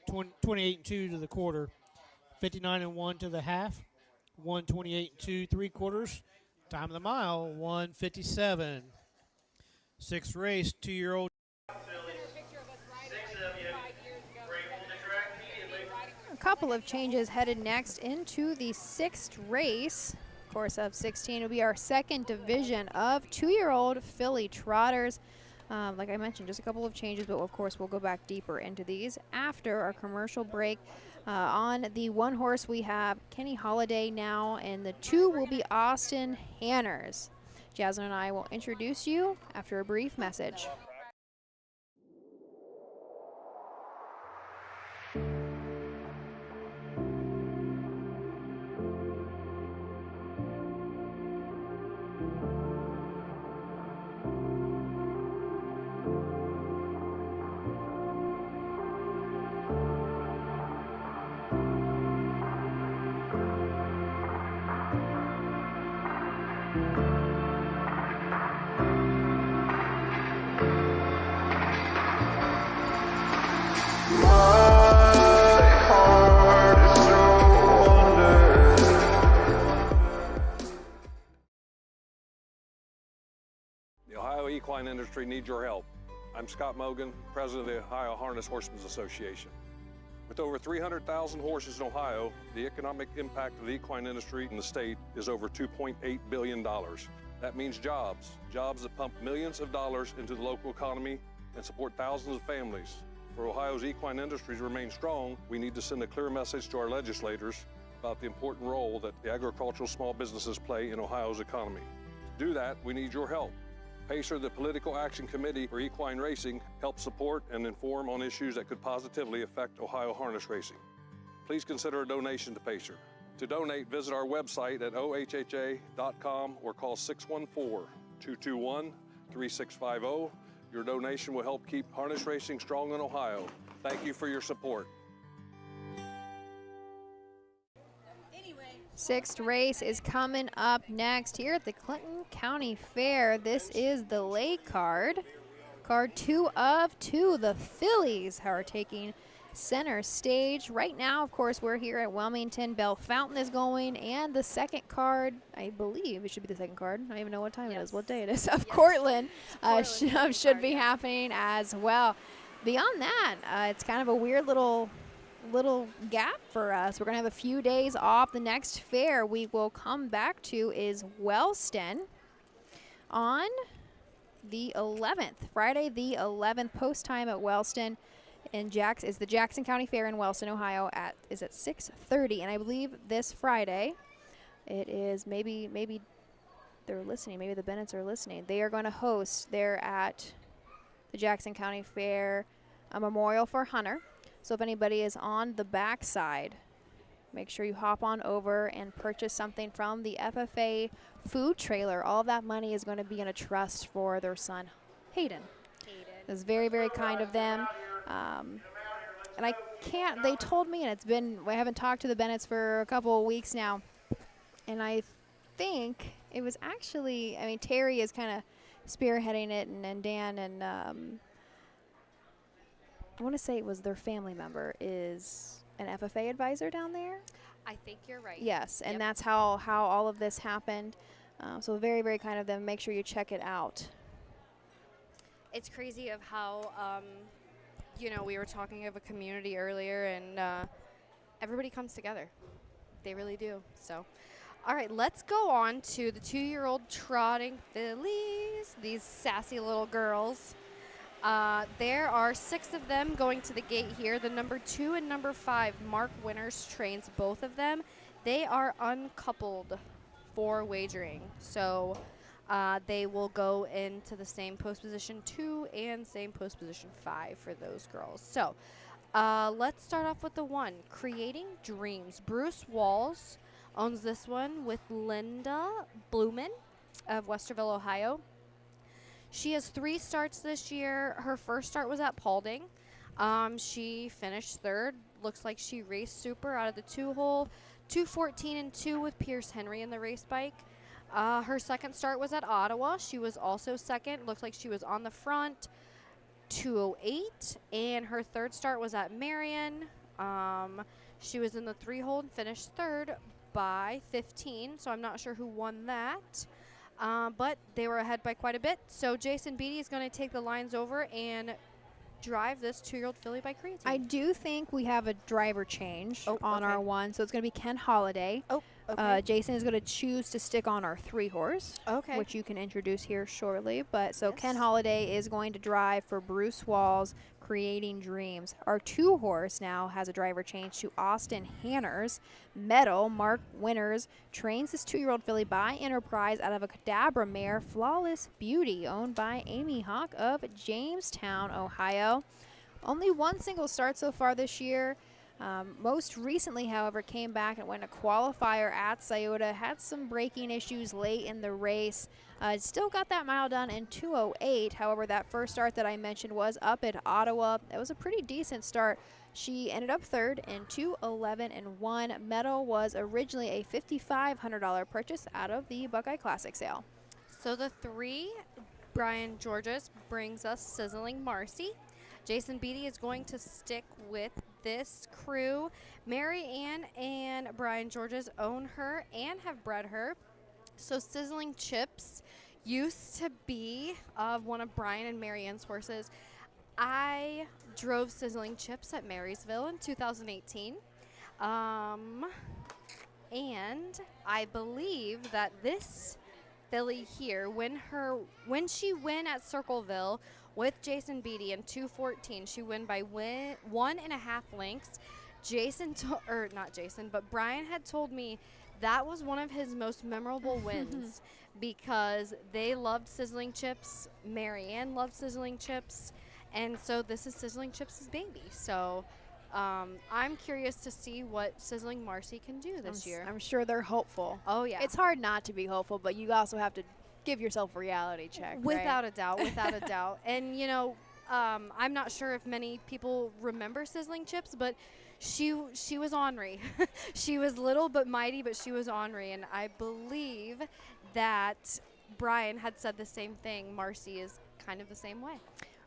28-2 to the quarter. 59-1 to the half. 128-2 3/4. Time of the mile, 1:57. 6th race, 2-year-old. A couple of changes headed next into the 6th race. Course of 16 will be our 2nd division of 2-year-old filly trotters. Like I mentioned, just a couple of changes, but of course we'll go back deeper into these after our commercial break. On the 1 horse we have Kenny Holiday now, and the 2 will be Austin Hanners. Jasmine and I will introduce you after a brief message. The Ohio equine industry needs your help. I'm Scott Mogan, president of the Ohio Harness Horsemen's Association. With over 300,000 horses in Ohio, the economic impact of the equine industry in the state is over $2.8 billion. That means jobs that pump millions of dollars into the local economy and support thousands of families. For Ohio's equine industry to remain strong, we need to send a clear message to our legislators about the important role that the agricultural small businesses play in Ohio's economy. To do that, we need your help. PACER, the Political Action Committee for Equine Racing, helps support and inform on issues that could positively affect Ohio harness racing. Please consider a donation to PACER. To donate, visit our website at ohha.com or call 614-221-3650. Your donation will help keep harness racing strong in Ohio. Thank you for your support. Sixth race is coming up next here at the Clinton County Fair. This is the late card. Card 2 of 2. The fillies are taking center stage. Right now, of course, we're here at Wilmington. Bell Fountain is going, and the second card, I believe it should be the second card. I don't even know what time it is, what day it is, of Cortland, should be happening as well. Beyond that, it's kind of a weird little gap for us. We're going to have a few days off. The next fair we will come back to is Wellston on the 11th, Friday the 11th, post time at Wellston. And is the Jackson County Fair in Wellston, Ohio is at 6:30, and I believe this Friday it is maybe they're listening, maybe the Bennetts are listening. They are going to host there at the Jackson County Fair a memorial for Hunter. So if anybody is on the backside, make sure you hop on over and purchase something from the FFA food trailer. All of that money is going to be in a trust for their son, Hayden. It's very, very kind of them. And they told me, and I haven't talked to the Bennetts for a couple of weeks now, and I think it was actually, Terry is kind of spearheading it, and Dan, and I want to say it was their family member is an FFA advisor down there. I think you're right. Yes, and that's how all of this happened. So very, very kind of them. Make sure you check it out. It's crazy of how, we were talking of a community earlier, and everybody comes together. They really do. So, all right, let's go on to the 2-year-old trotting fillies, these sassy little girls. There are 6 of them going to the gate here. The number 2 and number 5, Mark Winters, trains both of them. They are uncoupled for wagering. So they will go into the same post position 2 and same post position 5 for those girls. So let's start off with the 1, Creating Dreams. Bruce Walls owns this one with Linda Blumen of Westerville, Ohio. She has 3 starts this year. Her first start was at Paulding. She finished 3rd. Looks like she raced super out of the 2-hole. 2:14 and 2 with Pierce Henry in the race bike. Her second start was at Ottawa. She was also 2nd. Looks like she was on the front. 2:08. And her third start was at Marion. She was in the 3-hole and finished 3rd by 15. So I'm not sure who won that. But they were ahead by quite a bit. So Jason Beatty is going to take the lines over and drive this 2-year-old filly by Creatine. I do think we have a driver change on our 1, so it's going to be Ken Holiday. Okay. Jason is going to choose to stick on our 3-horse, which you can introduce here shortly. But so Ken Holiday is going to drive for Bruce Walls, Creating Dreams. Our 2-horse now has a driver change to Austin Hanners. Meadow, Mark Winters, trains this 2-year-old filly by Enterprise out of a Cadabra mare, Flawless Beauty, owned by Amy Hawk of Jamestown, Ohio. Only 1 single start so far this year. Most recently, however, came back and went a qualifier at Scioto. Had some braking issues late in the race. Still got that mile done in 2:08. However, that first start that I mentioned was up at Ottawa. It was a pretty decent start. She ended up 3rd in 2:11 and 1. Meadow was originally a $5,500 purchase out of the Buckeye Classic sale. So the 3, Brian Georges, brings us Sizzling Marcy. Jason Beatty is going to stick with this crew. Mary Ann and Brian Georges own her and have bred her. So Sizzling Chips used to be one of Brian and Mary Ann's horses. I drove Sizzling Chips at Marysville in 2018. And I believe that this filly here, when she win at Circleville with Jason Beatty in 2:14, she win by 1.5 lengths. Brian had told me that was one of his most memorable wins because they loved Sizzling Chips. Mary Ann loved Sizzling Chips. And so this is Sizzling Chips' baby. So I'm curious to see what Sizzling Marcy can do this year. I'm sure they're hopeful. Oh, yeah. It's hard not to be hopeful, but you also have to give yourself a reality check. Without a doubt, without a doubt. And, you know, I'm not sure if many people remember Sizzling Chips, but she was ornery. She was little but mighty, but she was ornery. And I believe that Brian had said the same thing. Marcy is kind of the same way.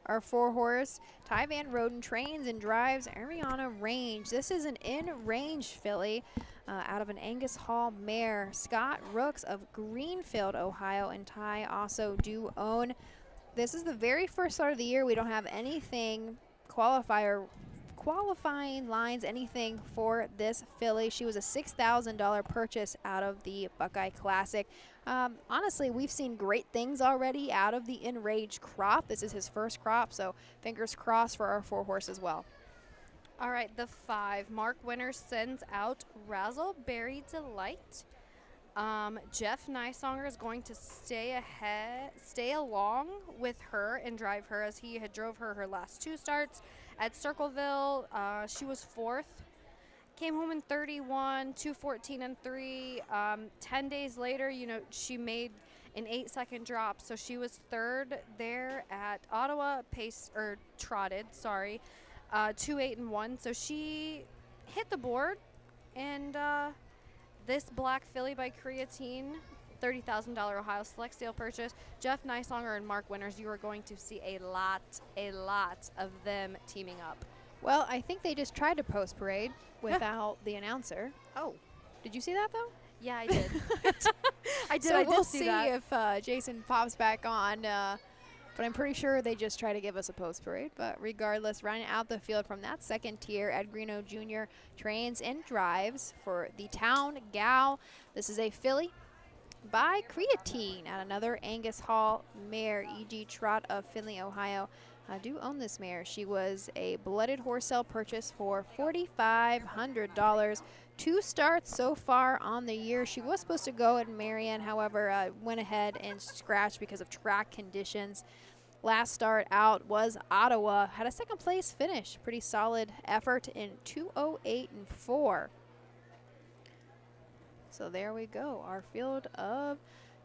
Our 4-horse, Ty Van Roden, trains and drives Ariana Range. This is an in-range filly out of an Angus Hall mare. Scott Rooks of Greenfield, Ohio, and Ty also do own. This is the very first start of the year. We don't have anything qualifying lines, anything for this filly. She was a $6,000 purchase out of the Buckeye Classic. Honestly, we've seen great things already out of the Enraged crop. This is his first crop, so fingers crossed for our 4-horse as well. All right, the 5. Mark Winters sends out Razzleberry Delight. Jeff Nysonger is going to stay along with her and drive her, as he had drove her last 2 starts at Circleville. She was 4th. Came home in 31, 2:14 and 3. 10 days later, you know, she made an 8-second drop, so she was 3rd there at Ottawa. Trotted, 2:08 and 1. So she hit the board, and this black filly by Creatine, $30,000 Ohio Select Sale purchase. Jeff Nysonger and Mark Winters, you are going to see a lot of them teaming up. Well, I think they just tried to post parade without the announcer. Oh. Did you see that, though? Yeah, I did. I did. So I did we'll see see that. if Jason pops back on. But I'm pretty sure they just try to give us a post parade. But regardless, running out the field from that second tier, Ed Greeno Jr. trains and drives for the Town Gal. This is a filly by Creatine at another Angus Hall mare. E.G. Trot of Findlay, Ohio. I do own this mare. She was a blooded horse sale purchase for $4,500. 2 starts so far on the year. She was supposed to go at Marion, however, went ahead and scratched because of track conditions. Last start out was Ottawa. Had a 2nd place finish. Pretty solid effort in 2:08 and 4. So there we go. Our field of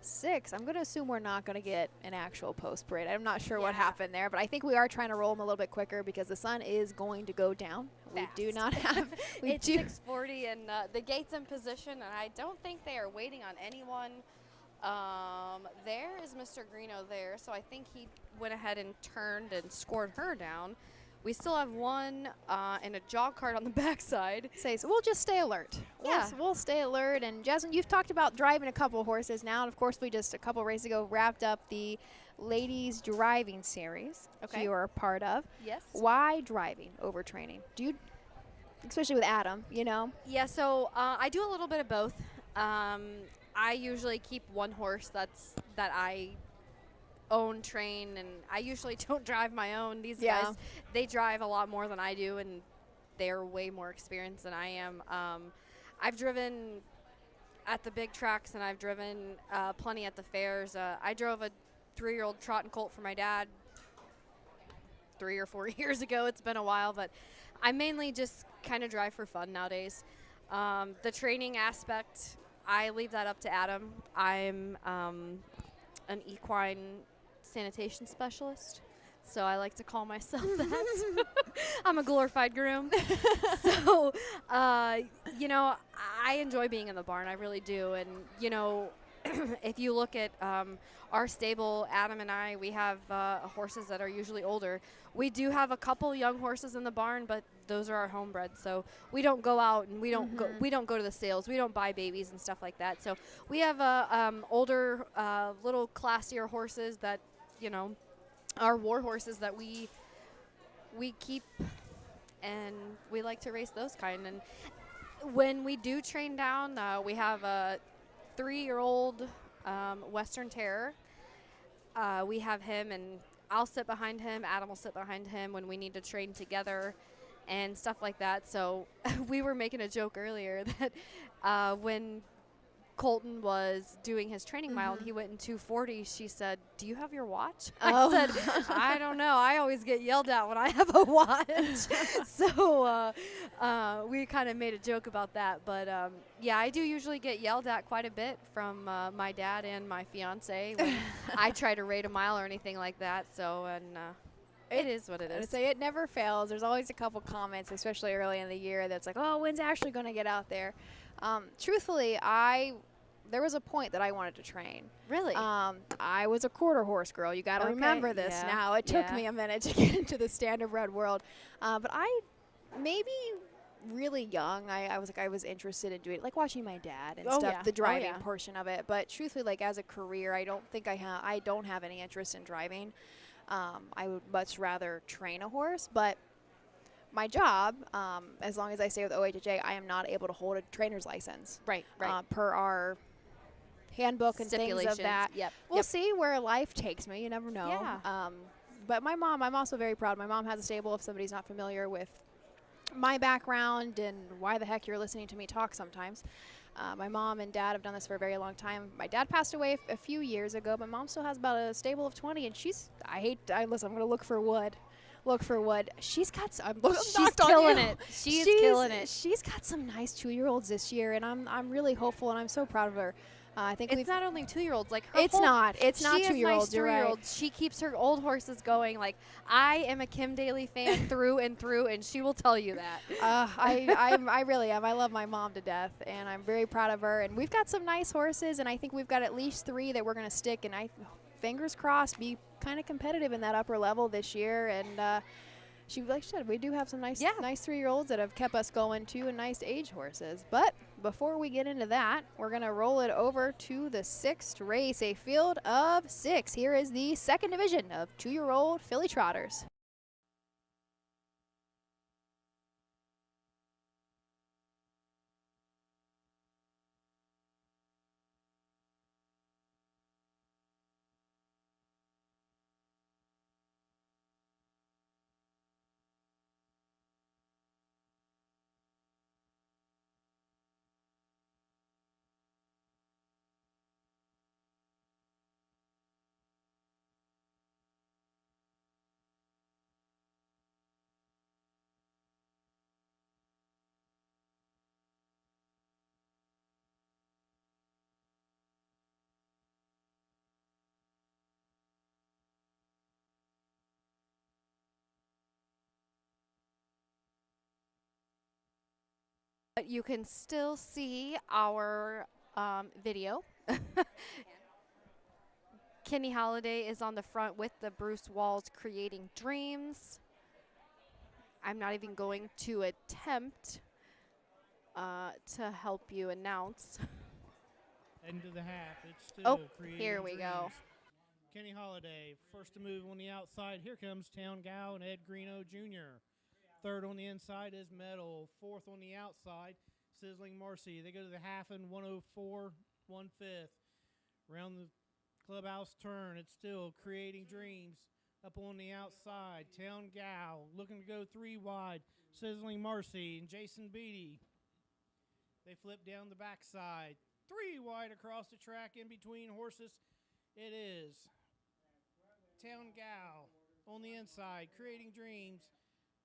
6. I'm going to assume we're not going to get an actual post parade. I'm not sure what happened there, but I think we are trying to roll them a little bit quicker because the sun is going to go down. Fast. We do not have. It's 6:40 and the gate's in position, and I don't think they are waiting on anyone. There is Mr. Greeno there, so I think he went ahead and turned and scored her down. We still have one and a jog cart on the backside. So we'll just stay alert. Yeah. We'll stay alert. And Jasmine, you've talked about driving a couple horses now. And of course, we just a couple races ago wrapped up the ladies driving series. Okay. You are a part of. Yes. Why driving over training? Do you, especially with Adam, you know? Yeah, so I do a little bit of both. I usually keep one horse that I own, train, and I usually don't drive my own. These guys, they drive a lot more than I do, and they're way more experienced than I am. I've driven at the big tracks, and I've driven plenty at the fairs. I drove a 3-year-old trot and colt for my dad 3 or 4 years ago. It's been a while, but I mainly just kind of drive for fun nowadays. The training aspect, I leave that up to Adam. I'm an equine sanitation specialist, so I like to call myself that. I'm a glorified groom. So, you know, I enjoy being in the barn. I really do. And, you know, if you look at our stable, Adam and I, we have horses that are usually older. We do have a couple young horses in the barn, but those are our homebreds. So we don't go out and we don't go to the sales. We don't buy babies and stuff like that. So we have older, little classier horses that, you know, are war horses that we keep, and we like to race those kind. And when we do train down, we have a 3-year-old Western Terror. We have him, and I'll sit behind him. Adam will sit behind him when we need to train together and stuff like that. So we were making a joke earlier that when Colton was doing his training mile and Mhm. he went in 2:40, she said, "Do you have your watch?" Oh. I said, "I don't know. I always get yelled at when I have a watch." So we kind of made a joke about that. But yeah, I do usually get yelled at quite a bit from my dad and my fiance when I try to rate a mile or anything like that. So, and it is what it I would is. say it never fails. There's always a couple comments, especially early in the year, that's like, oh, when's Ashley going to get out there? Truthfully, there was a point that I wanted to train. Really? I was a quarter horse girl. You got to Okay, remember this yeah, now. It took yeah. me a minute to get into the standardbred world. But I maybe really young, I was interested in doing, like watching my dad and stuff, yeah. the driving yeah. portion of it. But truthfully, like as a career, I don't think I don't have any interest in driving. I would much rather train a horse, but my job, as long as I stay with OHJ, I am not able to hold a trainer's license. Right, right. Per our handbook and things of Stipulations, that. yep, We'll yep. see where life takes me. You never know. Yeah. But my mom, I'm also very proud. My mom has a stable. If somebody's not familiar with my background and why the heck you're listening to me talk sometimes. My mom and dad have done this for a very long time. My dad passed away a few years ago. My mom still has about a stable of 20, and listen, I'm going to look for wood. She's got some. She's killing it. She's killing it. She's got some nice 2-year-olds this year, and I'm really hopeful, and I'm so proud of her. I think it's not only 2-year-olds. Like it's not 2-year-olds. You're right. She keeps her old horses going. Like I am a Kim Daly fan through and through, and she will tell you that. I really am. I love my mom to death, and I'm very proud of her. And we've got some nice horses, and I think we've got at least 3 that we're going to stick. And fingers crossed, be kind of competitive in that upper level this year. And like she said, we do have some nice 3-year-olds that have kept us going too, and nice age horses. But before we get into that, we're going to roll it over to the 6th race, a field of 6. Here is the 2nd division of 2-year-old filly trotters. But you can still see our video. Kenny Holliday is on the front with the Bruce Walls Creating Dreams. I'm not even going to attempt to help you announce. Into the half. It's still Oh, Creating here we go. Dreams. Kenny Holliday, first to move on the outside. Here comes Town Gal and Ed Greeno Jr. Third on the inside is Metal. Fourth on the outside, Sizzling Marcy. They go to the half in 104, 1/5. Around the clubhouse turn, it's still Creating Dreams. Up on the outside, Town Gal looking to go 3 wide. Sizzling Marcy and Jason Beatty. They flip down the backside. 3 wide across the track in between horses. It is Town Gal on the inside, Creating Dreams.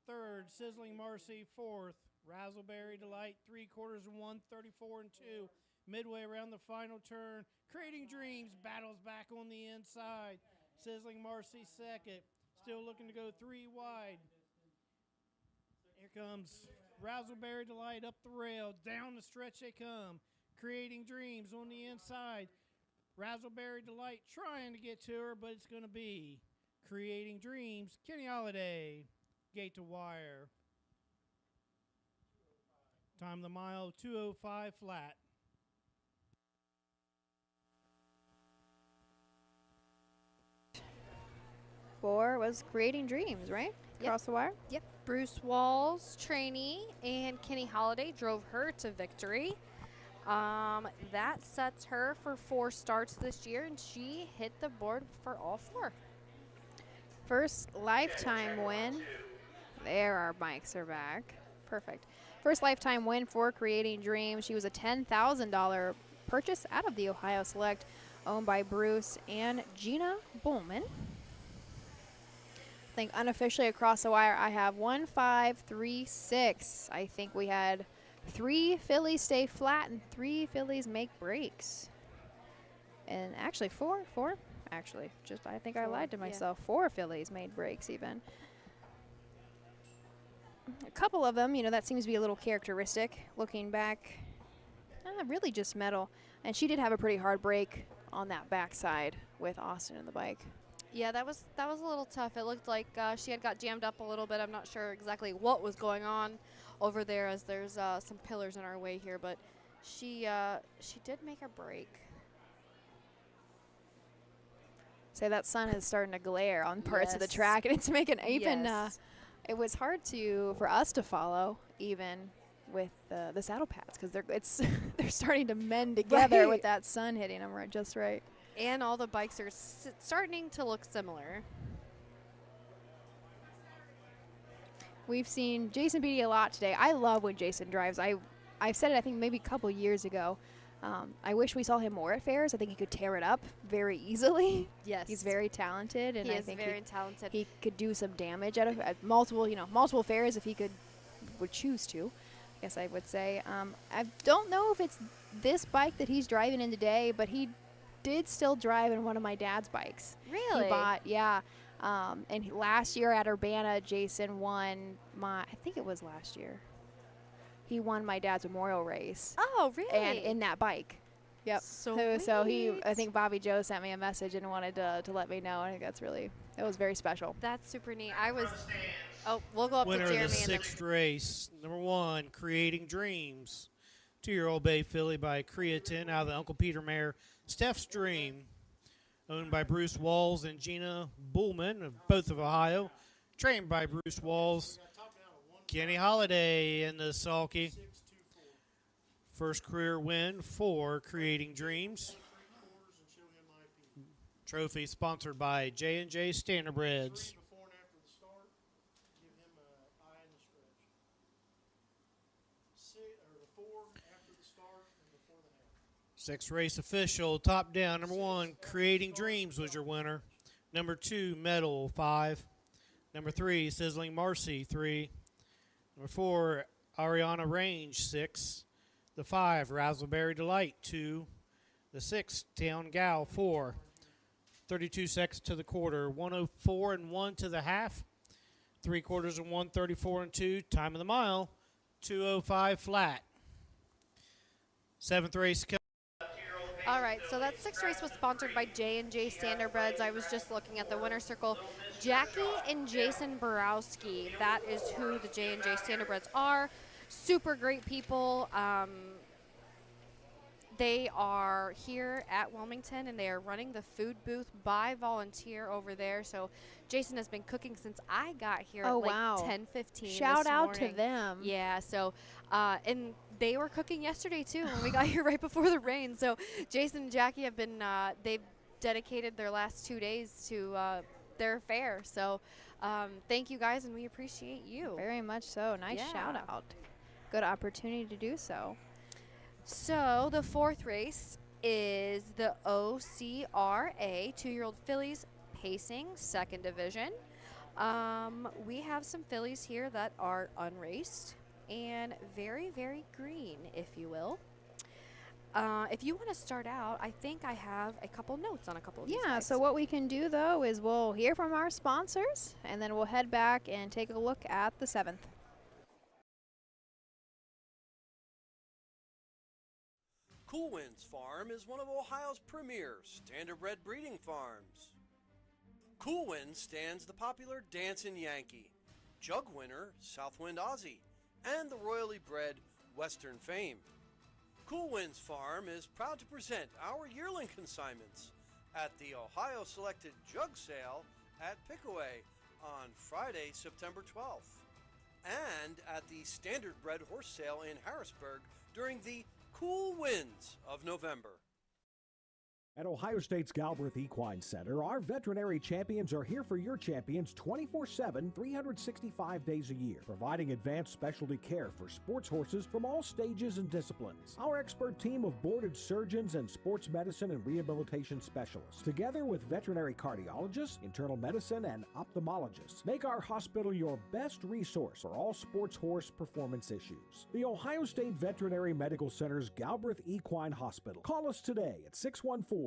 Third, Sizzling Marcy. Fourth, Razzleberry Delight. 3/4 and 1, 34 and 2. Midway around the final turn, Creating Dreams battles back on the inside. Sizzling Marcy second, still looking to go 3 wide. Here comes Razzleberry Delight up the rail. Down the stretch they come. Creating Dreams on the inside. Razzleberry Delight trying to get to her, but it's going to be Creating Dreams. Kenny Holliday, gate to wire. Time of the mile, 2:05 flat. For was Creating Dreams, right? Across the wire? Yep. Bruce Walls, trainee, and Kenny Holliday drove her to victory. That sets her for 4 starts this year, and she hit the board for all 4. First lifetime win. There, our mics are back. Perfect. First lifetime win for Creating Dreams. She was a $10,000 purchase out of the Ohio Select, owned by Bruce and Gina Bullman. I think unofficially across the wire, I have 1, 5, 3, 6. I think we had 3 fillies stay flat and 3 fillies make breaks. And actually 4. Actually, I think I lied to myself. 4 fillies made breaks even. A couple of them, that seems to be a little characteristic. Looking back, really just metal. And she did have a pretty hard break on that backside with Austin in the bike. Yeah, that was a little tough. It looked like she had got jammed up a little bit. I'm not sure exactly what was going on over there, as there's some pillars in our way here, but she did make a break. Say that sun is starting to glare on parts of the track, and it's making even. It was hard for us to follow, even with the saddle pads, because they're starting to mend together with that sun hitting them just right. And all the bikes are starting to look similar. We've seen Jason Beatty a lot today. I love when Jason drives. I've said it, I think, maybe a couple years ago. I wish we saw him more at fairs. I think he could tear it up very easily. Yes. He's very talented. And he I is think very talented. He could do some damage at multiple fairs if he would choose to, I guess I would say. I don't know if it's this bike that he's driving in today, but he did still drive in one of my dad's bikes. Really? He bought, yeah. And last year at Urbana, Jason won I think it was last year. He won my dad's memorial race. Oh, really? And in that bike. Yep. So I think Bobby Joe sent me a message and wanted to let me know. I think it was very special. That's super neat. We'll go up Winner to Jeremy. of the 6th race, number 1, Creating Dreams. 2-year-old bay filly by Creatine out of the Uncle Peter mare, Steph's Dream. Owned by Bruce Walls and Gina Bullman, both of Ohio. Trained by Bruce Walls. Kenny Holiday in the sulky. First career win for Creating Dreams. Trophy sponsored by J&J Standardbreds. Sixth race official, top down. Number 1, Creating Dreams was your winner. Number 2, Medal 5. Number 3, Sizzling Marcy 3. Number 4, Ariana Range 6. The 5, Razzleberry Delight 2. The 6, Town Gal 4. 32 seconds to the quarter, 104 and 1 to the half. 3/4 and 134 and 2. Time of the mile, 2:05 flat. 7th race. All right, so that 6th race was sponsored by J&J Standardbreds. I was just looking at the winner's circle. Jackie and Jason Borowski, that is who the J&J Standardbreds are. Super great people. They are here at Wilmington, and they are running the food booth by volunteer over there. So Jason has been cooking since I got here at like 10:15. Shout out to them. Yeah, so and they were cooking yesterday too when we got here right before the rain. So Jason and Jackie have been they've dedicated their last 2 days to their fair. So thank you guys, and we appreciate you very much. So nice shout out. Good opportunity to do so. So the 4th race is the OCRA 2-year-old fillies pacing 2nd division. We have some fillies here that are unraced and very, very green, if you will. If you want to start out, I think I have a couple notes on a couple of these guys. So what we can do, though, is we'll hear from our sponsors, and then we'll head back and take a look at the 7th. Cool Winds Farm is one of Ohio's premier standardbred breeding farms. Cool Winds stands the popular Dancin' Yankee, jug winner Southwind Aussie, and the royally bred Western Fame. Cool Winds Farm is proud to present our yearling consignments at the Ohio Selected Jug Sale at Pickaway on Friday, September 12th, and at the Standardbred Horse Sale in Harrisburg during the cool winds of November. At Ohio State's Galbraith Equine Center, our veterinary champions are here for your champions 24/7, 365 days a year, providing advanced specialty care for sports horses from all stages and disciplines. Our expert team of boarded surgeons and sports medicine and rehabilitation specialists, together with veterinary cardiologists, internal medicine, and ophthalmologists, make our hospital your best resource for all sports horse performance issues. The Ohio State Veterinary Medical Center's Galbraith Equine Hospital. Call us today at 614-292-6661.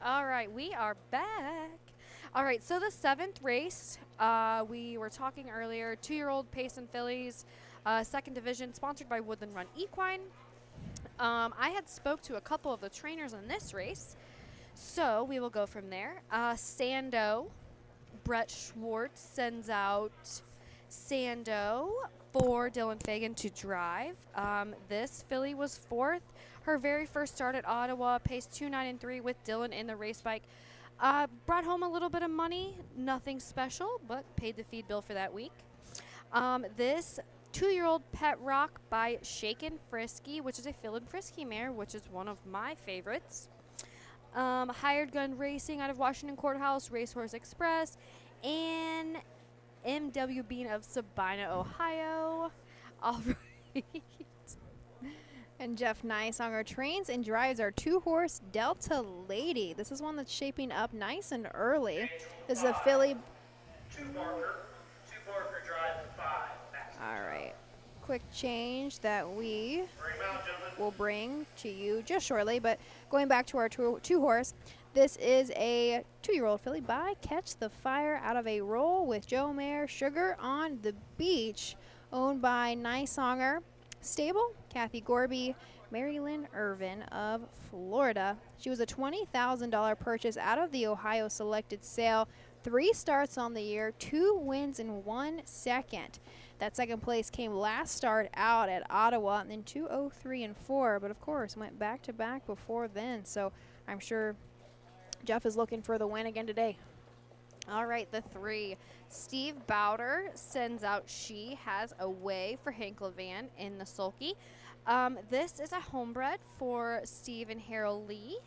All right, we are back. All right, so the 7th race, we were talking earlier, 2-year-old Payson fillies, 2nd division, sponsored by Woodland Run Equine. I had spoke to a couple of the trainers in this race, so we will go from there. Sando, Brett Schwartz sends out Sando for Dylan Fagan to drive. This filly was 4th. Her very first start at Ottawa, paced 2-9-3 with Dylan in the race bike. Brought home a little bit of money, nothing special, but paid the feed bill for that week. This 2-year-old Pet Rock by Shaken Frisky, which is a Phil and Frisky mare, which is one of my favorites. Hired Gun Racing out of Washington Courthouse, Racehorse Express, and MW Bean of Sabina, Ohio. All right. And Jeff Neisonger trains and drives our 2-horse Delta Lady. This is one that's shaping up nice and early. This is a filly. 2 marker drive to 5. All right. Quick change that we will bring to you just shortly. But going back to our 2-horse, this is a 2-year-old filly by Catch the Fire out of a roll with Joe Mare Sugar on the Beach, owned by Neisonger Stable, Kathy Gorby, Mary Lynn Irvin of Florida. She was a $20,000 purchase out of the Ohio Selected Sale. 3 starts on the year, 2 wins and 1 second. That second place came last start out at Ottawa, and then 2:03 and 4, but of course went back-to-back before then. So I'm sure Jeff is looking for the win again today. All right, the 3. Steve Bowder sends out She Has a Way for Hank Levan in the sulky. This is a homebred for Steve and Harold Lee.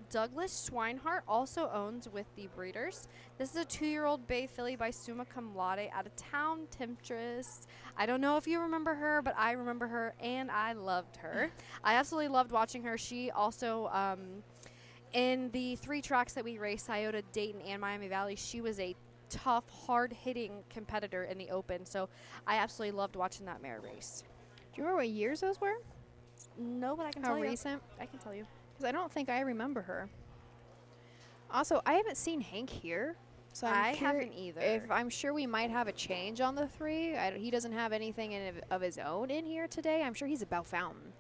Douglas Schweinhart also owns with the breeders. This is a 2-year-old bay filly by Summa Cum Laude out of town, Temptress. I don't know if you remember her, but I remember her, and I loved her. I absolutely loved watching her. She also, in the 3 tracks that we raced, Scioto, Dayton, and Miami Valley, she was a tough, hard-hitting competitor in the open. So I absolutely loved watching that mare race. Do you remember what years those were? No, but I can How tell you. recent? I can tell you. Because I don't think I remember her. Also, I haven't seen Hank here. So I haven't either. I'm sure we might have a change on the 3. He doesn't have anything of his own in here today. I'm sure he's at Bell Fountain.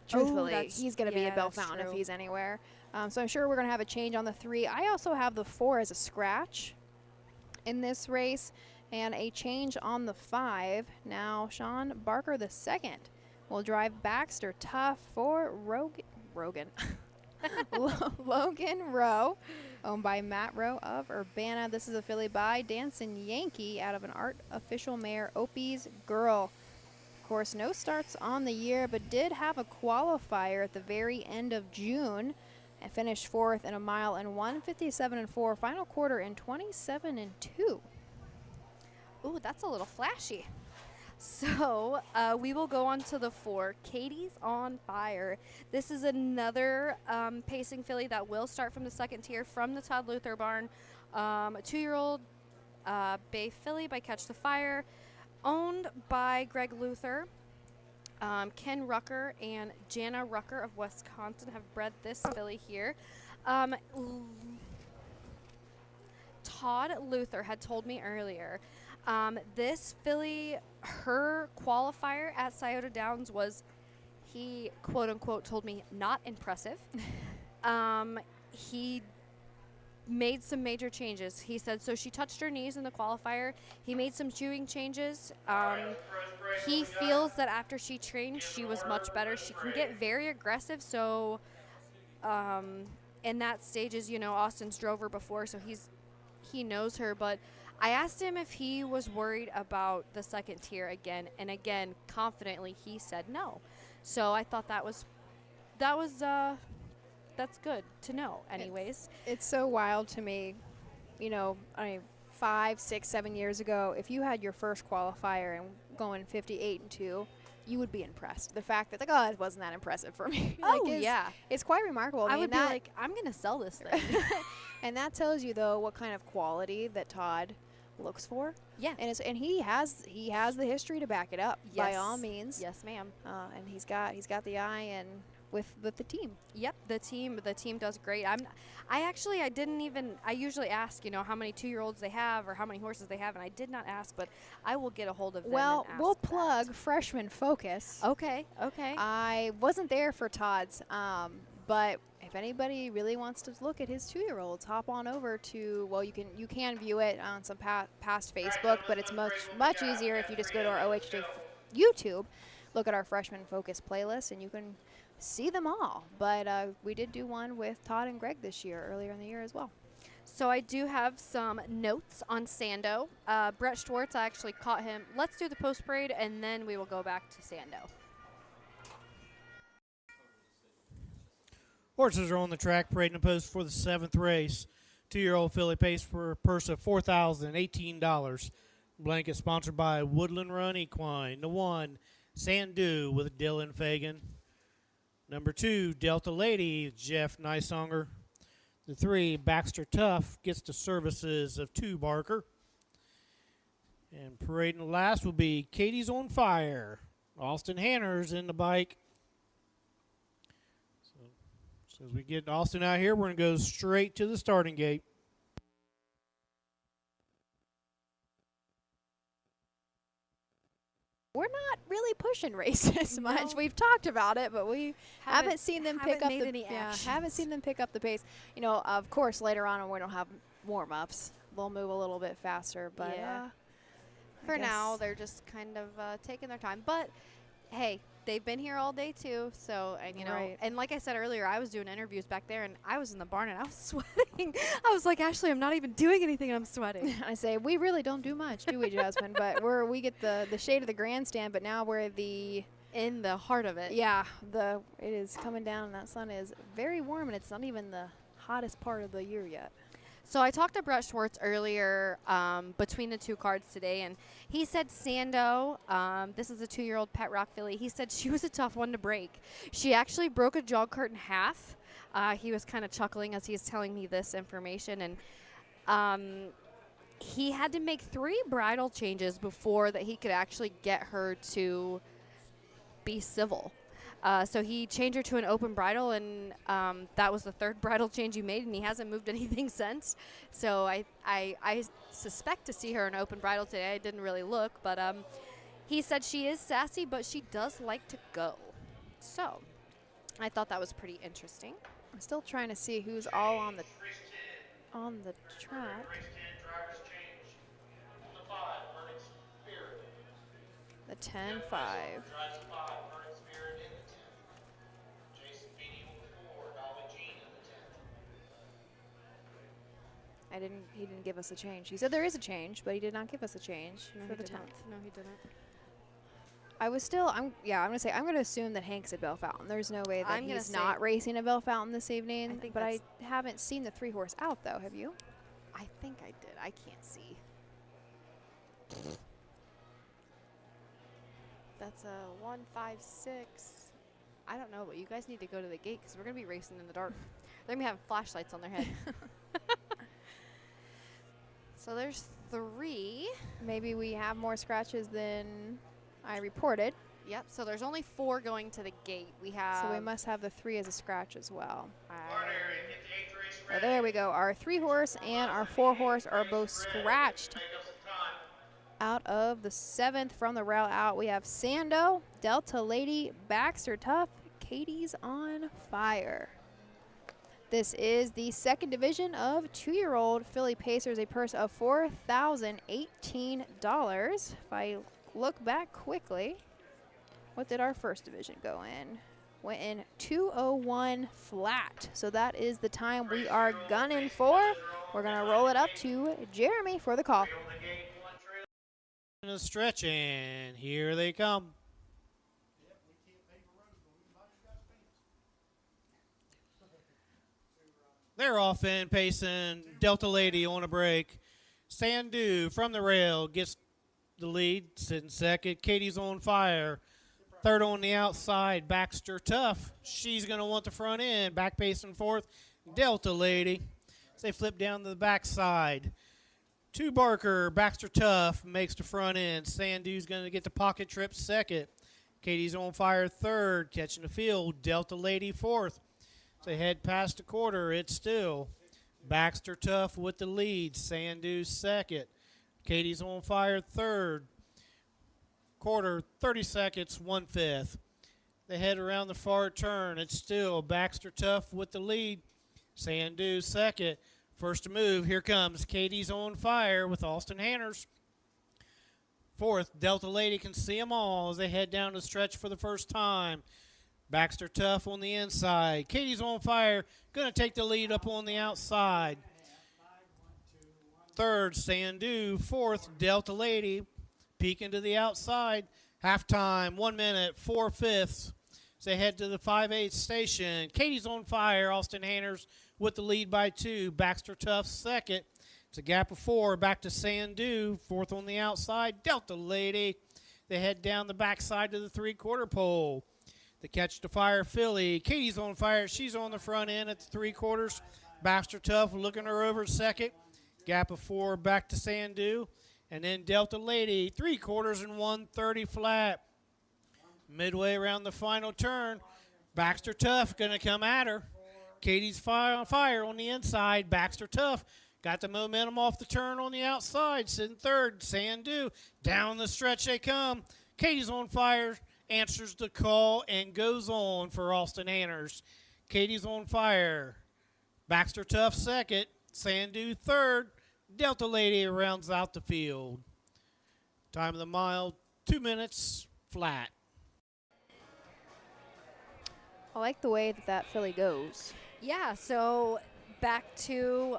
Truthfully, he's going to be at Bell Fountain if he's anywhere. So I'm sure we're going to have a change on the 3. I also have the 4 as a scratch in this race, and a change on the 5. Now, Sean Barker II will drive Baxter Tough for Logan Rowe, owned by Matt Rowe of Urbana. This is a filly by Dancing Yankee out of an art official mare, Opie's Girl. Of course, no starts on the year, but did have a qualifier at the very end of June and finished 4th in a mile and 1:57 and 4. Final quarter in 27 and 2. Ooh, that's a little flashy. So we will go on to the 4. Katie's on Fire. This is another pacing filly that will start from the 2nd tier from the Todd Luther barn. A 2-year-old bay filly by Catch the Fire, owned by Greg Luther. Ken Rucker and Jana Rucker of Wisconsin have bred this filly here. Todd Luther had told me earlier, this filly, her qualifier at Scioto Downs was, he quote-unquote told me, not impressive. He made some major changes. He said, so she touched her knees in the qualifier. He made some chewing changes. He feels that after she trained, she was much better. She can get very aggressive, so in that stages, you know, Austin's drove her before, so he knows her, but I asked him if he was worried about the second tier again, and again, confidently, he said no. So I thought that's good to know anyways. It's so wild to me, you know, 5, 6, 7 years ago, if you had your first qualifier and going 58-2, you would be impressed. The fact that, like, oh, it wasn't that impressive for me. It's quite remarkable. I would be like, I'm going to sell this thing. And that tells you, though, what kind of quality that Todd looks for. Yeah. And he has the history to back it up, by all means. Yes, ma'am. And he's got the eye and with the team. Yep, the team does great. I usually ask, how many 2-year-olds they have or how many horses they have, and I did not ask, but I will get a hold of them. Well, and ask we'll that. plug Freshman Focus. Okay. I wasn't there for Todd's, but if anybody really wants to look at his 2-year-olds, hop on over to, well, you can view it on some past Facebook, but it's much easier if you just go to our OHJ YouTube, look at our Freshman Focus playlist, and you can see them all. But we did do one with Todd and Greg this year, earlier in the year as well. So I do have some notes on Sando. Brett Schwartz, I actually caught him. Let's do the post parade, and then we will go back to Sando. Horses are on the track, parading the post for the 7th race. 2-year-old filly pace for a purse of $4,018. Blanket sponsored by Woodland Run Equine. The 1, Sandu with Dylan Fagan. Number 2, Delta Lady, Jeff Nysonger. The 3, Baxter Tough, gets the services of 2, Barker. And parading last will be Katie's on Fire. Austin Hanner's in the bike. So as we get Austin out here, we're going to go straight to the starting gate. We're not really pushing races much. We've talked about it, but we haven't seen them pick up haven't seen them pick up the pace. Of course, later on when we don't have warm-ups, they'll move a little bit faster. But for now, they're just kind of taking their time. But hey, they've been here all day too. So and like I said earlier, I was doing interviews back there, and I was in the barn and I was sweating. I was like, Ashley, I'm not even doing anything, and I'm sweating. I say, we really don't do much, do we, Jasmine? But we get the shade of the grandstand, but now we're in the heart of it. Yeah, it is coming down, and that sun is very warm, and it's not even the hottest part of the year yet. So I talked to Brett Schwartz earlier between the 2 cards today, and he said Sando, this is a 2-year-old pet rock filly, he said she was a tough one to break. She actually broke a jog cart in half. He was kind of chuckling as he was telling me this information, and he had to make 3 bridle changes before that he could actually get her to be civil. So he changed her to an open bridle, and that was the 3rd bridle change he made, and he hasn't moved anything since. So I suspect to see her in open bridle today. I didn't really look, but he said she is sassy, but she does like to go. So I thought that was pretty interesting. I'm still trying to see who's all on the track. The 10-5. He didn't give us a change. He said there is a change, but he did not give us a change for the 10th. No, he didn't. I'm going to assume that Hank's at Bell Fountain. There's no way that he's not racing at Bell Fountain this evening. But I haven't seen the 3-horse out, though. Have you? I think I did. I can't see. That's a 156. I don't know, but you guys need to go to the gate because we're going to be racing in the dark. They're going to be having flashlights on their head. So there's 3. Maybe we have more scratches than I reported. Yep, so there's only 4 going to the gate. So we must have the 3 as a scratch as well. Oh, there we go. Our 3-horse and our 4-horse are both scratched. Out of the 7th from the route out, we have Sando, Delta Lady, Baxter Tough, Katie's on Fire. This is the 2nd division of 2-year-old filly pacers, a purse of $4,018. If I look back quickly, what did our 1st division go in? went in 2:01 flat. So that is the time we are gunning for. We're going to roll it up to Jeremy for the call. In the stretch, and here they come. They're off in pacing. Delta Lady on a break. Sandu from the rail gets the lead. Sitting second. Katie's on fire. Third on the outside. Baxter Tough. She's going to want the front end. Back pacing fourth. Delta Lady. As they flip down to the backside. To Barker. Baxter Tough makes the front end. Sandu's going to get the pocket trip second. Katie's on fire third. Catching the field. Delta Lady fourth. They head past the quarter. It's still Baxter Tough with the lead. Sandu second. Katie's on fire third. Quarter, 30 seconds, 1/5. They head around the far turn. It's still Baxter Tough with the lead. Sandu second. First to move. Here comes Katie's on fire with Austin Hanners. Fourth, Delta Lady can see them all as they head down the stretch for the first time. Baxter Tough on the inside. Katie's on fire. Going to take the lead up on the outside. Third, Sandu. Fourth, Delta Lady. Peeking to the outside. Halftime, 1 minute, 4/5. As they head to the 5/8 station. Katie's on fire. Austin Hanners with the lead by 2. Baxter Tough second. It's a gap of 4. Back to Sandu. Fourth on the outside. Delta Lady. They head down the backside to the 3/4 pole. The catch to fire filly. Katie's on fire. She's on the front end at the 3/4. Baxter Tough looking her over second. Gap of 4 back to Sandu. And then Delta Lady, 3/4 and 1:30 flat. Midway around the final turn. Baxter Tough going to come at her. Katie's on fire on the inside. Baxter Tough got the momentum off the turn on the outside. Sitting third. Sandu. Down the stretch they come. Katie's on fire. Answers the call and goes on for Austin Hanners. Katie's on fire. Baxter Tough second. Sandu third. Delta Lady rounds out the field. Time of the mile, 2 minutes flat. I like the way that filly goes. Yeah, so back to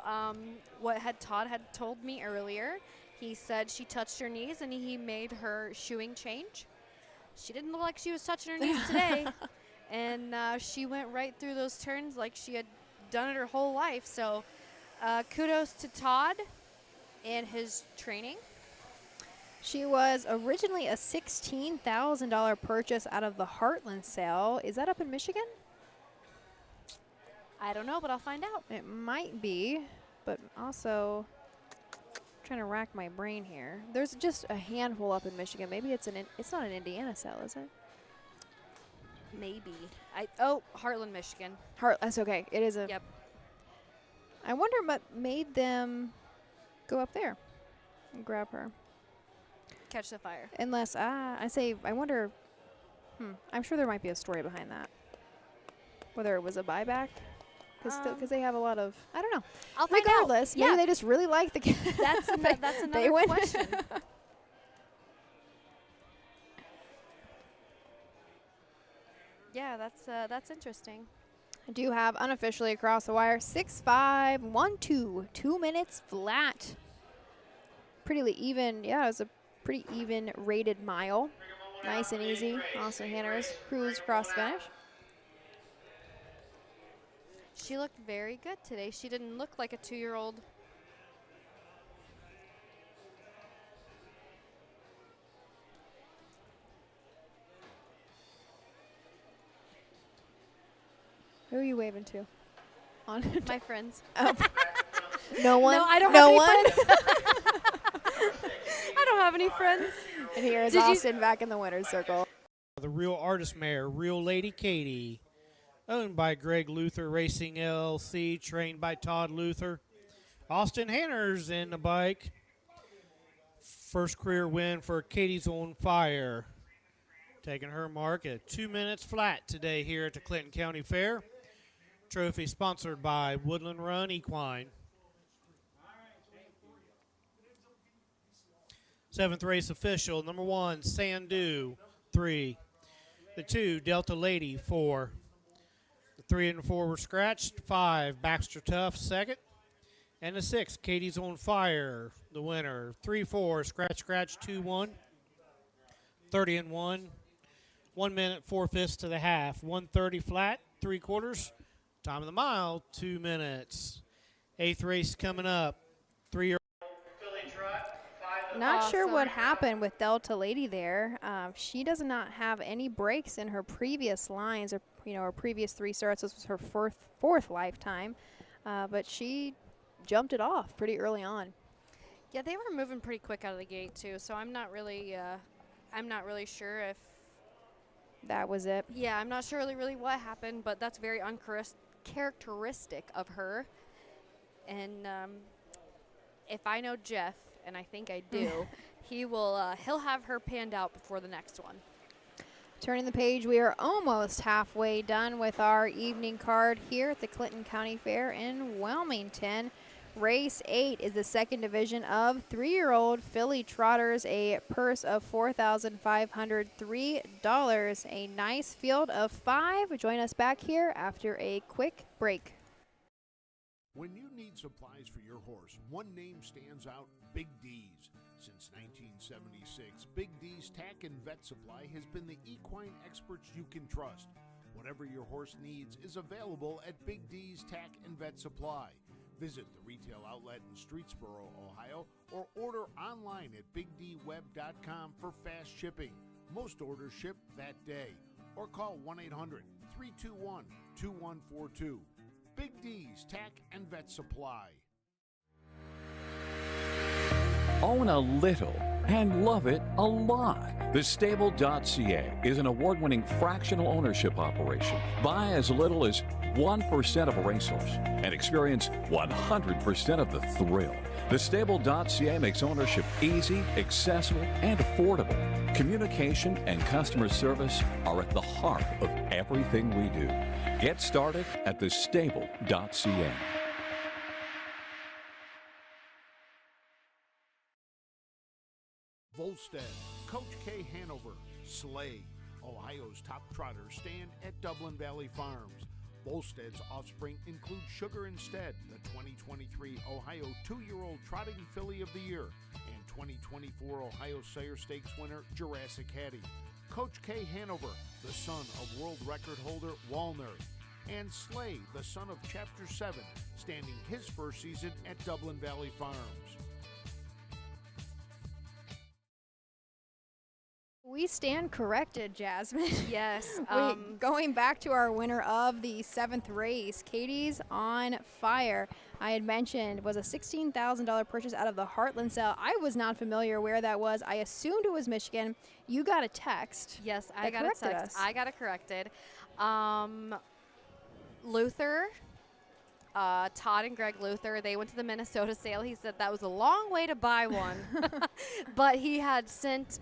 what Todd had told me earlier. He said she touched her knees and he made her shoeing change. She didn't look like she was touching her knees today. And she went right through those turns like she had done it her whole life. So kudos to Todd and his training. She was originally a $16,000 purchase out of the Heartland sale. Is that up in Michigan? I don't know, but I'll find out. It might be, but also trying to rack my brain here. There's just a handful up in Michigan. Maybe it's it's not an Indiana sale, is it? Maybe. Heartland, Michigan. That's okay. It is a. Yep. I wonder what made them go up there and grab her. Catch the fire. Unless I wonder. I'm sure there might be a story behind that. Whether it was a buyback. Because they have a lot of, I don't know. I'll find Regardless, out. maybe they just really like the That's another question. Yeah, that's interesting. I do have unofficially across the wire 6-5-1-2, 2 minutes flat. Pretty even, yeah, it was a pretty even rated mile. Nice and easy. Austin Hanners cruise across finish. She looked very good today. She didn't look like a 2-year-old. Who are you waving to? On my friends. Oh. No one? No, I don't no have one? any friends. I don't have any friends. And here is Austin back in the winner's circle. The Real Artist Mare, Real Lady Katie. Owned by Greg Luther Racing LLC, trained by Todd Luther. Austin Hanners in the bike. First career win for Katie's on Fire. Taking her mark at 2 minutes flat today here at the Clinton County Fair. Trophy sponsored by Woodland Run Equine. 7th race official, number 1, Sandu, 3. The 2, Delta Lady, 4. The 3 and 4 were scratched. 5, Baxter Tough, second. And the 6, Katie's on Fire, the winner. 3-4, scratch, 2-1. 30 and 1. 1 minute, 4/5 to the half. 1:30 flat, 3/4. Time of the mile, 2 minutes. 8th race coming up. 3-year. Not sure what happened with Delta Lady there. She does not have any breaks in her previous lines, or her previous 3 starts. This was her fourth lifetime, but she jumped it off pretty early on. Yeah, they were moving pretty quick out of the gate too. So I'm not really sure if that was it. Yeah, I'm not sure really what happened, but that's very uncharacteristic of her. And if I know Jeff, and I think I do, he'll have her panned out before the next one. Turning the page, we are almost halfway done with our evening card here at the Clinton County Fair in Wilmington. Race 8 is the second division of 3-year-old filly trotters, a purse of $4,503. A nice field of 5. Join us back here after a quick break. When you need supplies for your horse, one name stands out: Big D's. Since 1976, Big D's Tack and Vet Supply has been the equine experts you can trust. Whatever your horse needs is available at Big D's Tack and Vet Supply. Visit the retail outlet in Streetsboro, Ohio, or order online at bigdweb.com for fast shipping. Most orders ship that day. Or call 1-800-321-2142. Big D's Tack and Vet Supply. Own a little and love it a lot. TheStable.ca is an award-winning fractional ownership operation. Buy as little as 1% of a racehorse and experience 100% of the thrill. TheStable.ca makes ownership easy, accessible, and affordable. Communication and customer service are at the heart of everything we do. Get started at TheStable.ca. Volstead, Coach K. Hanover, Slay, Ohio's top trotters stand at Dublin Valley Farms. Volstead's offspring include Sugar Instead, the 2023 Ohio 2-year-old Trotting Filly of the Year, and 2024 Ohio Sire Stakes winner Jurassic Hattie. Coach K. Hanover, the son of world record holder Walner, and Slay, the son of Chapter 7, standing his first season at Dublin Valley Farms. We stand corrected, Jasmine. Yes. Going back to our winner of the 7th race, Katie's on Fire, I had mentioned was a $16,000 purchase out of the Heartland sale. I was not familiar where that was. I assumed it was Michigan. You got a text. Yes, I got a text. I got it corrected. Luther, Todd and Greg Luther, they went to the Minnesota sale. He said that was a long way to buy one, but he had sent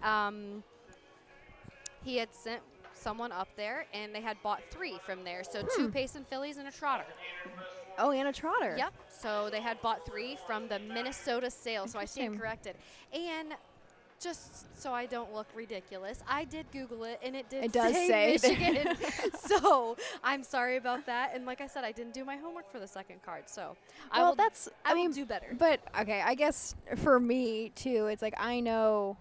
someone up there, and they had bought 3 from there. So 2 Payson fillies and a trotter. Oh, and a trotter. Yep. So they had bought 3 from the Minnesota sale. So I stand corrected. And just so I don't look ridiculous, I did Google it, and it does say Michigan. So I'm sorry about that. And like I said, I didn't do my homework for the second card. So I will do better. But okay, I guess for me too, it's like I know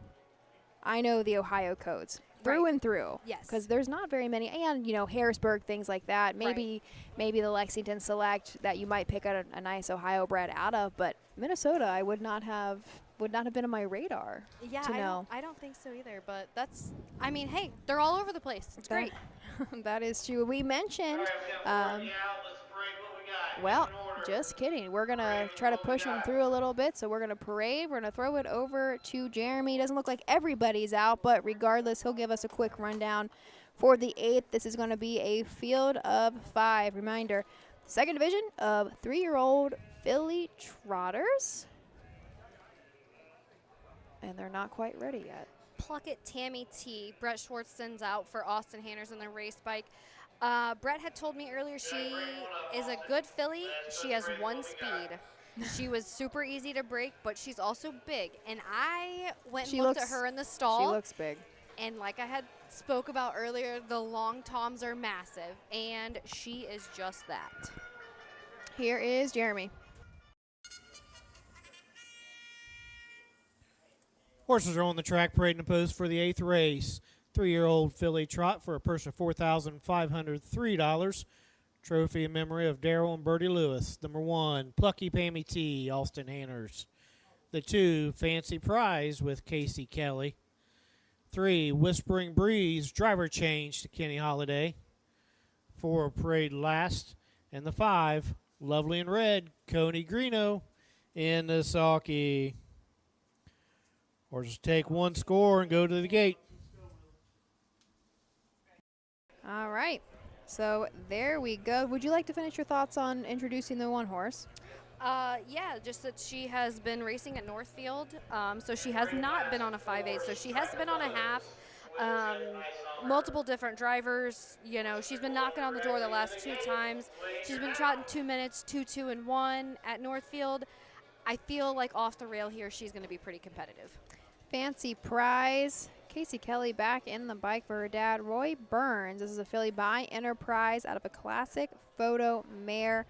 the Ohio codes through and through. Yes. Because there's not very many, and Harrisburg, things like that. Maybe the Lexington Select that you might pick a nice Ohio bred out of, but Minnesota, I would not have been on my radar. Yeah, to know. I don't think so either. But hey, they're all over the place. It's great. That is true. We mentioned. Well, just kidding. We're going to try to push them through a little bit. So we're going to parade. We're going to throw it over to Jeremy. Doesn't look like everybody's out, but regardless, he'll give us a quick rundown for the 8th. This is going to be a field of 5. Reminder, second division of 3-year-old filly trotters. And they're not quite ready yet. Pluckett Tammy T. Brett Schwartz sends out for Austin Hanners on the race bike. Brett had told me earlier she is a good filly. She has 1 speed. She was super easy to break, but she's also big. And I went and looked at her in the stall. She looks big. And like I had spoke about earlier, the long toms are massive, and she is just that. Here is Jeremy. Horses are on the track parading the post for the 8th race. 3-year-old filly trot for a purse of $4,503. Trophy in memory of Darrell and Bertie Lewis. Number 1, Plucky Pammy T, Alston Hanners. The 2, Fancy Prize with Casey Kelly. 3, Whispering Breeze, driver change to Kenny Holiday. 4, Parade Last. And the 5, Lovely in Red, Coney Greeno in the sulky. Horses take one score and go to the gate. All right. So there we go. Would you like to finish your thoughts on introducing the one horse? Yeah, just that she has been racing at Northfield, so she has not been on a 5/8, so she has been on a half. Multiple different drivers, you know, she's been knocking on the door the last 2 times. She's been trotting 2 minutes, 2, 2, and 1 at Northfield. I feel like off the rail here, she's going to be pretty competitive. Fancy Prize. Casey Kelly back in the bike for her dad, Roy Burns. This is a filly by Enterprise out of a classic photo mare.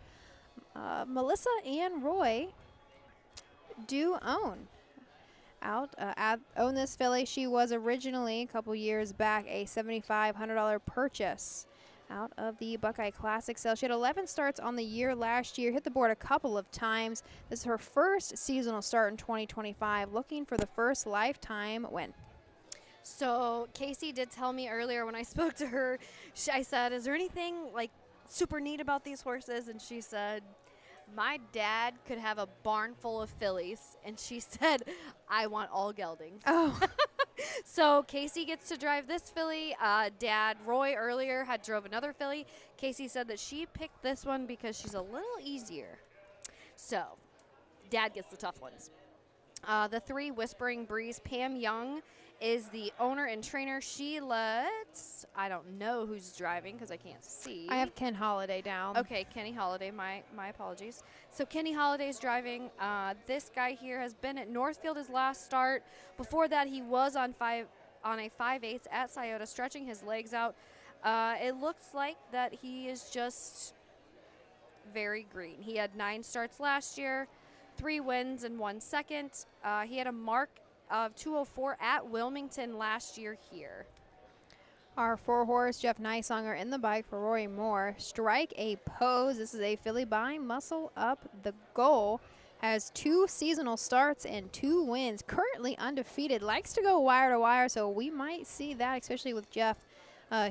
Melissa and Roy do own this filly. She was originally, a couple years back, a $7,500 purchase out of the Buckeye Classic sale. She had 11 starts on the year last year, hit the board a couple of times. This is her first seasonal start in 2025, looking for the first lifetime win. So Casey did tell me earlier when I spoke to her, I said, is there anything like super neat about these horses? And she said, my dad could have a barn full of fillies. And she said, I want all geldings. Oh. So Casey gets to drive this filly. Dad, Roy, earlier had drove another filly. Casey said that she picked this one because she's a little easier. So Dad gets the tough ones. The 3, Whispering Breeze, Pam Young is the owner and trainer. She lets, I don't know who's driving because I can't see. I have Ken Holiday down. Okay, Kenny Holiday, my apologies. So Kenny Holiday's driving. This guy here has been at Northfield his last start. Before that, he was on a 5/8 at Scioto, stretching his legs out. It looks like that he is just very green. He had 9 starts last year, 3 wins and 1 second. He had a mark of 204 at Wilmington last year here. Our 4-horse, Jeff Nysonger in the bike for Rory Moore. Strike a Pose. This is a filly by Muscle Up the Goal. Has 2 seasonal starts and 2 wins. Currently undefeated. Likes to go wire to wire, so we might see that, especially with Jeff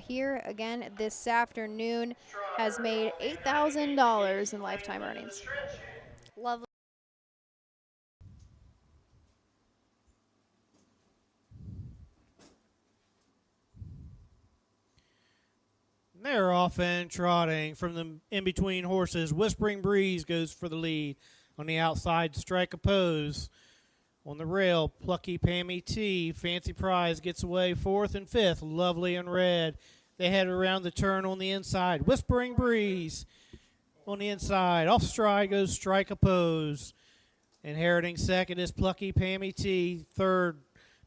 here again this afternoon. Has made $8,000 in lifetime earnings. Lovely. They're off and trotting from the in-between horses. Whispering Breeze goes for the lead. On the outside, Strike a Pose. On the rail, Plucky Pammy T. Fancy Prize gets away 4th and 5th. Lovely in Red. They head around the turn on the inside. Whispering Breeze on the inside. Off stride goes Strike a Pose. Inheriting second is Plucky Pammy T. Third,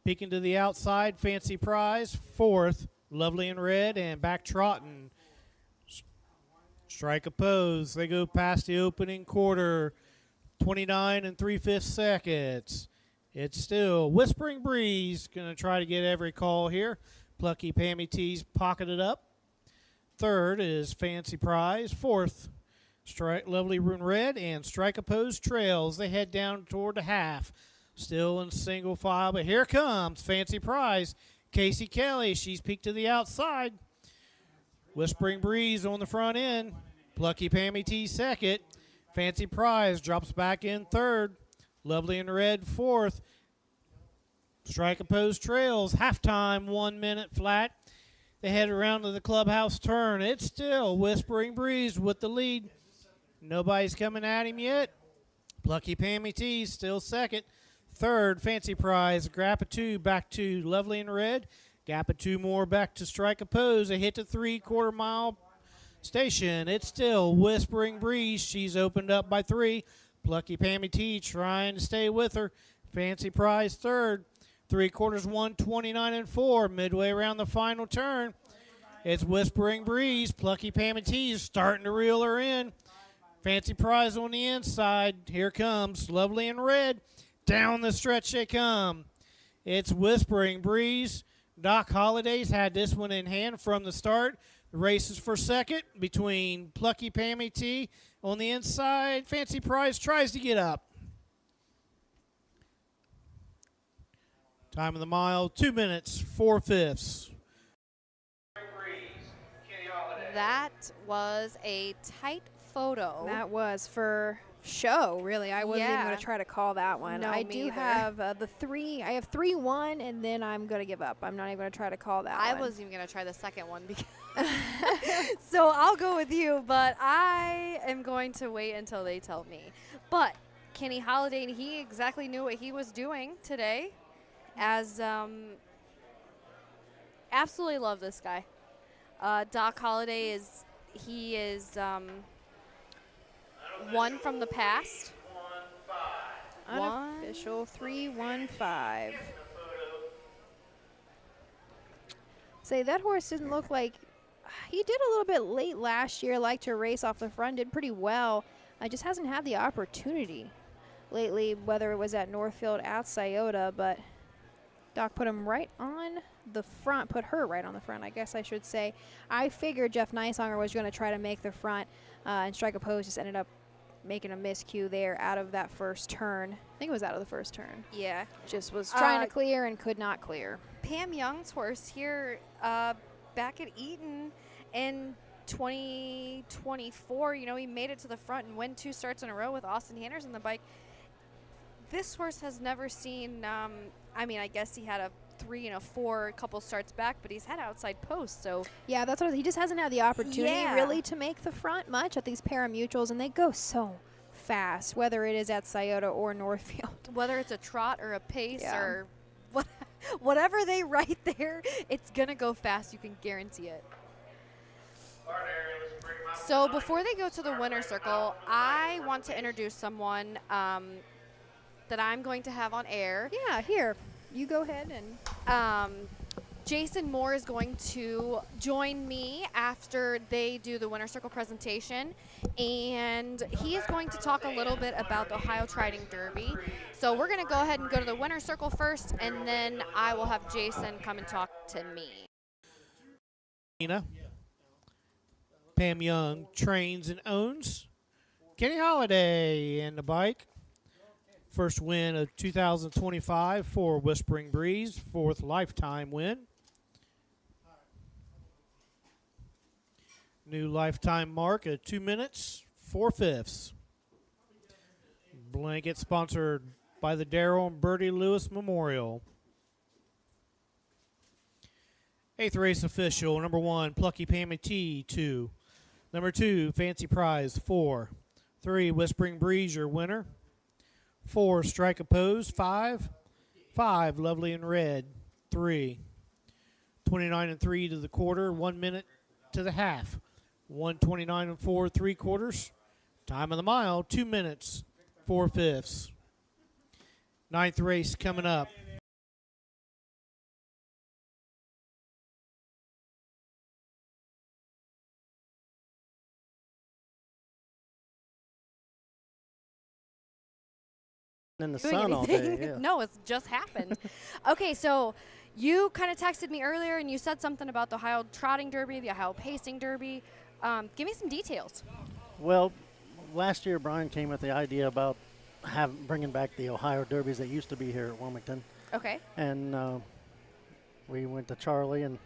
peeking to the outside, Fancy Prize. 4th, Lovely in Red, and back trotting. Strike a Pose. They go past the opening quarter. 29 and 3/5 seconds. It's still Whispering Breeze going to try to get every call here. Plucky Pammy T's pocketed up. Third is Fancy Prize. 4th, Lovely in Red, and Strike a Pose trails. They head down toward the half. Still in single file, but here comes Fancy Prize. Casey Kelly, she's peeked to the outside. Whispering Breeze on the front end. Plucky Pammy T second. Fancy Prize drops back in third. Lovely in Red 4th. Strike a Pose trails. Halftime, 1 minute flat. They head around to the clubhouse turn. It's still Whispering Breeze with the lead. Nobody's coming at him yet. Plucky Pammy T still second. Third, Fancy Prize. Gap of 2 back to Lovely in Red. Gap of 2 more back to Strike a Pose. They hit the 3/4 mile station. It's still Whispering Breeze. She's opened up by 3. Plucky Pammy T trying to stay with her. Fancy Prize third. 3 quarters, 129-4. Midway around the final turn. It's Whispering Breeze. Plucky Pammy is starting to reel her in. Fancy Prize on the inside. Here comes Lovely in Red. Down the stretch they come. It's Whispering Breeze. Doc Holliday's had this one in hand from the start. The race is for second between Plucky Pammy T on the inside. Fancy Prize tries to get up. Time of the mile, 2 minutes, 4/5. That was a tight photo. That was for show, really. I wasn't even going to try to call that one. No, I me do either. have the 3. I have 3-1, and then I'm going to give up. I'm not even going to try to call that I one. wasn't even going to try the second one because so I'll go with you, but I am going to wait until they tell me. But Kenny Holiday, he exactly knew what he was doing today. As absolutely love this guy. Doc Holiday is one from the past. Unofficial 3-1-5. Say that horse didn't look like he did a little bit late last year. Liked to race off the front, did pretty well. Just hasn't had the opportunity lately, whether it was at Northfield, at Scioto, but Doc put him right on the front, put her right on the front, I guess I should say. I figured Jeff Nicehonger was going to try to make the front and strike a pose, just ended up making a miscue there out of that first turn. I think it was out of the first turn. Yeah. Just was trying to clear and could not clear. Pam Young's horse here back at Eaton in 2024, he made it to the front and won 2 starts in a row with Austin Hanners on the bike. This horse has never seen, I guess he had a 3 and a 4 couple starts back, but he's had outside posts, so. Yeah, that's what he just hasn't had the opportunity really to make the front much at these paramutuals, and they go so fast, whether it is at Scioto or Northfield. Whether it's a trot or a pace or whatever they write there, it's going to go fast. You can guarantee it. So before they go to the winner's circle, I want to introduce someone that I'm going to have on air. Yeah, here. You go ahead and. Jason Moore is going to join me after they do the winner's circle presentation, and he is going to talk a little bit about the Ohio Trotting Derby. So we're going to go ahead and go to the winner's circle first, and then I will have Jason come and talk to me. Pam Young trains and owns. Kenny Holiday in the bike. First win of 2025 for Whispering Breeze. 4th lifetime win. New lifetime mark at 2 minutes, 4/5. Blanket sponsored by the Darrell and Bertie Lewis Memorial. 8th race official, number 1, Plucky Pammy T, 2. Number 2, Fancy Prize, 4. 3, Whispering Breeze, your winner. 4, Strike a Pose, 5. 5, Lovely in Red, 3. 29-3 to the quarter, 1 minute to the half. 129-4, 3/4. Time of the mile, 2 minutes, 4/5. 9th race coming up. In the sun all day. Yeah. No, it's just happened. Okay, so you kind of texted me earlier and you said something about the Ohio Trotting Derby, the Ohio Pacing Derby. Give me some details. Well, last year Brian came with the idea about bringing back the Ohio Derbies that used to be here at Wilmington. Okay. And we went to Charlie, and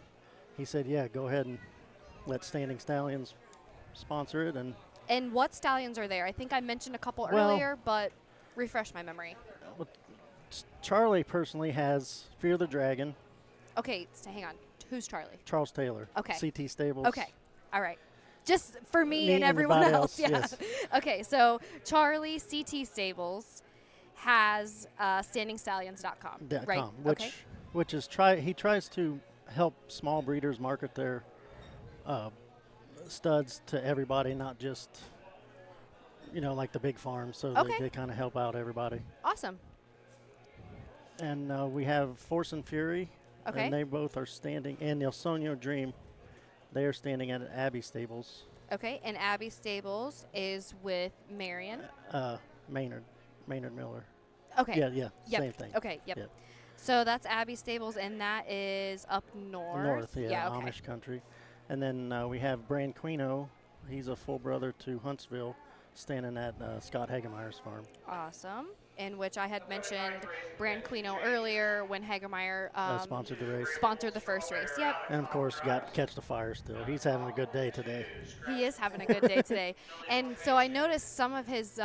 he said, yeah, go ahead and let Standing Stallions sponsor it. And what stallions are there? I think I mentioned a couple earlier, but refresh my memory. Charlie personally has Fear the Dragon. Okay, so hang on. Who's Charlie? Charles Taylor. Okay. CT Stables. Okay. All right. Just for me and everyone else. Yeah. Yes. Okay, so Charlie CT Stables has standingstallions.com. Right. Which is he tries to help small breeders market their studs to everybody, not just like the big farms. So they kind of help out everybody. Awesome. And we have Force and Fury. Okay. And they both are standing. And El Sonio Dream, they are standing at Abbey Stables. Okay, and Abbey Stables is with Marion. Maynard Miller. Okay. Yeah, Yep. same thing. Okay, yep. So that's Abbey Stables, and that is up north. Okay. Amish country. And then we have Branquino. He's a full brother to Huntsville, standing at Scott Hagemeyer's farm. Awesome. In which I had mentioned Branquino earlier when Hagemeyer Sponsored the race. Sponsored the first race. Yep. And of course, got Catch the Fire still. He's having a good day today. He is having a good day today. And so I noticed some of his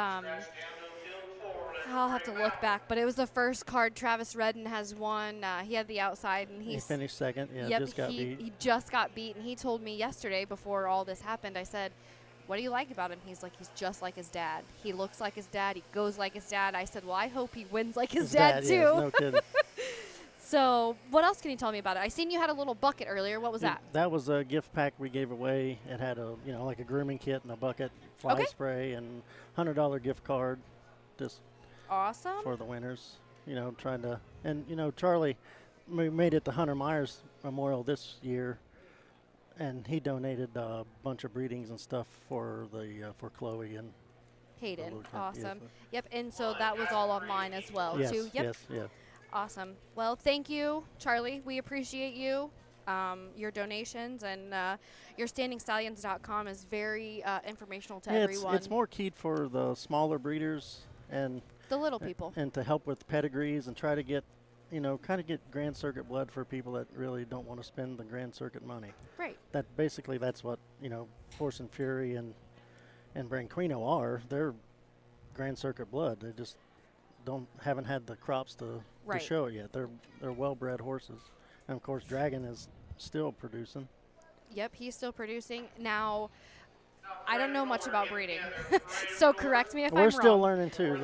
I'll have to look back, but it was the first card Travis Redden has won. He had the outside, and he finished second. Yeah, yep, just got beat. He just got beat, and he told me yesterday before all this happened, I said, what do you like about him? He's like, he's just like his dad. He looks like his dad. He goes like his dad. I said, well, I hope he wins like his dad too. Yes, no kidding. So what else can you tell me about it? I seen you had a little bucket earlier. What was that? That was a gift pack we gave away. It had like a grooming kit and a bucket, fly spray, and $100 gift card. Just awesome for the winners. Trying to, and Charlie, we made it the Hunter Myers Memorial this year, and he donated a bunch of breedings and stuff for for Chloe and Hayden. Awesome. Yep. And so that was all online as well too. Yep. Yes. Awesome. Well, thank you, Charlie. We appreciate you. Your donations, and your standingstallions.com is very informational to everyone. It's more keyed for the smaller breeders and the little people, and to help with pedigrees and try to get kind of get Grand Circuit blood for people that really don't want to spend the Grand Circuit money. Right. That's what Force and Fury and Branquino are. They're Grand Circuit blood. They just haven't had the crops to show it yet. They're well-bred horses, and of course Dragon is still producing. Yep, he's still producing now. I don't know much about breeding, so correct me if I'm wrong. We're still learning too.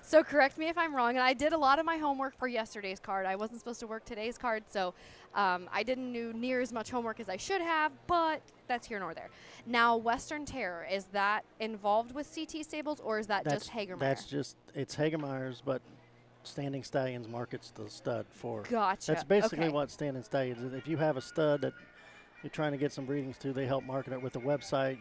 So correct me if I'm wrong. And I did a lot of my homework for yesterday's card. I wasn't supposed to work today's card, so I didn't do near as much homework as I should have, but that's here nor there. Now, Western Terror, is that involved with CT Stables, or is that just Hagemeyer? It's Hagemeyer's, but Standing Stallions markets the stud for. Gotcha. That's basically what Standing Stallions is. If you have a stud that you're trying to get some breedings to, they help market it with the website.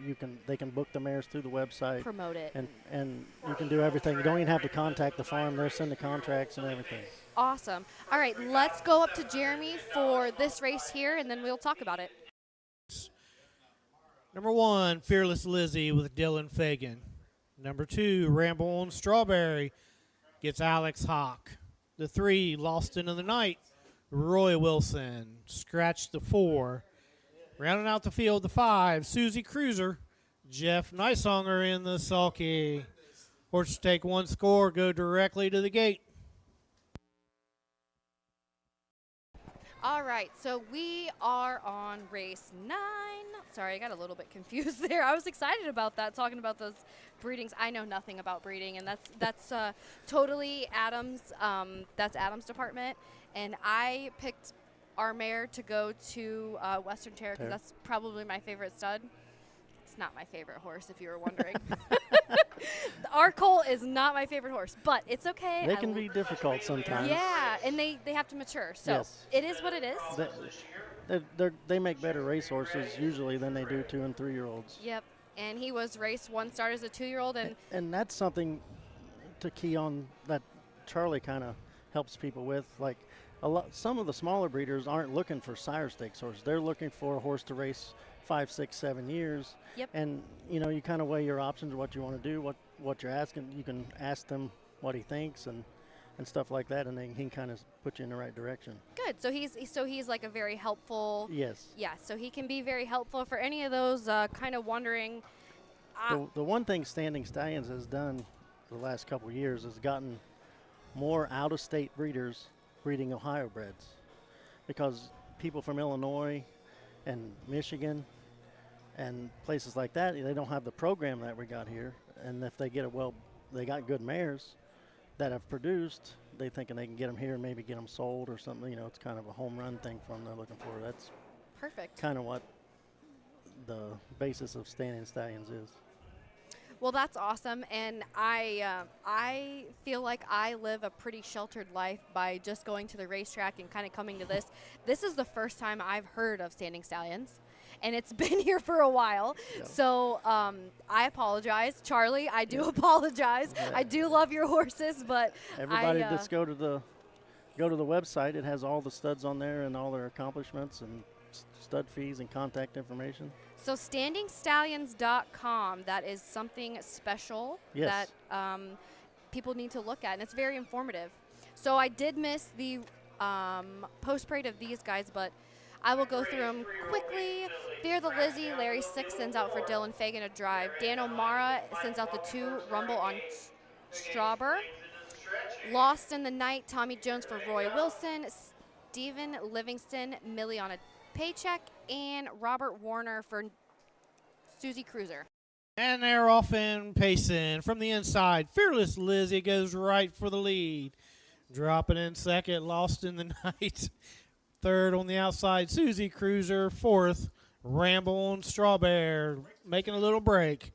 They can book the mares through the website, promote it, and you can do everything. You don't even have to contact the farm. They'll send the contracts and everything. Awesome. All right, let's go up to Jeremy for this race here, and then we'll talk about it. Number 1, Fearless Lizzie with Dylan Fagan. Number 2, Ramble on Strawberry gets Alex Hawk. The 3, Lost into the Night, Roy Wilson. Scratch the 4. Rounding out the field, the 5, Susie Cruiser, Jeff Nicehonger in the sulky. Horses take 1 score, go directly to the gate. All right, so we are on race 9. Sorry, I got a little bit confused there. I was excited about that, talking about those breedings. I know nothing about breeding, and that's totally Adam's. That's Adam's department, and I picked our mare to go to Western Terror because that's probably my favorite stud. It's not my favorite horse, if you were wondering. Our Colt is not my favorite horse, but it's okay. They can be difficult sometimes. Yeah, and they have to mature, so it is what it is. They make better race horses usually than they do 2- and 3-year-olds. Yep, and he was race 1 start as a 2-year-old, and that's something to key on that Charlie kind of helps people with, like. Some of the smaller breeders aren't looking for sire stakes horses. They're looking for a horse to race 5, 6, 7 years. Yep. And you kind of weigh your options, what you want to do, what you're asking. You can ask them what he thinks and stuff like that, and then he can kind of put you in the right direction. Good. So he's like a very helpful. Yes. Yeah. So he can be very helpful for any of those kind of wondering. The one thing Standing Stallions has done the last couple of years is gotten more out-of-state breeders breeding Ohio breds, because people from Illinois and Michigan and places like that, they don't have the program that we got here. And if they get they got good mares that have produced, they thinking they can get them here and maybe get them sold or something. It's kind of a home run thing for them they're looking for. That's perfect. Kind of what the basis of Standing Stallions is. Well, that's awesome, and I feel like I live a pretty sheltered life by just going to the racetrack and kind of coming to this. This is the first time I've heard of Standing Stallions, and it's been here for a while. Yeah. So I apologize, Charlie. I do apologize. Yeah. I do love your horses, but Everybody just go to the website. It has all the studs on there and all their accomplishments and stud fees and contact information. So standingstallions.com, that is something special Yes. that people need to look at, and it's very informative. So I did miss the post parade of these guys, but I will go through them quickly. Fear the Lizzie, Larry 6 sends out for Dylan Fagan to drive. Dan O'Mara sends out the 2 Rumble on Strauber. Lost in the Night, Tommy Jones for Roy Wilson. Stephen Livingston, Millie on a Paycheck, and Robert Warner for Susie Cruiser. And they're off and pacing from the inside. Fearless Lizzie goes right for the lead. Dropping in second, Lost in the Night. Third on the outside, Susie Cruiser. Fourth, Ramble and Strawberry making a little break.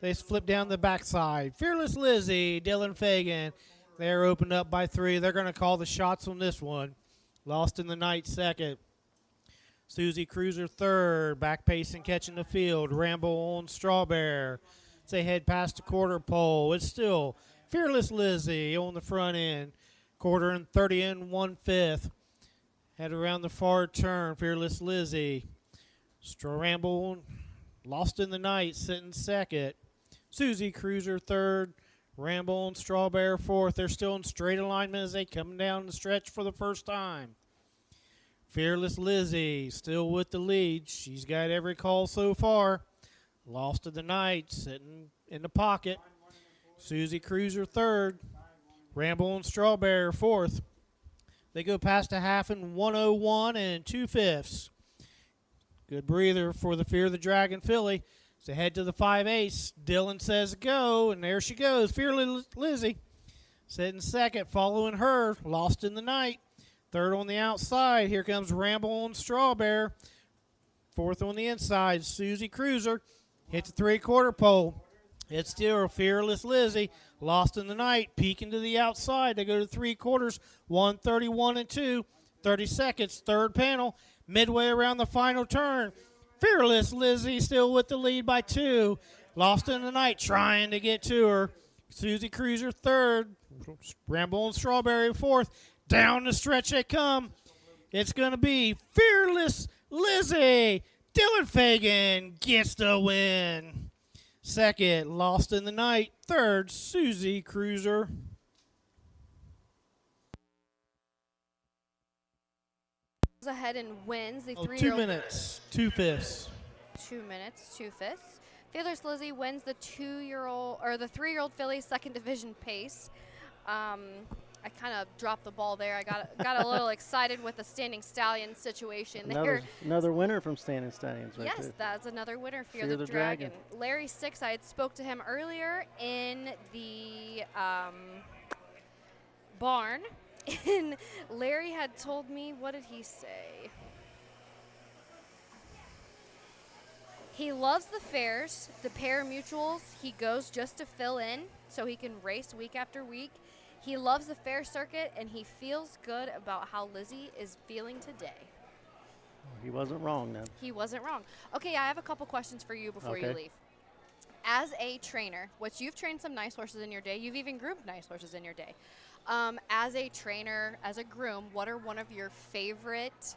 They flip down the backside. Fearless Lizzie, Dylan Fagan. They're opened up by 3. They're going to call the shots on this one. Lost in the Night second. Susie Cruiser third, back pacing, catching the field. Ramble on Strawberry. As they head past the quarter pole, it's still Fearless Lizzie on the front end. Quarter and 30 and 1/5. Head around the far turn, Fearless Lizzie. Ramble, Lost in the Night, sitting second. Susie Cruiser third. Ramble and Strawberry fourth. They're still in straight alignment as they come down the stretch for the first time. Fearless Lizzie still with the lead. She's got every call so far. Lost in the Night sitting in the pocket. Susie Cruiser third. Ramble and Strawberry fourth. They go past a half in 1:01 and 2/5. Good breather for the Fear the Dragon filly. As they head to the 5/8, Dylan says go, and there she goes. Fearless Lizzie sitting second, following her. Lost in the Night. Third on the outside, here comes Ramble and Strawberry. Fourth on the inside, Susie Cruiser. Hits the 3/4 pole. It's still Fearless Lizzie. Lost in the Night, peeking to the outside. They go to 3/4, 1:31 and 2. 30 seconds, third panel. Midway around the final turn. Fearless Lizzie still with the lead by 2. Lost in the Night, trying to get to her. Susie Cruiser third. Ramble and Strawberry fourth. Down the stretch they come. It's going to be Fearless Lizzie. Dylan Fagan gets the win. Second, Lost in the Night. Third, Susie Cruiser. Ahead and wins the 2 minutes, 2/5. 2 minutes, 2/5. Fearless Lizzie wins the 3-year-old filly second division pace. I kind of dropped the ball there. I got a little excited with the Standing Stallion situation there. Another winner from Standing Stallions, right? Yes, there. that's another winner. Fear the Dragon. Larry 6, I had spoke to him earlier in the barn, and Larry had told me, what did he say? He loves the fairs, the pari-mutuels. He goes just to fill in so he can race week after week. He loves the fair circuit, and he feels good about how Lizzie is feeling today. He wasn't wrong then. He wasn't wrong. Okay, I have a couple questions for you before you leave. As a trainer, which you've trained some nice horses in your day, you've even groomed nice horses in your day. As a trainer, as a groom, what are one of your favorite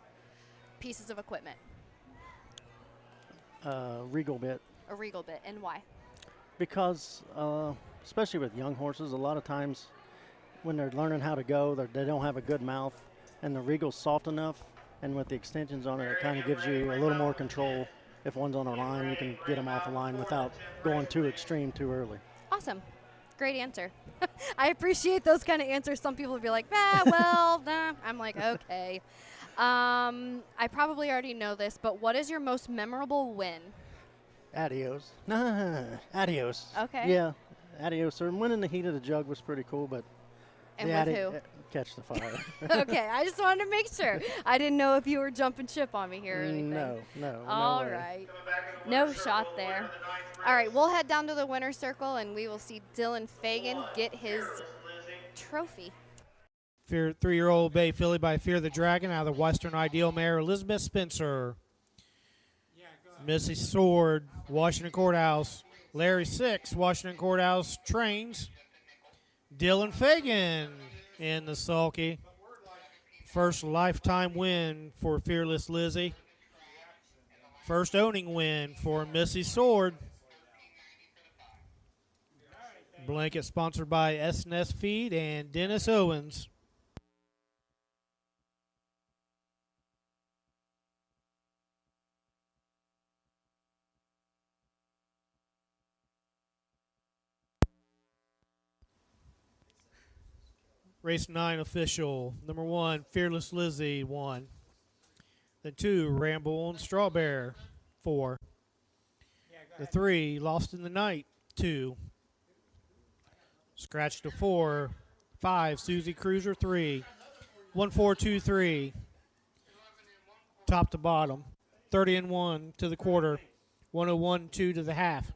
pieces of equipment? Regal bit. A Regal bit, and why? Because, especially with young horses, a lot of times when they're learning how to go, they don't have a good mouth, and the Regal's soft enough, and with the extensions on it, it kind of gives you a little more control. If one's on a line, you can get them off a line without going too extreme too early. Awesome. Great answer. I appreciate those kind of answers. Some people would be like, nah. I'm like, okay. I probably already know this, but what is your most memorable win? Adios. Adios. Okay. Yeah, Adios. Winning the Heat of the Jug was pretty cool, but And yeah, with who? Catch the fire. Okay, I just wanted to make sure. I didn't know if you were jumping ship on me here or anything. No. All no way. right. No shot there. All right, we'll head down to the winner's circle, and we will see Dylan Fagan get his trophy. 3-year-old Bay Filly by Fear the Dragon out of the Western Ideal mare Elizabeth Spencer. Missy Sword, Washington Courthouse. Larry 6, Washington Courthouse trains. Dylan Fagan in the sulky. First lifetime win for Fearless Lizzie. First owning win for Missy Sword. Blanket sponsored by S&S Feed and Dennis Owens. Race 9 official. Number 1, Fearless Lizzie, 1. The 2, Ramble and Strawberry, 4. The 3, Lost in the Night, 2. Scratch to 4, 5, Susie Cruiser, 3. 1, 4, 2, 3. Top to bottom. 30 and 1 to the quarter. 101 2 to the half.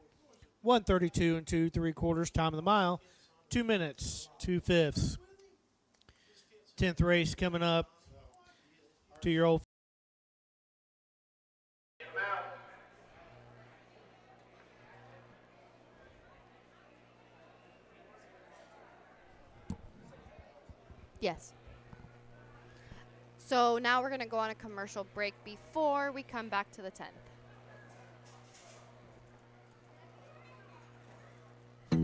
132 and 2 3/4 time of the mile. 2 minutes, 2/5. 10th race coming up. 2-year-old. Yes. So now we're going to go on a commercial break before we come back to the 10th.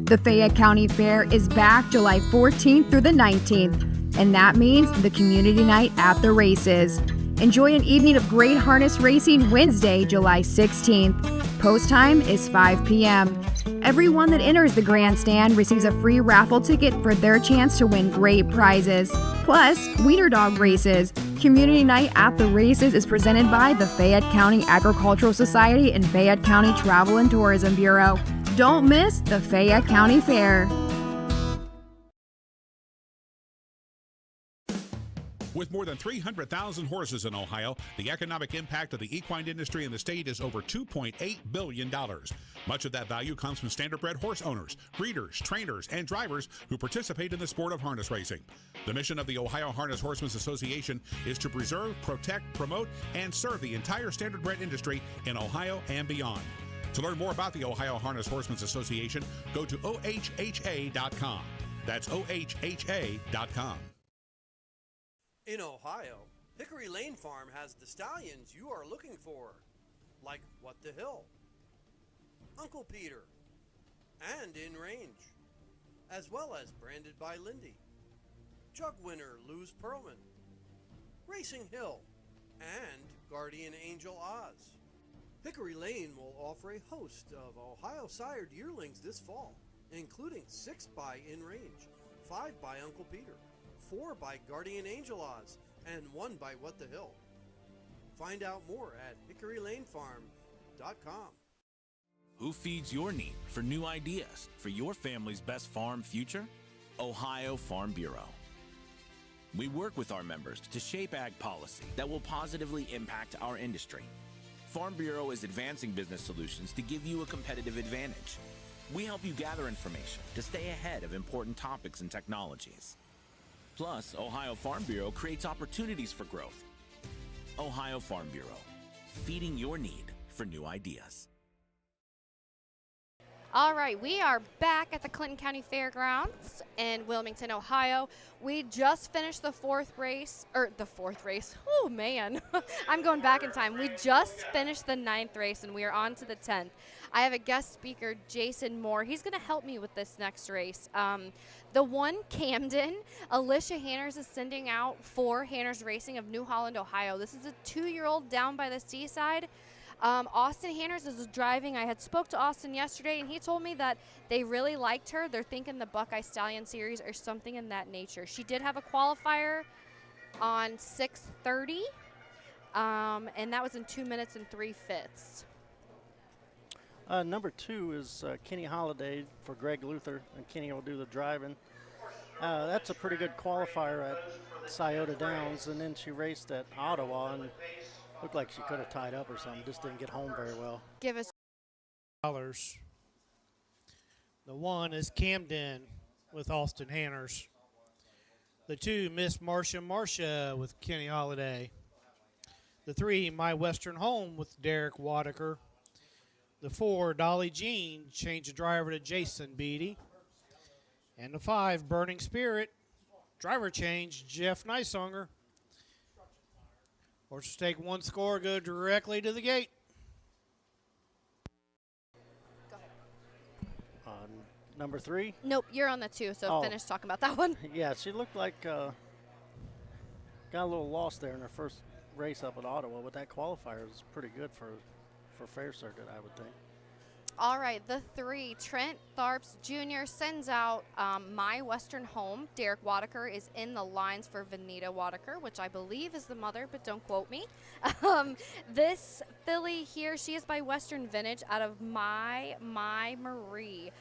The Fayette County Fair is back July 14th through the 19th, and that means the community night at the races. Enjoy an evening of great harness racing Wednesday, July 16th. Post time is 5 p.m. Everyone that enters the grandstand receives a free raffle ticket for their chance to win great prizes. Plus, wiener dog races. Community night at the races is presented by the Fayette County Agricultural Society and Fayette County Travel and Tourism Bureau. Don't miss the Fayette County Fair. With more than 300,000 horses in Ohio, the economic impact of the equine industry in the state is over $2.8 billion. Much of that value comes from standardbred horse owners, breeders, trainers, and drivers who participate in the sport of harness racing. The mission of the Ohio Harness Horsemen's Association is to preserve, protect, promote, and serve the entire standardbred industry in Ohio and beyond. To learn more about the Ohio Harness Horsemen's Association, go to ohha.com. That's ohha.com. In Ohio, Hickory Lane Farm has the stallions you are looking for, like What the Hill, Uncle Peter, and In Range, as well as Branded by Lindy, Jug Winner Luz Pearlman, Racing Hill, and Guardian Angel Oz. Hickory Lane will offer a host of Ohio sired yearlings this fall, including 6 by In Range, 5 by Uncle Peter, 4 by Guardian Angel Oz, and 1 by What the Hill. Find out more at hickorylanefarm.com. Who feeds your need for new ideas for your family's best farm future? Ohio Farm Bureau. We work with our members to shape ag policy that will positively impact our industry. Farm Bureau is advancing business solutions to give you a competitive advantage. We help you gather information to stay ahead of important topics and technologies. Plus, Ohio Farm Bureau creates opportunities for growth. Ohio Farm Bureau, feeding your need for new ideas. All right, we are back at the Clinton County Fairgrounds in Wilmington, Ohio. We just finished the fourth race. Oh, man. I'm going back in time. We just finished the 9th race, and we are on to the 10th. I have a guest speaker, Jason Moore. He's going to help me with this next race. The 1 Camden, Alicia Hanners is sending out for Hanners Racing of New Holland, Ohio. This is a 2-year-old down by the seaside. Austin Hanners is driving. I had spoke to Austin yesterday, and he told me that they really liked her. They're thinking the Buckeye Stallion Series or something in that nature. She did have a qualifier on 6:30, and that was in 2 minutes and 3/5. Number 2 is Kenny Holliday for Greg Luther, and Kenny will do the driving. That's a pretty good qualifier at Scioto Downs, and then she raced at Ottawa and looked like she could have tied up or something, just didn't get home very well. Give us $. The 1 is Camden with Austin Hanners. The 2, Miss Marcia with Kenny Holiday. The 3, My Western Home with Derek Wadaker. The 4, Dolly Jean, change the driver to Jason Beatty. And the 5, Burning Spirit, driver change, Jeff Neisonger. Horses take 1 score, go directly to the gate. Number 3? Nope, you're on the 2, so Oh. finish talking about that one. Yeah, she looked like got a little lost there in her first race up at Ottawa, but that qualifier was pretty good for fair circuit, I would think. All right, the 3, Trent Tharps Jr. sends out My Western Home. Derek Wadaker is in the lines for Vanita Wadaker, which I believe is the mother, but don't quote me. This filly here, she is by Western Vintage out of My Marie.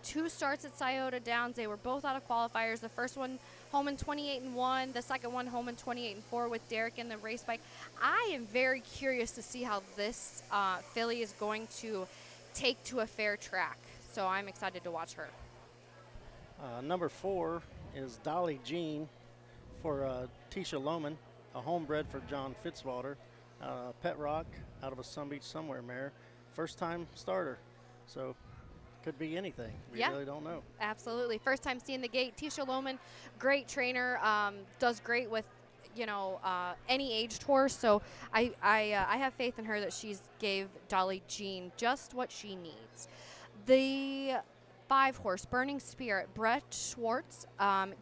2 starts at Scioto Downs. They were both out of qualifiers. The first one home in 28-1. The second one home in 28-4 with Derek in the race bike. I am very curious to see how this filly is going to take to a fair track. So I'm excited to watch her. Number 4 is Dolly Jean for Tisha Lohman, a homebred for John Fitzwater. Pet Rock out of a Sun Beach Somewhere mare. First time starter. So could be anything. We really don't know. Absolutely. First time seeing the gate. Tisha Lohman, great trainer, does great with any aged horse. So I have faith in her that she's gave Dolly Jean just what she needs. The 5 horse, Burning Spirit, Brett Schwartz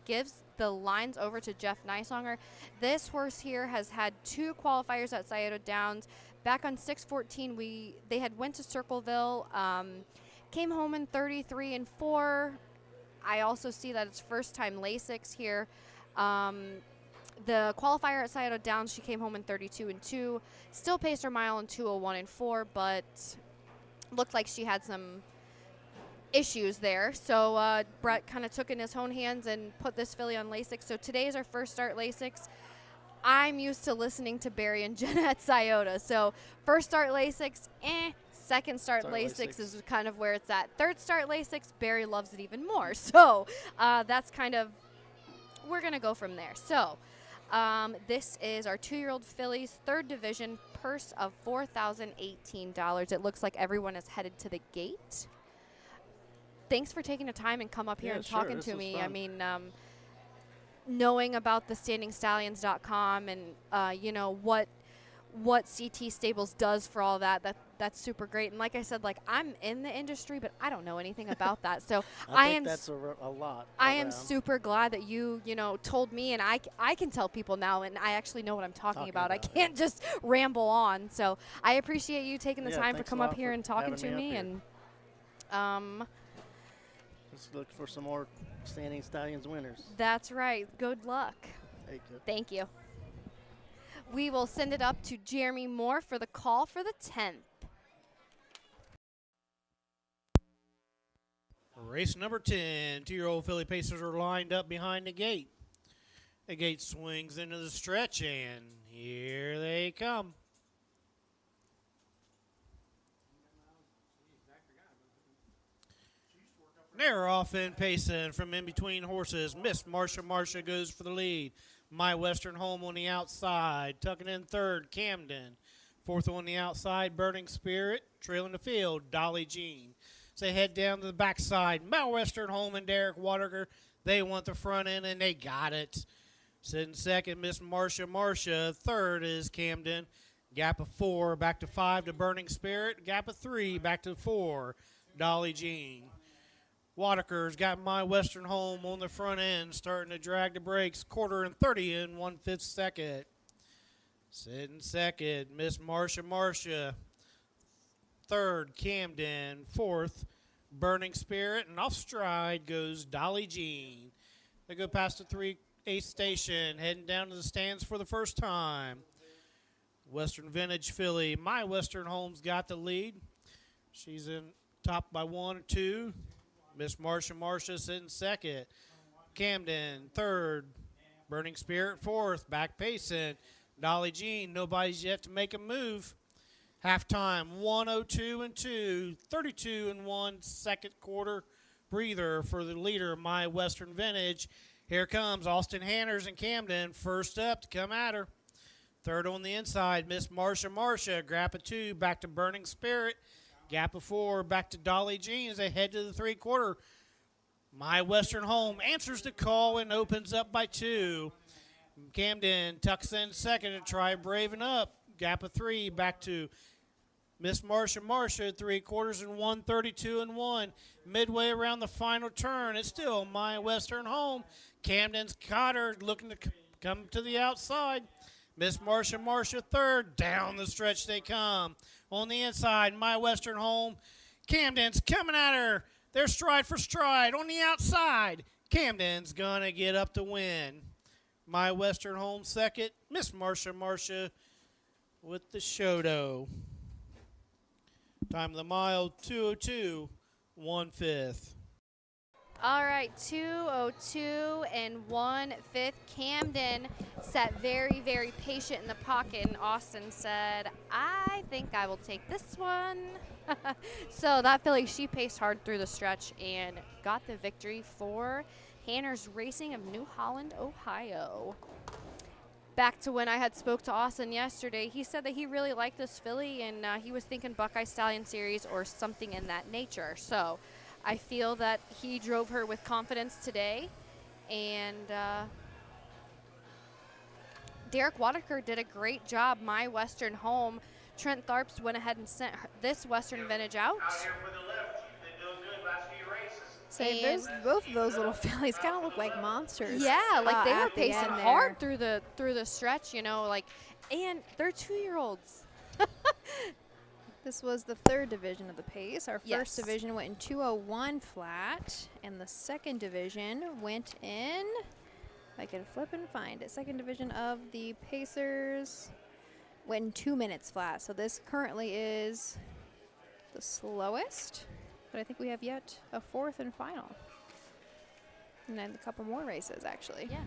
gives the lines over to Jeff Neisonger. This horse here has had 2 qualifiers at Scioto Downs. Back on 6/14, they had went to Circleville, came home in 33-4. I also see that it's first time Lasix here. The qualifier at Scioto Downs, she came home in 32-2. Still paced her mile in 2:01-4, but looked like she had some issues there. So Brett kind of took in his own hands and put this filly on Lasix. So today is our first start Lasix. I'm used to listening to Barry and Jenna at Scioto. So first start Lasix, Second start Lasix is kind of where it's at. Third start Lasix, Barry loves it even more. So that's kind of, we're going to go from there. So this is our 2-year-old fillies, 3rd division, purse of $4,018. It looks like everyone is headed to the gate. Thanks for taking the time and come up here and talking to me. I mean, knowing about the standingstallions.com and you know what CT Stables does for all that's super great. And like I said, like I'm in the industry, but I don't know anything about that. So I think that's a lot. I am super glad that you told me, and I can tell people now, and I actually know what I'm talking about. I can't just ramble on. So I appreciate you taking the time to come up here and talking to me. And let's look for some more Standing Stallions winners. That's right. Good luck. Thank you. We will send it up to Jeremy Moore for the call for the 10th. Race number 10. 2-year-old filly pacers are lined up behind the gate. The gate swings into the stretch, and here they come. They're off in pacing from in between horses. Miss Marcia goes for the lead. My Western Home on the outside. Tucking in 3rd, Camden. 4th on the outside, Burning Spirit. Trailing the field, Dolly Jean. So they head down to the backside. My Western Home and Derek Wadaker. They want the front end, and they got it. Sitting 2nd, Miss Marcia. 3rd is Camden. Gap of 4, back to 5 to Burning Spirit. Gap of 3, back to 4, Dolly Jean. Wadaker's got My Western Home on the front end, starting to drag the brakes. 1/4 and 30 in 1/5 second. Sitting 2nd, Miss Marcia. 3rd, Camden. 4th, Burning Spirit. And off stride goes Dolly Jean. They go past the 3/8 station, heading down to the stands for the first time. Western Vintage filly, My Western Home's got the lead. She's in top by 1 or 2. Miss Marcia sitting 2nd. Camden, third. Burning Spirit, fourth. Back pacing. Dolly Jean, nobody's yet to make a move. Halftime, 102-2, 32-1, second quarter breather for the leader, My Western Vintage. Here comes Austin Hanners and Camden, first up to come at her. Third on the inside, Miss Marcia, gap of 2, back to Burning Spirit. Gap of 4, back to Dolly Jean as they head to the three-quarter. My Western Home answers the call and opens up by 2. Camden tucks in second to try braving up. Gap of 3, back to Miss Marcia, three-quarters and 132-1. Midway around the final turn, it's still My Western Home. Camden's caught her, looking to come to the outside. Miss Marcia, third. Down the stretch they come. On the inside, My Western Home. Camden's coming at her. They're stride for stride. On the outside, Camden's going to get up to win. My Western Home second. Miss Marcia with the Shodo. Time of the mile, 2:02, 1/5. All right, 2:02 and 1/5. Camden sat very, very patient in the pocket, and Austin said, I think I will take this one. So that filly, she paced hard through the stretch and got the victory for Hanners Racing of New Holland, Ohio. Back to when I had spoke to Austin yesterday, he said that he really liked this filly, and he was thinking Buckeye Stallion Series or something in that nature. So I feel that he drove her with confidence today, and Derek Wadaker did a great job. My Western Home. Trent Tharps went ahead and sent this Western Vintage out. Say, both of those little fillies kind of look like monsters. Yeah, like they were at the pacing end hard there. through the stretch, you know, like, and they're 2-year-olds. This was the third division of the pace. Our Yes. first division went in 2:01 flat, and the second division went in, if I can flip and find it, second division of the Pacers went in 2 minutes flat. So this currently is the slowest, but I think we have yet a fourth and final. And then a couple more races, actually. Yeah.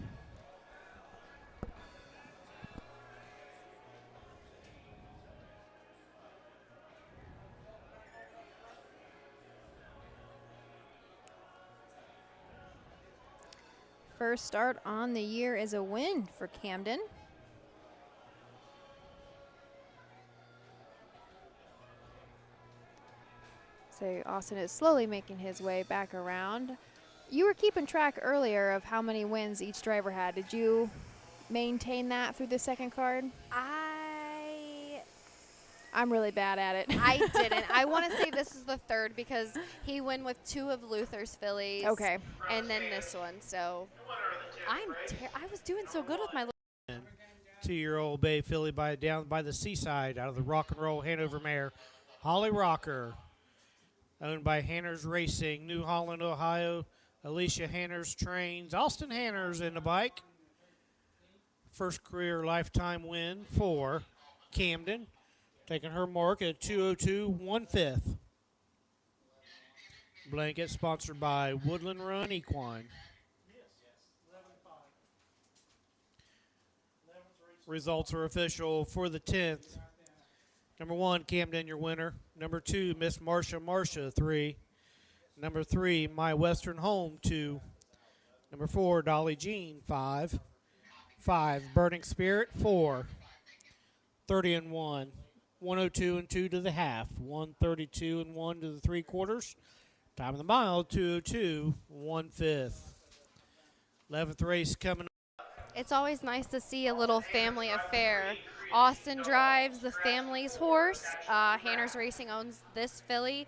First start on the year is a win for Camden. So Austin is slowly making his way back around. You were keeping track earlier of how many wins each driver had. Did you maintain that through the second card? I'm really bad at it. I didn't. I want to say this is the third because he won with 2 of Luther's fillies. Okay. And then this one. So I was doing so good with my. 2-year-old bay filly down by the seaside out of the Rock and Roll Hanover mare, Holly Rocker, owned by Hanners Racing, New Holland, Ohio. Alicia Hanners trains. Austin Hanners in the bike. First career lifetime win for Camden, taking her mark at 2:02 1/5. Blanket sponsored by Woodland Run Equine. Results are official for the 10th. Number 1, Camden, your winner. Number 2, Miss Marcia, 3. Number 3, My Western Home, 2. Number 4, Dolly Jean, 5. 5, Burning Spirit, 4. 30-1. 102-2 to the half. 132-1 to the three-quarters. Time of the mile, 2:02 1/5. 11th race coming up. It's always nice to see a little family affair. Austin drives the family's horse. Hanners Racing owns this filly.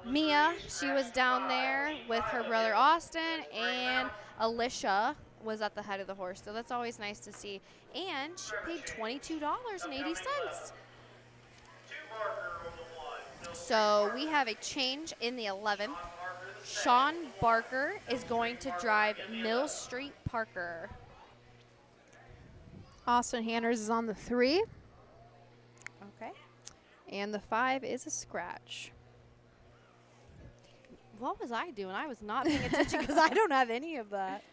Mia, she was down there with her brother Austin, and Alicia was at the head of the horse. So that's always nice to see. And she paid $22.80. So we have a change in the 11th. Sean Barker is going to drive Mill Street Parker. Austin Hanners is on the 3. Okay. And the 5 is a scratch. What was I doing? I was not paying attention because I don't have any of that.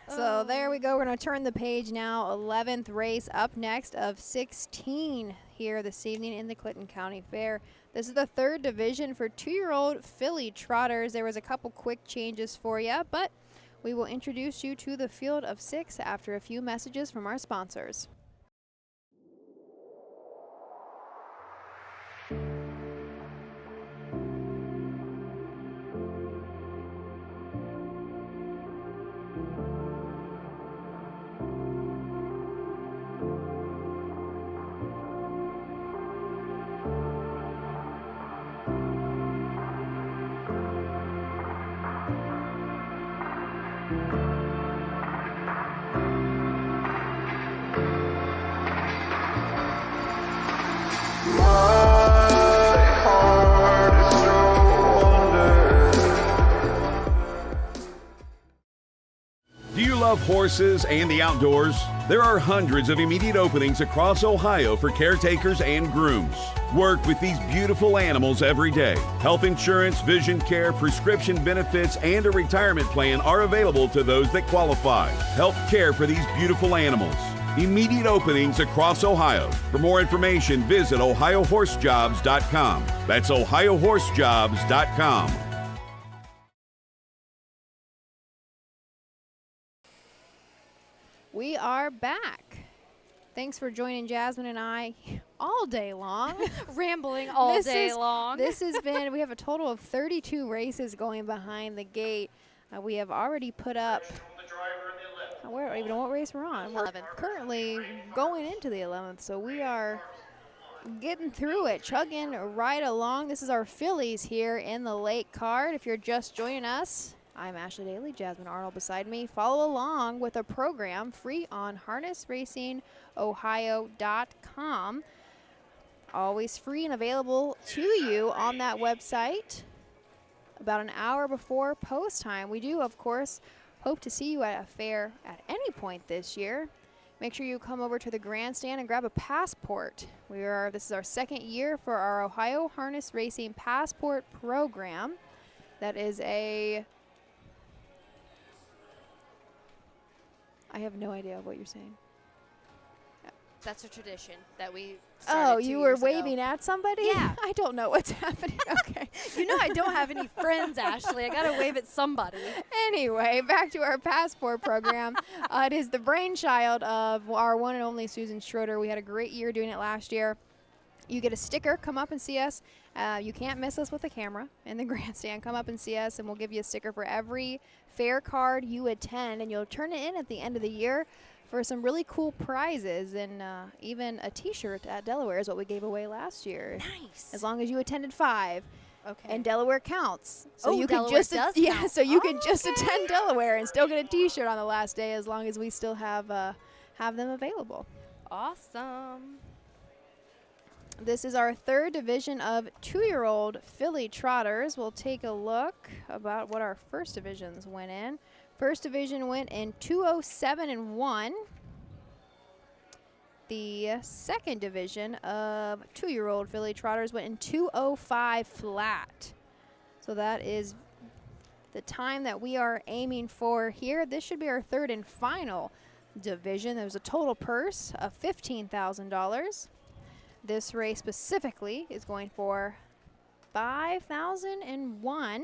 So there we go. We're going to turn the page now. 11th race up next of 16 here this evening in the Clinton County Fair. This is the third division for 2-year-old filly trotters. There was a couple quick changes for you, but we will introduce you to the field of 6 after a few messages from our sponsors. Do you love horses and the outdoors? There are hundreds of immediate openings across Ohio for caretakers and grooms. Work with these beautiful animals every day. Health insurance, vision care, prescription benefits, and a retirement plan are available to those that qualify. Help care for these beautiful animals. Immediate openings across Ohio. For more information, visit ohiohorsejobs.com. That's ohiohorsejobs.com. We are back. Thanks for joining Jasmine and I all day long. Rambling all day long. This has been, we have a total of 32 races going behind the gate. We have already put up, I don't even know what race we're on. We're currently going into the 11th, so we are getting through it, chugging right along. This is our fillies here in the late card. If you're just joining us, I'm Ashley Daly, Jasmine Arnold beside me. Follow along with a program free on harnessracingohio.com. Always free and available to you on that website about an hour before post time. We do, of course, hope to see you at a fair at any point this year. Make sure you come over to the grandstand and grab a passport. This is our second year for our Ohio Harness Racing Passport program. That is I have no idea what you're saying. That's a tradition that we started Oh, 2 you were years ago. waving at somebody? Yeah. I don't know what's happening. Okay. You know I don't have any friends, Ashley. I got to wave at somebody. Anyway, back to our passport program. It is the brainchild of our one and only Susan Schroeder. We had a great year doing it last year. You get a sticker. Come up and see us. You can't miss us with a camera in the grandstand. Come up and see us, and we'll give you a sticker for every fair card you attend, and you'll turn it in at the end of the year for some really cool prizes, and even a T-shirt at Delaware is what we gave away last year. Nice. As long as you attended 5. Okay. And Delaware counts. So Oh, you can Delaware just does count. so you can just attend Delaware and still get a T-shirt on the last day, as long as we still have them available. Awesome. This is our third division of 2-year-old filly trotters. We'll take a look about what our first divisions went in. First division went in 207 and 1. The second division of 2-year-old filly trotters went in 205 flat. So that is the time that we are aiming for here. This should be our third and final division. There's a total purse of $15,000. This race specifically is going for $5,001.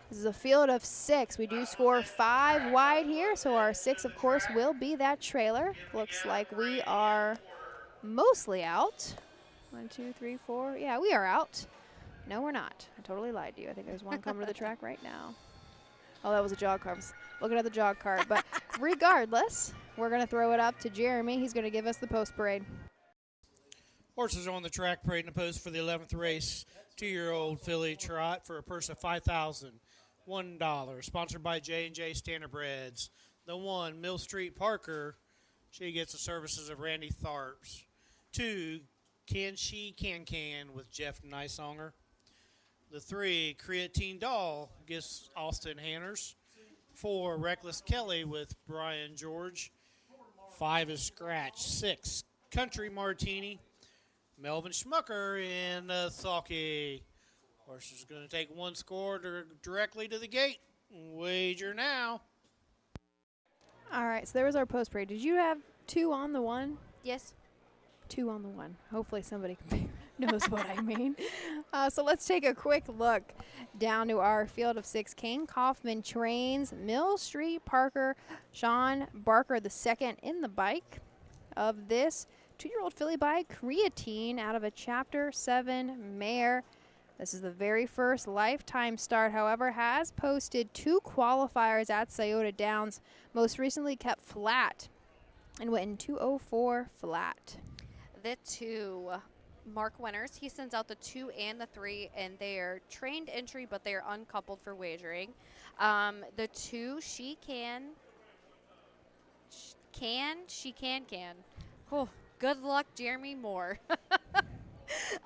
This is a field of 6. We do score 5 wide here, so our 6, of course, will be that trailer. Looks like we are mostly out. 1, 2, 3, 4. Yeah, we are out. No, we're not. I totally lied to you. I think there's one coming to the track right now. Oh, that was a jog cart. I was looking at the jog cart. But regardless, we're going to throw it up to Jeremy. He's going to give us the post parade. Horses on the track parading the post for the 11th race. 2-year-old filly trot for a purse of $5,001. Sponsored by J&J Standardbreds. The 1, Mill Street Parker. She gets the services of Randy Tharps. 2, Can She Can with Jeff Nysonger. The 3, Creatine Doll gets Austin Hanners. 4, Reckless Kelly with Brian George. 5 is Scratch. 6, Country Martini. Melvin Schmucker in Salke. Horse is going to take one score directly to the gate. Wager now. All right, so there was our post parade. Did you have 2 on the 1? Yes. 2 on the 1. Hopefully somebody knows what I mean. So let's take a quick look down to our field of 6. Kane Kaufman trains Mill Street Parker. Sean Barker II in the bike of this 2-year-old filly by Creatine out of a Chapter 7 mare. This is the very first lifetime start, however, has posted 2 qualifiers at Scioto Downs. Most recently kept flat and went in 2:04 flat. The 2 Mark Winners, he sends out the 2 and the 3, and they are trained entry, but they are uncoupled for wagering. The 2, she can. Oh, good luck, Jeremy Moore.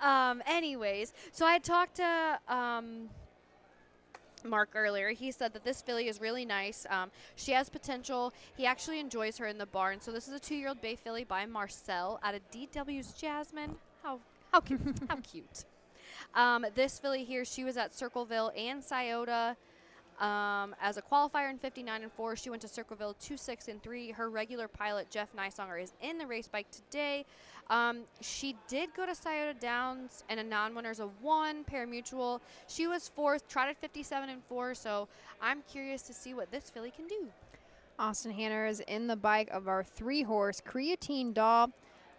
Anyways, so I talked to Mark earlier. He said that this filly is really nice. She has potential. He actually enjoys her in the barn. So this is a 2-year-old bay filly by Marcel out of DW's Jasmine. How cute. How cute. This filly here, she was at Circleville and Scioto as a qualifier in 59 and 4. She went to Circleville 2-6 and 3. Her regular pilot, Jeff Nysonger, is in the race bike today. She did go to Scioto Downs and a non-winners of 1 parimutuel. She was 4th, trotted 57 and 4. So I'm curious to see what this filly can do. Austin Hanner is in the bike of our 3-horse Creatine Doll.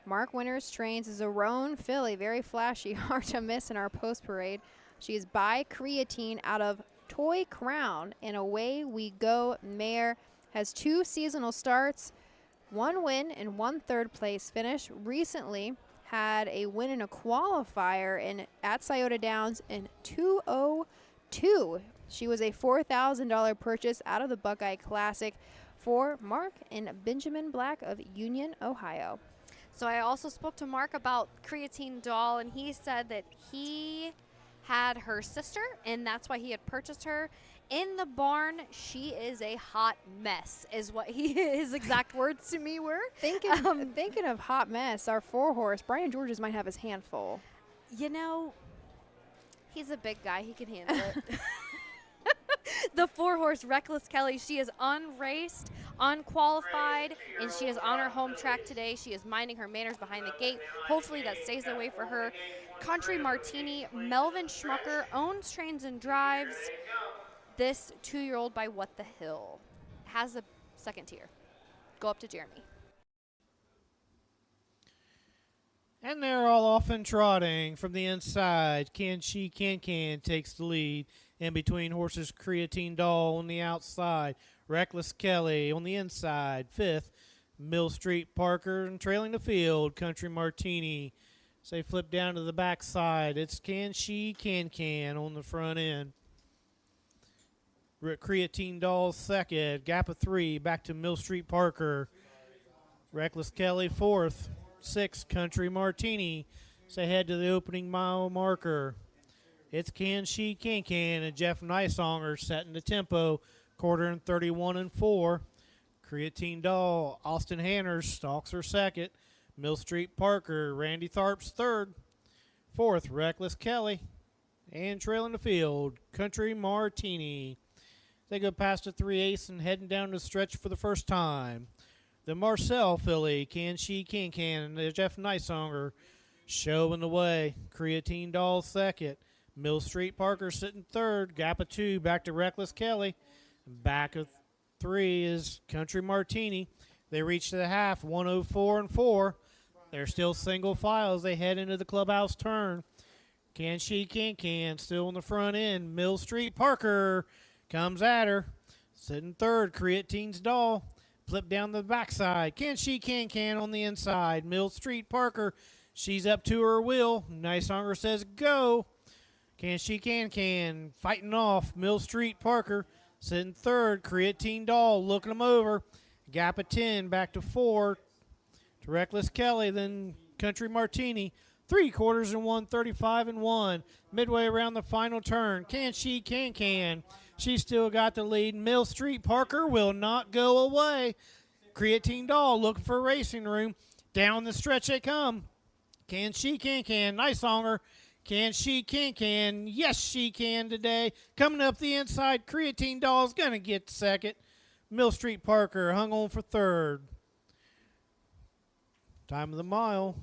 Mark Winters trains is a roan filly, very flashy, hard to miss in our post parade. She is by Creatine out of Toy Crown, and away we go. Mare has 2 seasonal starts, 1 win and 1 third-place finish. Recently had a win in a qualifier at Scioto Downs in 2:02. She was a $4,000 purchase out of the Buckeye Classic for Mark and Benjamin Black of Union, Ohio. So I also spoke to Mark about Creatine Doll, and he said that he had her sister, and that's why he had purchased her. In the barn, she is a hot mess, is what his exact words to me were. Thinking of hot mess, our 4-horse, Brian Georges might have his hand full. You know, he's a big guy. He can handle it. The 4-horse Reckless Kelly, she is unraced, unqualified, and she is on her home track today. She is minding her manners behind the gate. Hopefully that stays that way for her. Country Martini, Melvin Schmucker owns, trains, and drives this 2-year-old by What the Hill. Has a 2nd tier. Go up to Jeremy. And they're all off and trotting from the inside. Can takes the lead. In between horses, Creatine Doll on the outside. Reckless Kelly on the inside. 5th, Mill Street Parker, and trailing the field, Country Martini. So they flip down to the backside. It's Can on the front end. Creatine Doll 2nd. Gap of 3 back to Mill Street Parker. Reckless Kelly 4th. 6th, Country Martini. So head to the opening mile marker. It's Can and Jeff Nysonger setting the tempo. Quarter in 31 and 4. Creatine Doll, Austin Hanners stalks her 2nd. Mill Street Parker, Randy Tharp's 3rd. 4th, Reckless Kelly. And trailing the field, Country Martini. They go past the 3/8 and heading down the stretch for the first time. The Marcel filly, Can and Jeff Nysonger showing the way. Creatine Doll 2nd. Mill Street Parker sitting 3rd. Gap of 2 back to Reckless Kelly. Back of 3 is Country Martini. They reach the half, 1:04 and 4. They're still single file as they head into the clubhouse turn. Can still on the front end. Mill Street Parker comes at her. Sitting 3rd, Creatine's Doll. Flip down the backside. Can on the inside. Mill Street Parker, she's up to her wheel. Nysonger says go. Can fighting off. Mill Street Parker sitting 3rd. Creatine Doll looking them over. Gap of 10 back to 4 to Reckless Kelly. Then Country Martini. 3/4 and 1:35 and 1. Midway around the final turn. Can. She's still got the lead. Mill Street Parker will not go away. Creatine Doll looking for racing room. Down the stretch they come. Can. Nysonger Can she can? Yes, she can today. Coming up the inside, Creatine Doll's going to get second. Mill Street Parker hung on for third. Time of the mile,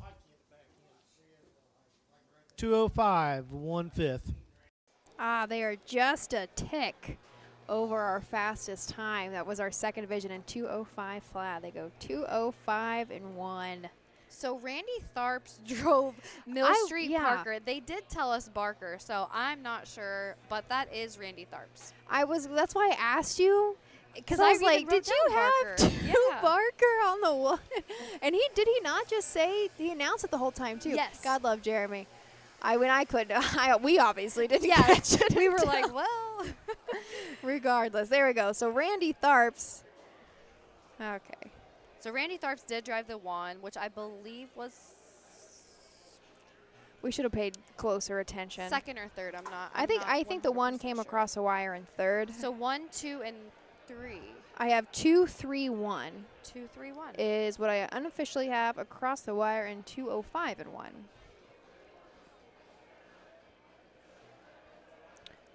2:05, 1/5. They are just a tick over our fastest time. That was our second division in 2:05 flat. They go 2:05 and 1. So Randy Tharps drove Mill Street Parker. They did tell us Barker, so I'm not sure, but that is Randy Tharps. That's why I asked you, because I was like, did you have two Barker on the one? And did he not just say, he announced it the whole time too? Yes. God love Jeremy. We obviously didn't catch it. We were like, well. Regardless, there we go. So Randy Tharps. Okay. So Randy Tharps did drive the one, which I believe was. We should have paid closer attention. Second or third, I think the one came across the wire in third. So 1, 2, and 3. I have 2, 3, 1. 2, 3, 1 is what I unofficially have across the wire in 2:05 and 1.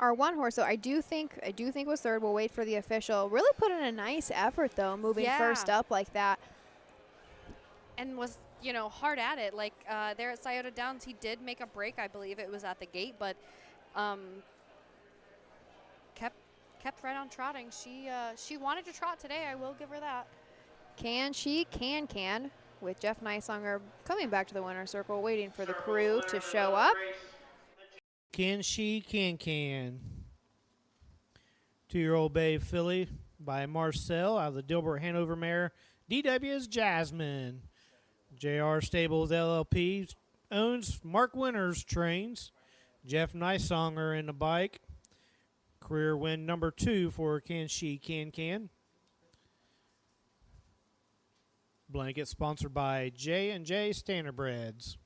Our one horse, though, I do think was third. We'll wait for the official. Really put in a nice effort, though, moving first up like that. And was, hard at it. Like there at Scioto Downs, he did make a break. I believe it was at the gate, but kept right on trotting. She wanted to trot today. I will give her that. Can she? Can. With Jeff Neisonger coming back to the winner's circle, waiting for the crew to show up. Can she? Can. 2-year-old Bay filly by Marcel out of the Dilbert Hanover mare. DW's Jasmine. JR Stables LLP owns Mark Winters trains. Jeff Neisonger in the bike. Career win number 2 for Can She? Can. Blanket sponsored by J&J Standardbreds.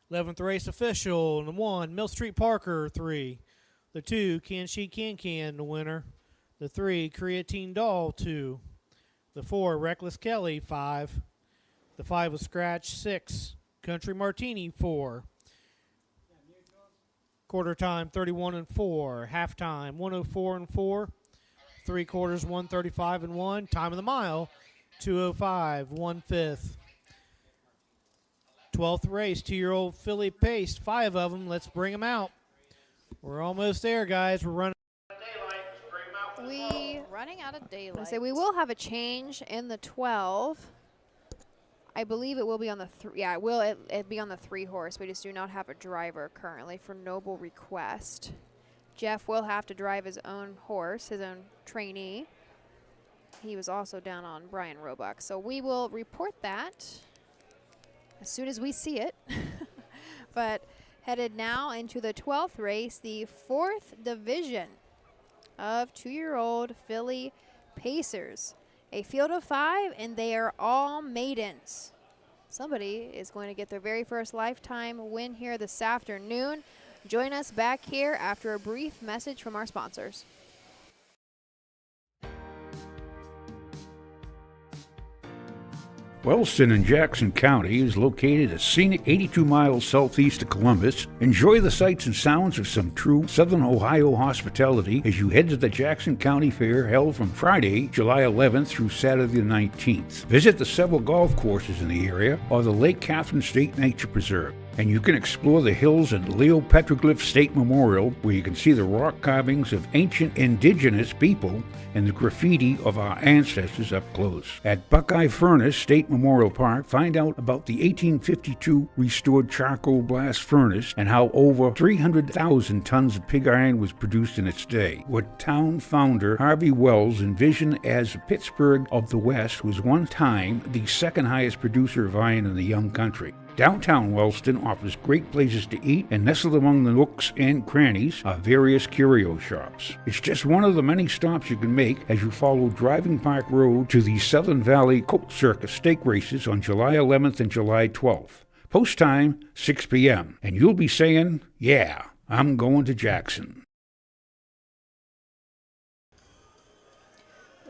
11th race official. The 1, Mill Street Parker, 3. The 2, Can She? Can, the winner. The 3, Creatine Doll, 2. The 4, Reckless Kelly, 5. The 5 was Scratch, 6. Country Martini, 4. Quarter time, 31 and 4. Halftime, 104 and 4. 3 quarters, 135 and 1. Time of the mile, 2:05, 1/5. 12th race, 2-year-old filly Pace, 5 of them. Let's bring them out. We're almost there, guys. We're running. Running out of daylight. I say we will have a change in the 12. I believe it will be on the 3. Yeah, it will. It'll be on the 3 horse. We just do not have a driver currently for Noble Request. Jeff will have to drive his own horse, his own trainee. He was also down on Brian Roebuck. So we will report that as soon as we see it. But headed now into the 12th race, the 4th division of 2-year-old filly Pacers. A field of 5, and they are all maidens. Somebody is going to get their very first lifetime win here this afternoon. Join us back here after a brief message from our sponsors. Wellston in Jackson County is located a scenic 82 miles southeast of Columbus. Enjoy the sights and sounds of some true Southern Ohio hospitality as you head to the Jackson County Fair held from Friday, July 11th through Saturday the 19th. Visit the several golf courses in the area or the Lake Catherine State Nature Preserve. And you can explore the hills at Leo Petroglyph State Memorial, where you can see the rock carvings of ancient indigenous people and the graffiti of our ancestors up close. At Buckeye Furnace State Memorial Park, find out about the 1852 restored charcoal blast furnace and how over 300,000 tons of pig iron was produced in its day. What town founder Harvey Wells envisioned as the Pittsburgh of the West was one time the second highest producer of iron in the young country. Downtown Wellston offers great places to eat, and nestled among the nooks and crannies are various curio shops. It's just one of the many stops you can make as you follow Driving Park Road to the Southern Valley Colt Circus stake races on July 11th and July 12th. Post time, 6 p.m. And you'll be saying, yeah, I'm going to Jackson.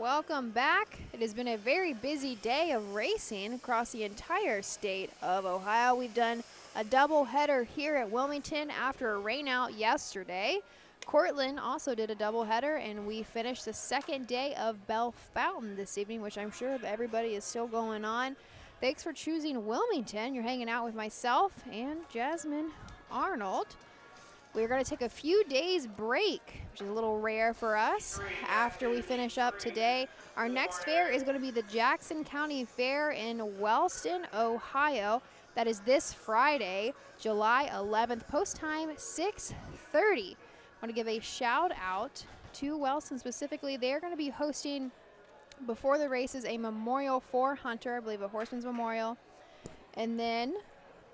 Welcome back. It has been a very busy day of racing across the entire state of Ohio. We've done a double header here at Wilmington after a rain out yesterday. Cortland also did a double header, and we finished the second day of Bell Fountain this evening, which I'm sure everybody is still going on. Thanks for choosing Wilmington. You're hanging out with myself and Jasmine Arnold. We're going to take a few days break, which is a little rare for us, after we finish up today. Our next fair is going to be the Jackson County Fair in Wellston, Ohio. That is this Friday, July 11th. Post time 6:30. I want to give a shout out to Wellston specifically. They're going to be hosting, before the races, a memorial for Hunter, I believe a Horseman's Memorial. And then,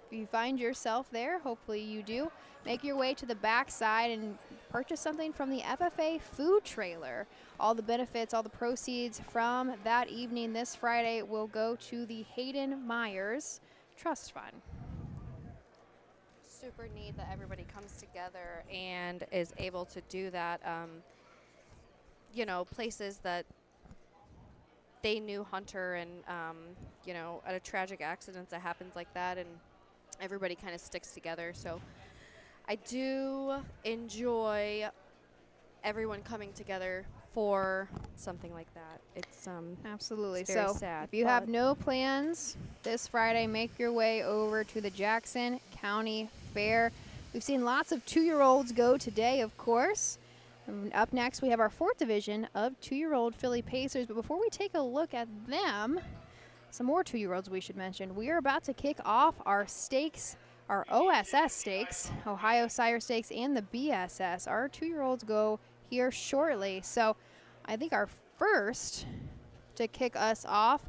if you find yourself there, hopefully you do, make your way to the back side and purchase something from the FFA food trailer. All the benefits, all the proceeds from that evening this Friday will go to the Hayden Myers Trust Fund. Super neat that everybody comes together and is able to do that. You know, places that they knew Hunter and, you know, at a tragic accident that happens like that, and everybody kind of sticks together. So I do enjoy everyone coming together for something like that. It's absolutely. it's very So sad, if you have no plans this Friday, make your way over to the Jackson County Fair. We've seen lots of 2-year-olds go today, of course. And up next, we have our 4th division of 2-year-old filly pacers. But before we take a look at them, some more 2-year-olds we should mention. We are about to kick off our stakes, our OSS stakes, Ohio Sire Stakes, and the BSS. Our 2-year-olds go here shortly. So I think our first to kick us off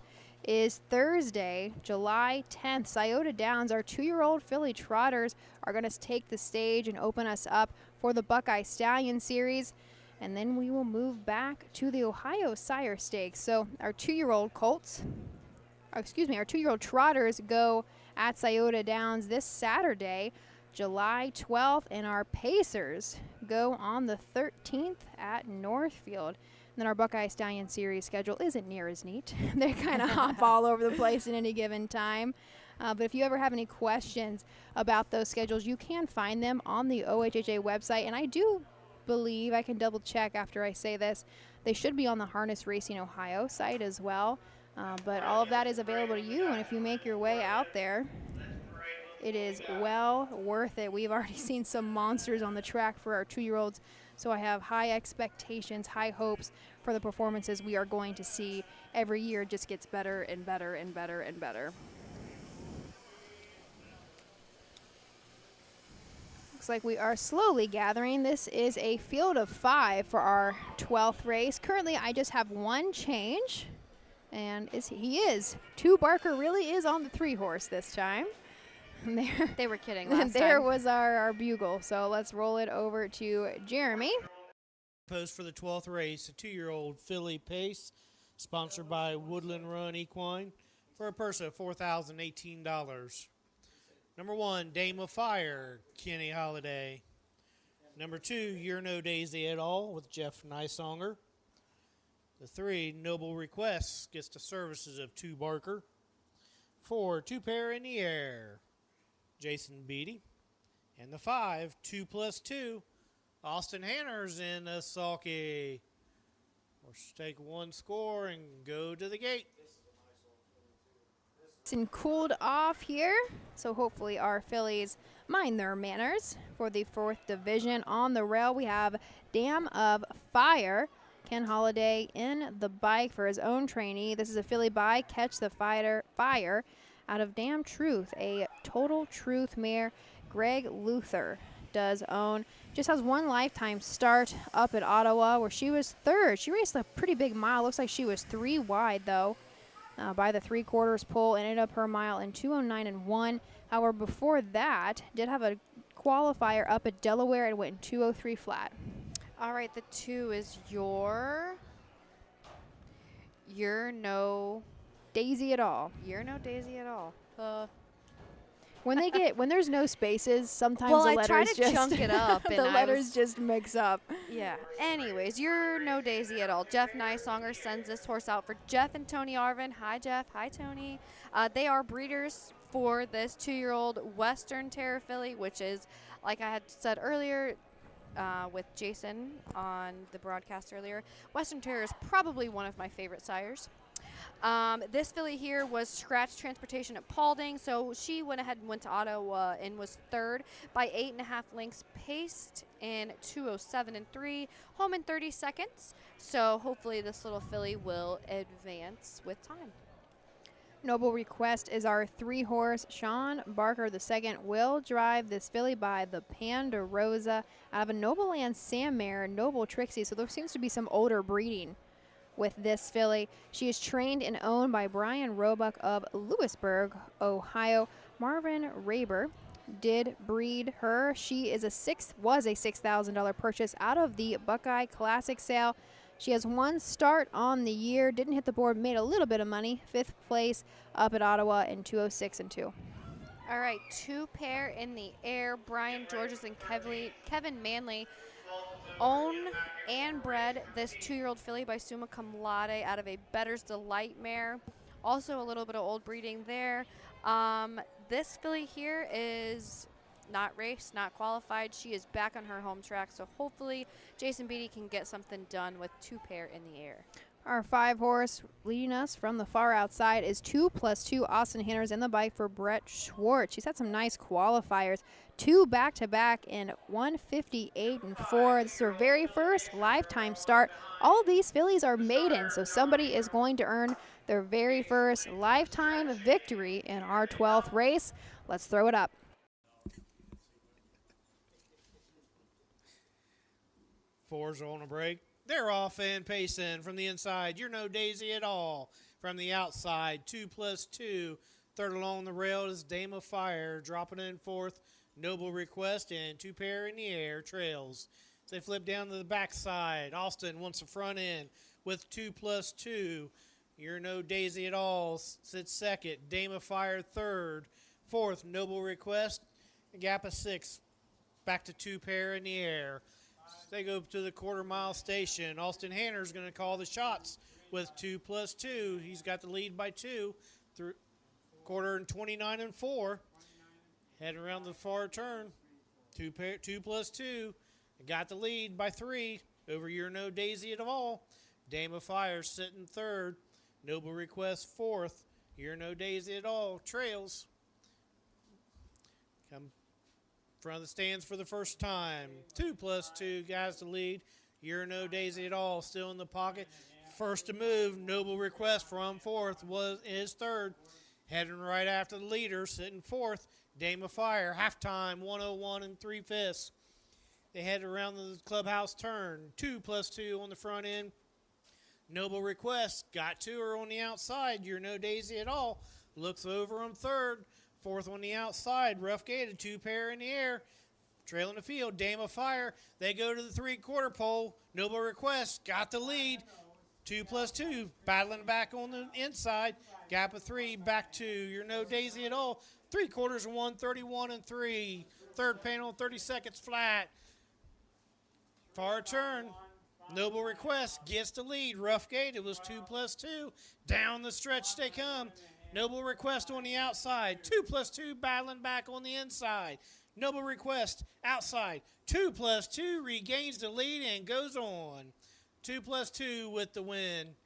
is Thursday, July 10th. Scioto Downs, our 2-year-old filly trotters, are going to take the stage and open us up for the Buckeye Stallion Series. And then we will move back to the Ohio Sire Stakes. So our 2-year-old colts, our 2-year-old trotters go at Scioto Downs this Saturday, July 12th, and our pacers go on the 13th at Northfield. And then our Buckeye Stallion Series schedule isn't near as neat. They kind of hop all over the place at any given time. But if you ever have any questions about those schedules, you can find them on the OHHA website. And I do believe, I can double check after I say this, they should be on the Harness Racing Ohio site as well. But all of that is available to you, and if you make your way out there, it is well worth it. We've already seen some monsters on the track for our 2-year-olds, so I have high expectations, high hopes for the performances we are going to see. Every year it just gets better and better and better and better. Looks like we are slowly gathering. This is a field of 5 for our 12th race. Currently, I just have one change. And he is. 2 Barker really is on the 3-horse this time. There, they were kidding last there time. was our bugle. So let's roll it over to Jeremy. Post for the 12th race, a 2-year-old filly pace, sponsored by Woodland Run Equine, for a purse of $4,018. Number 1, Dame of Fire, Kenny Holiday. Number 2, You're No Daisy at All, with Jeff Nysonger. The 3, Noble Requests, gets the services of 2 Barker. 4, 2 Pair in the Air, Jason Beatty. And the 5, 2+2, Austin Hanners in the sulky. Let's take 1 score and go to the gate. And cooled off here, so hopefully our fillies mind their manners. For the 4th division on the rail, we have Dam of Fire, Ken Holiday in the bike for his own trainee. This is a filly by Catch the Fire out of Damn Truth, a Total Truth mare Greg Luther does own. Just has 1 lifetime start up at Ottawa where she was 3rd. She raced a pretty big mile. Looks like she was 3 wide though by the 3/4 pole. Ended up her mile in 2:09.1. However, before that, did have a qualifier up at Delaware and went in 2:03 flat. All right, the 2 is You're No Daisy at All. You're No Daisy at All. when there's no spaces, sometimes Well, the I letters try to just chunk it up, and the I letters was- just mix up. Yeah. Anyways, you're no daisy at all. Jeff Nysonger sends this horse out for Jeff and Tony Arvin. Hi, Jeff. Hi, Tony. They are breeders for this 2-year-old Western Terror filly, which is, like I had said earlier with Jason on the broadcast earlier, Western Terror is probably one of my favorite sires. This filly here was scratch transportation at Paulding, so she went ahead and went to Ottawa and was third by 8.5 lengths, paced in 2:07 and 3, home in 30 seconds. So hopefully this little filly will advance with time. Noble Request is our 3-horse. Sean Barker II will drive this filly by the Ponderosa out of a Noble Land Sam mare, Noble Trixie. So there seems to be some older breeding with this filly. She is trained and owned by Brian Roebuck of Lewisburg, Ohio. Marvin Raber did breed her. She is was a $6,000 purchase out of the Buckeye Classic sale. She has 1 start on the year, didn't hit the board, made a little bit of money. 5th place up at Ottawa in 2:06 and 2. All right, 2 pair in the air. Brian Georges and Kevin Manley own and bred this 2-year-old filly by Summa Cum Laude out of a Better's Delight mare. Also a little bit of old breeding there. This filly here is not raced, not qualified. She is back on her home track, so hopefully Jason Beatty can get something done with 2 pair in the air. Our 5-horse leading us from the far outside is 2+2 Austin Hanners in the bike for Brett Schwartz. She's had some nice qualifiers, 2 back-to-back in 1:58 and 4. This is her very first lifetime start. All of these fillies are maiden, so somebody is going to earn their very first lifetime victory in our 12th race. Let's throw it up. Fours on a break. They're off and pacing from the inside. You're no daisy at all. From the outside, 2+2. Third along the rail is Dame of Fire. Dropping in 4th, Noble Request, and 2 pair in the air, Trails. As they flip down to the backside, Austin wants the front end with 2+2. You're no daisy at all. Sits second. Dame of Fire third. 4th, Noble Request. A gap of 6. Back to 2 pair in the air. They go to the quarter-mile station. Austin Hanner's going to call the shots with 2+2. He's got the lead by 2 through quarter and 29 and 4. Heading around the far turn. 2+2. Got the lead by 3 over You're No Daisy at All. Dame of Fire sitting third. Noble Request 4th. You're No Daisy at All. Trails. Come front of the stands for the first time. 2+2 guys to lead. You're No Daisy at All still in the pocket. First to move, Noble Request from 4th is third. Heading right after the leader, sitting 4th, Dame of Fire. Halftime, 101 and 3/5. They head around the clubhouse turn. 2+2 on the front end. Noble Request got to her on the outside. You're No Daisy at All. Looks over on third. 4th on the outside, rough gated, 2 pair in the air. Trailing the field, Dame of Fire. They go to the 3/4 pole. Noble Request got the lead. 2+2, battling back on the inside. Gap of 3, back 2. You're No Daisy at All. 3/4 and 1:31 and 3. Third panel, 30 seconds flat. Far turn. Noble Request gets the lead. Rough gate, it was 2+2. Down the stretch they come. Noble Request on the outside. 2+2 battling back on the inside. Noble Request outside. 2+2 regains the lead and goes on. 2+2 with the win.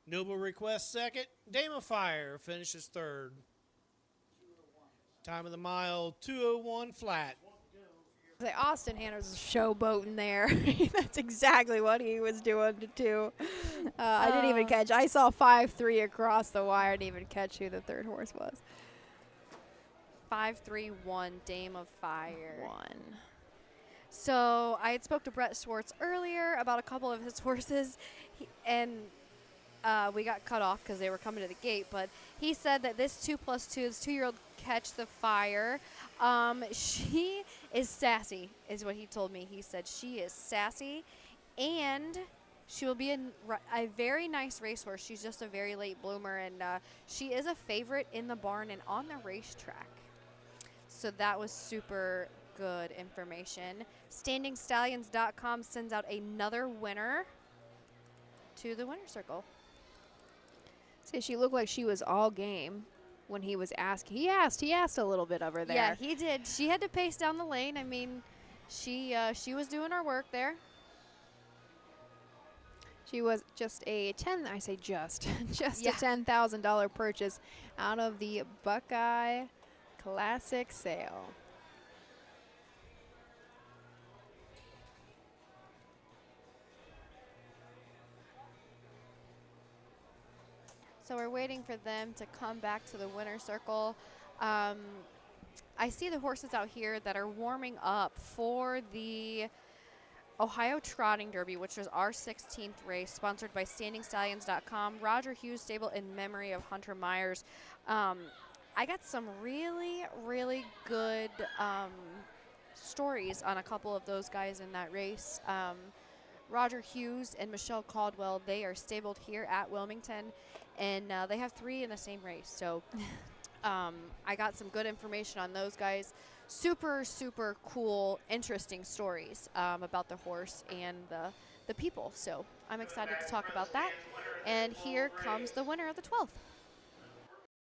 Noble Request second. Dame of Fire finishes third. Time of the mile, 2:01 flat. Austin Hanners is showboating there. That's exactly what he was doing too. I didn't even catch. I saw 5-3 across the wire. Didn't even catch who the 3rd horse was. 5-3-1, Dame of Fire. So I had spoke to Brett Schwartz earlier about a couple of his horses, and we got cut off because they were coming to the gate. But he said that this 2+2, this 2-year-old Catch the Fire, she is sassy, is what he told me. He said she is sassy, and she will be a very nice racehorse. She's just a very late bloomer, and she is a favorite in the barn and on the racetrack. So that was super good information. StandingStallions.com sends out another winner to the winner circle. See, she looked like she was all game when he was asking. He asked a little bit of her there. Yeah, he did. She had to pace down the lane. I mean, she was doing her work there. She was just a just Yeah. a $10,000 purchase out of the Buckeye Classic sale. So we're waiting for them to come back to the winner circle. I see the horses out here that are warming up for the Ohio Trotting Derby, which was our 16th race, sponsored by StandingStallions.com. Roger Hughes Stable in memory of Hunter Myers. I got some really, really good stories on a couple of those guys in that race. Roger Hughes and Michelle Caldwell, they are stabled here at Wilmington, and they have 3 in the same race. So I got some good information on those guys. Super, super cool, interesting stories about the horse and the people. So I'm excited to talk about that. And here comes the winner of the 12th.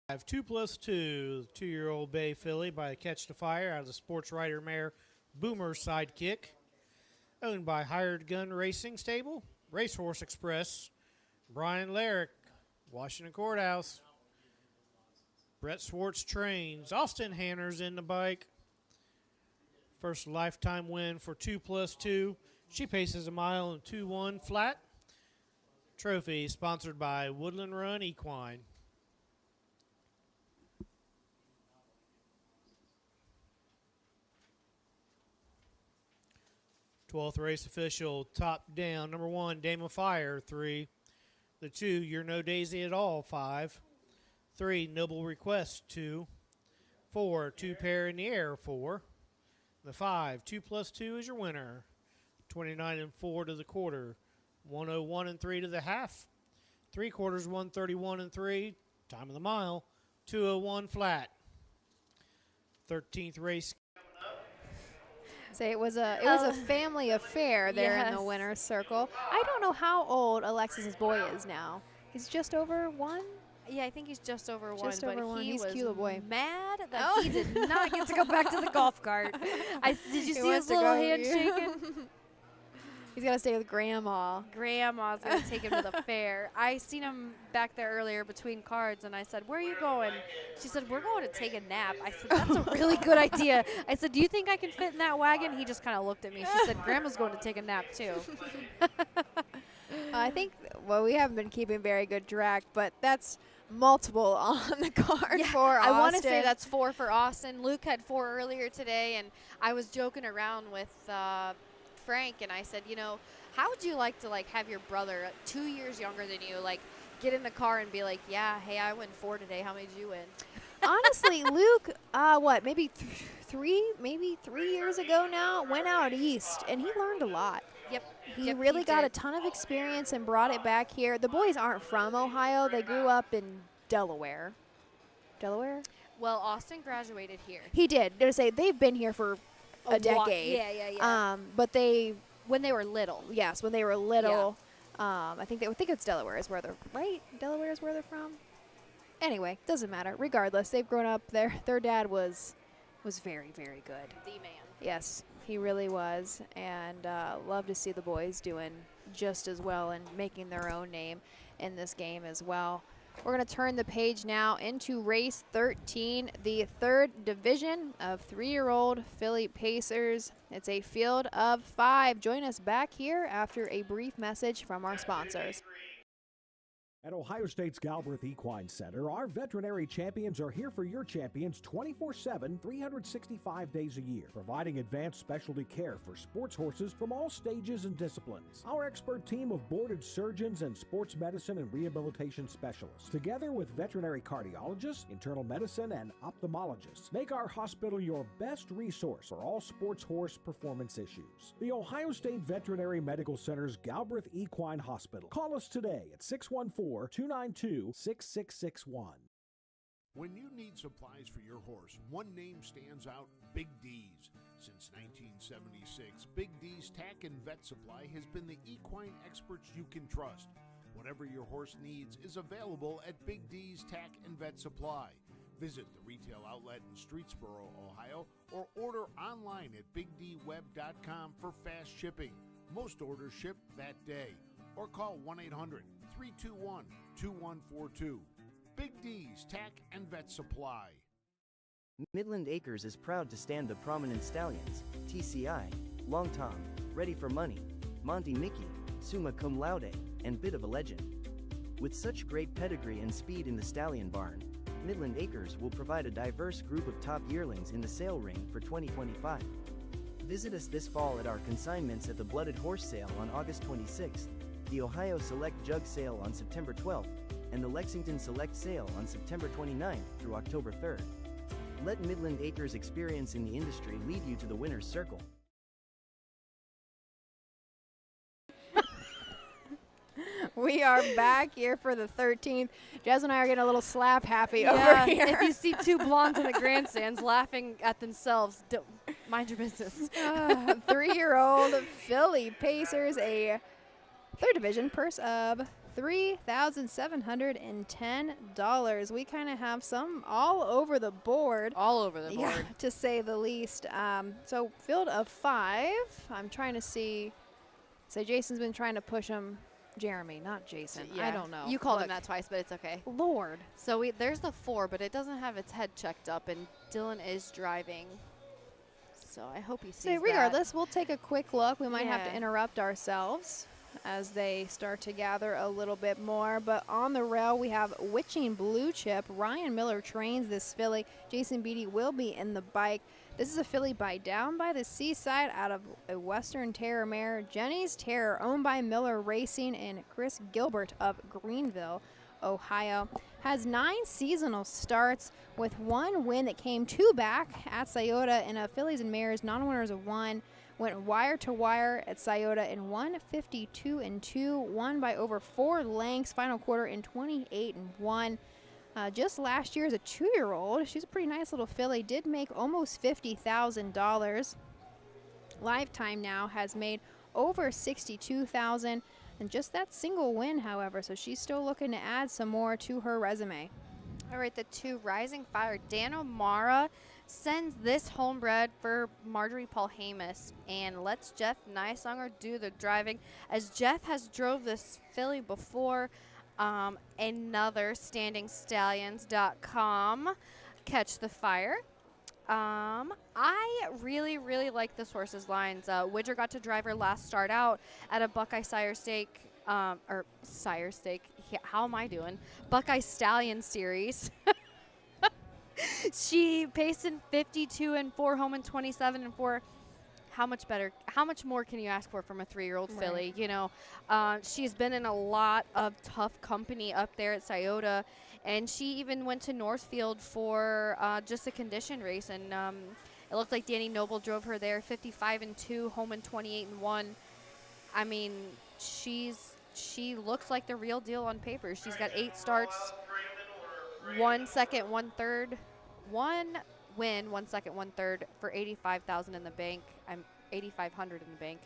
I have 2+2, 2-year-old bay filly by Catch the Fire out of the Sports Rider mare Boomer Sidekick, owned by Hired Gun Racing Stable, Racehorse Express, Brian Larrick, Washington Courthouse, Brett Swartz Trains, Austin Hanners in the bike. First lifetime win for 2+2. She paces a mile and 2-1 flat. Trophy sponsored by Woodland Run Equine. Twelfth race official, top down. Number 1, Dame of Fire, 3. The 2, You're No Daisy at All, 5. 3, Noble Request, 2. 4, 2 Pair in the Air, 4. The 5, 2+2 is your winner. 29 4 to the quarter. 101 3 to the half. 3 quarters, 131 3. Time of the mile, 201 flat. 13th race. Say it was a family affair there in the Yes. winner's circle. I don't know how old Alexis's boy is now. He's just over 1. Yeah, I think he's just over 1. Just over 1. He He's was cute little boy. mad that he did not get to go back to the golf cart. Did you He see wants his to little go. hand shaking? He's got to stay with Grandma. Grandma's going to take him to the fair. I seen him back there earlier between cards, and I said, "Where are you going?" She said, "We're going to take a nap." I said, "That's a really good idea." I said, "Do you think I can fit in that wagon?" He just kind of looked at me. She said, "Grandma's going to take a nap, too." I think, well, we haven't been keeping very good track, but that's multiple on the card for Austin. I want to say that's 4 for Austin. Luke had 4 earlier today, and I was joking around with Frank, and I said, how would you like to have your brother 2 years younger than you get in the car and be like, yeah, hey, I won 4 today, how many did you win? Honestly, Luke, maybe 3 years ago now, went out east, and he learned a lot. Yep. He really got a ton of experience and brought it back here. The boys aren't from Ohio. They grew up in Delaware. Delaware? Well, Austin graduated here. He did. They've been here for a while. decade. Yeah. But when they were little. Yes, when they were little. Yeah. I think it's Delaware is where they're right. Delaware is where they're from. Anyway, doesn't matter. Regardless, they've grown up. Their dad was very, very good. The man. Yes, he really was, and love to see the boys doing just as well and making their own name in this game as well. We're going to turn the page now into race 13, the 3rd division of 3-year-old filly pacers. It's a field of 5. Join us back here after a brief message from our sponsors. At Ohio State's Galbraith Equine Center, our veterinary champions are here for your champions 24/7, 365 days a year, providing advanced specialty care for sports horses from all stages and disciplines. Our expert team of boarded surgeons and sports medicine and rehabilitation specialists, together with veterinary cardiologists, internal medicine, and ophthalmologists, make our hospital your best resource for all sports horse performance issues. The Ohio State Veterinary Medical Center's Galbraith Equine Hospital. Call us today at 614-292-6661. When you need supplies for your horse, one name stands out, Big D's. Since 1976, Big D's Tack and Vet Supply has been the equine experts you can trust. Whatever your horse needs is available at Big D's Tack and Vet Supply. Visit the retail outlet in Streetsboro, Ohio, or order online at bigdweb.com for fast shipping. Most orders ship that day. Or call 1-800-321-2142. Big D's Tack and Vet Supply. Midland Acres is proud to stand the prominent stallions, TCI, Long Tom, Ready for Money, Monty Mickey, Summa Cum Laude, and Bit of a Legend. With such great pedigree and speed in the stallion barn, Midland Acres will provide a diverse group of top yearlings in the sale ring for 2025. Visit us this fall at our consignments at the Blooded Horse Sale on August 26th, the Ohio Select Jug Sale on September 12th, and the Lexington Select Sale on September 29th through October 3rd. Let Midland Acres' experience in the industry lead you to the winner's circle. We are back here for the 13th. Jez and I are getting a little slap happy over here. If you see two blondes in the grandstands laughing at themselves, mind your business. 3-year-old Philly Pacers, a third division purse of $3,710. We kind of have some all over the board. All over the board. Yeah, to say the least. So field of 5. I'm trying to see. So Jason's been trying to push him. Jeremy, not Jason. Yeah. I don't know. You called him that twice, but it's okay. Lord. So there's the 4, but it doesn't have its head checked up, and Dylan is driving. So I hope he sees So regardless, we'll take a quick look. We might have to Yeah. interrupt ourselves as they start to gather a little bit more. But on the rail, we have Witching Blue Chip. Ryan Miller trains this filly. Jason Beatty will be in the bike. This is a filly by Down by the Seaside out of a Western Terror mare. Jenny's Terror, owned by Miller Racing and Chris Gilbert of Greenville, Ohio. Has 9 seasonal starts with 1 win that came 2 back at Scioto in a Fillies and Mares non-winners of 1. Went wire to wire at Scioto in 152-2, won by over 4 lengths. Final quarter in 28-1. Just last year as a 2-year-old, she's a pretty nice little filly. Did make almost $50,000. Lifetime now has made over $62,000, and just that single win, however. So she's still looking to add some more to her resume. All right, the 2 Rising Fire. Dan O'Mara sends this homebred for Marjorie Paul Hamus and lets Jeff Nysonger do the driving, as Jeff has drove this filly before. Another StandingStallions.com. Catch the Fire. I really, really like this horse's lines. Widger got to drive her last start out at a Buckeye Sire Stake, or Sire Stake. Yeah, how am I doing? Buckeye Stallion Series. She paced in 52-4, home in 27-4. How much better? How much more can you ask for from a 3-year-old filly? You know, she's been in a lot of tough company up there at Scioto, and she even went to Northfield for just a condition race, and it looked like Danny Noble drove her there, 55-2, home in 28-1. I mean, she looks like the real deal on paper. She's got 8 starts, 1 second, 1/3, 1 win, 1 second, 1/3 for $85,000 in the bank. I'm $8,500 in the bank.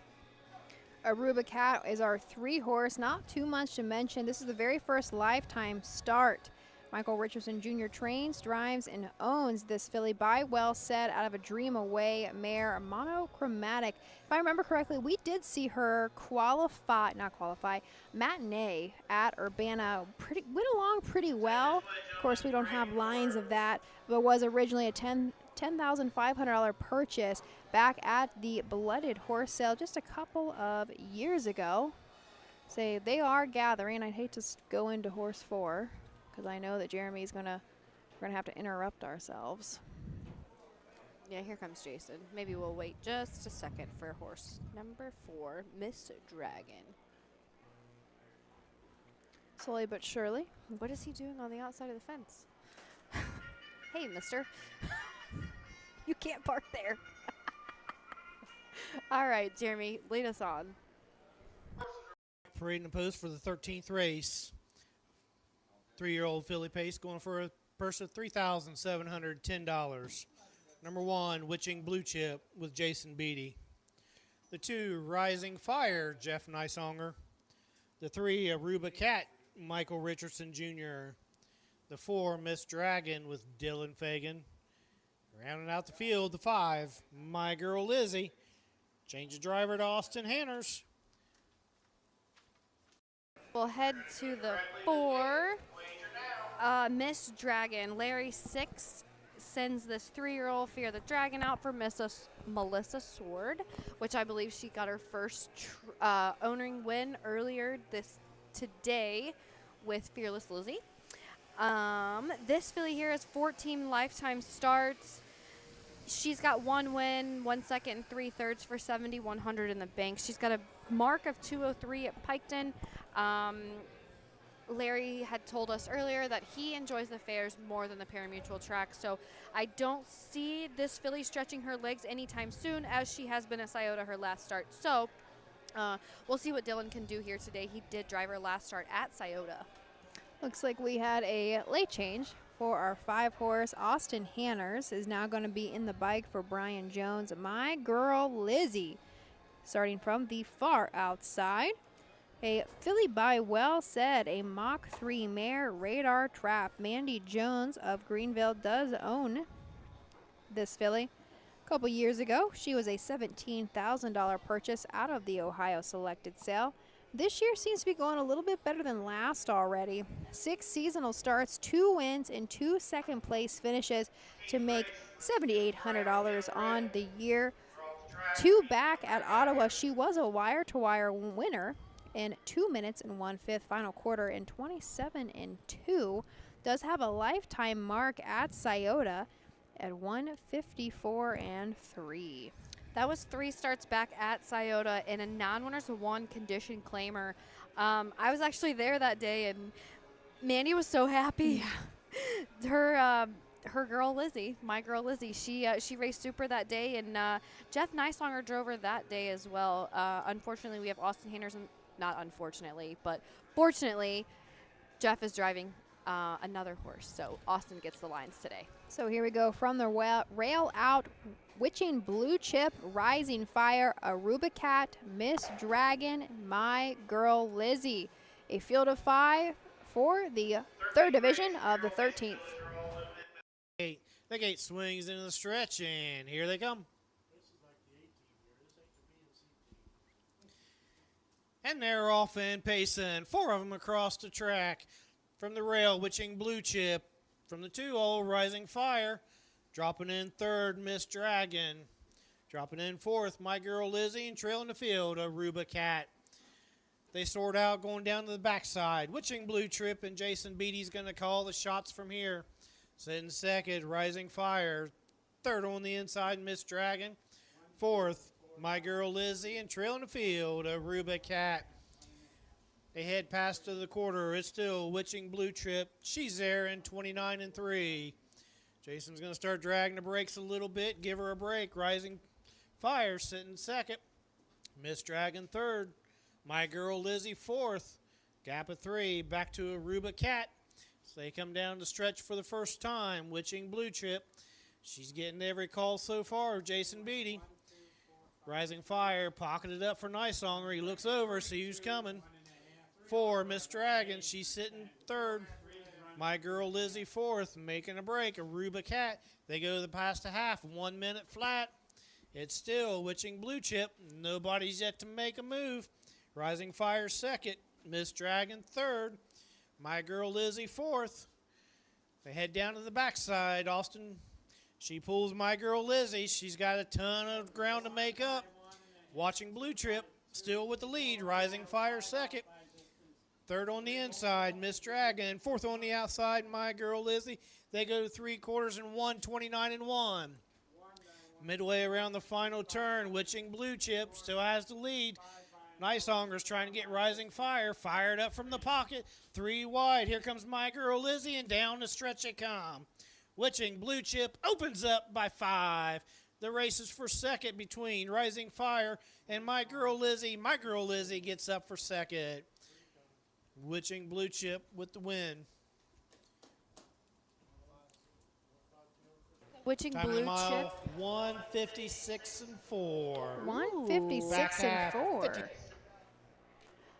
Aruba Cat is our 3-horse. Not too much to mention. This is the very first lifetime start. Michael Richardson Jr. trains, drives, and owns this filly by Well Said out of a Dream Away mare, monochromatic. If I remember correctly, we did see her matinee at Urbana. Went along pretty well. Of course, we don't have lines of that, but was originally a $10,500 purchase back at the Blooded Horse Sale just a couple of years ago. Say they are gathering. I'd hate to go into horse 4 because I know that Jeremy's we're gonna have to interrupt ourselves. Yeah, here comes Jason. Maybe we'll wait just a second for horse number 4, Miss Dragon. Slowly but surely. What is he doing on the outside of the fence? Hey, mister. You can't park there. All right, Jeremy, lead us on. Parading the post for the 13th race. 3-year-old filly pace going for a purse of $3,710. Number 1, Witching Blue Chip with Jason Beatty. The 2, Rising Fire, Jeff Neisonger. The 3, Aruba Cat, Michael Richardson Jr. The 4, Miss Dragon with Dylan Fagan. Rounding out the field, the 5, My Girl Lizzie. Change the driver to Austin Hanners. We'll head to the 4. Miss Dragon. Larry 6 sends this 3-year-old Fear the Dragon out for Melissa Sword, which I believe she got her first owning win earlier today with Fearless Lizzie. This filly here has 14 lifetime starts. She's got 1 win, 1 second, and 3/3 for 7,100 in the bank. She's got a mark of 203 at Piketon. Larry had told us earlier that he enjoys the fairs more than the parimutuel track, so I don't see this filly stretching her legs anytime soon, as she has been at Scioto her last start. So we'll see what Dylan can do here today. He did drive her last start at Scioto. Looks like we had a late change for our 5-horse. Austin Hanners is now going to be in the bike for Brian Jones. My Girl Lizzie, starting from the far outside. A filly by Well Said, a Mach 3 mare, Radar Trap. Mandy Jones of Greenville does own this filly. A couple years ago, she was a $17,000 purchase out of the Ohio Selected Sale. This year seems to be going a little bit better than last already. 6 seasonal starts, 2 wins, and 2 second-place finishes to make $7,800 on the year. 2 back at Ottawa. She was a wire-to-wire winner in 2 minutes and 1/5 final quarter in 27-2. Does have a lifetime mark at Scioto at 154-3. That was 3 starts back at Scioto in a non-winners 1 condition claimer. I was actually there that day, and Mandy was so happy. Her girl Lizzie, my girl Lizzie, she raced super that day, and Jeff Neisonger drove her that day as well. Unfortunately, we have Austin Hanners, and not unfortunately, but fortunately, Jeff is driving another horse, so Austin gets the lines today. So here we go from the rail out. Witching Blue Chip, Rising Fire, Aruba Cat, Miss Dragon, My Girl Lizzie. A field of 5 for the 3rd division of the 13th. The gate swings into the stretch, and here they come. And they're off and pacing. 4 of them across the track. From the rail, Witching Blue Chip. From the 2-0, Rising Fire. Dropping in 3rd, Miss Dragon. Dropping in 4th, My Girl Lizzie. And trailing the field, Aruba Cat. They sort out going down to the backside. Witching Blue Chip and Jason Beatty's going to call the shots from here. Sitting 2nd, Rising Fire. 3rd on the inside, Miss Dragon. 4th, My Girl Lizzie. And trailing the field, Aruba Cat. They head past to the quarter. It's still Witching Blue Chip. She's there in 29-3. Jason's going to start dragging the brakes a little bit. Give her a break. Rising Fire sitting 2nd. Miss Dragon 3rd. My Girl Lizzie 4th. Gap of 3. Back to Aruba Cat. So they come down the stretch for the first time. Witching Blue Chip. She's getting every call so far. Jason Beatty. Rising Fire pocketed up for Neisonger. He looks over, see who's coming. 4, Miss Dragon. She's sitting 3rd. My Girl Lizzie 4th, making a break. Aruba Cat. They go the past a half. 1 minute flat. It's still Witching Blue Chip. Nobody's yet to make a move. Rising Fire 2nd. Miss Dragon 3rd. My Girl Lizzie 4th. They head down to the backside. Austin, she pulls My Girl Lizzie. She's got a ton of ground to make up. Watching Blue Chip still with the lead. Rising Fire 2nd. 3rd on the inside, Miss Dragon. 4th on the outside, My Girl Lizzie. They go to 3/4 and 1, 29-1. Midway around the final turn, Witching Blue Chip still has the lead. Neisonger's trying to get Rising Fire. Fired up from the pocket. 3 wide. Here comes My Girl Lizzie, and down the stretch they come. Witching Blue Chip opens up by 5. The race is for 2nd between Rising Fire and My Girl Lizzie. My Girl Lizzie gets up for 2nd. Witching Blue Chip with the win. Witching Time of Blue the mile, Chip. 1:56 and 4. 1:56 and Back half, 4. 50. I'm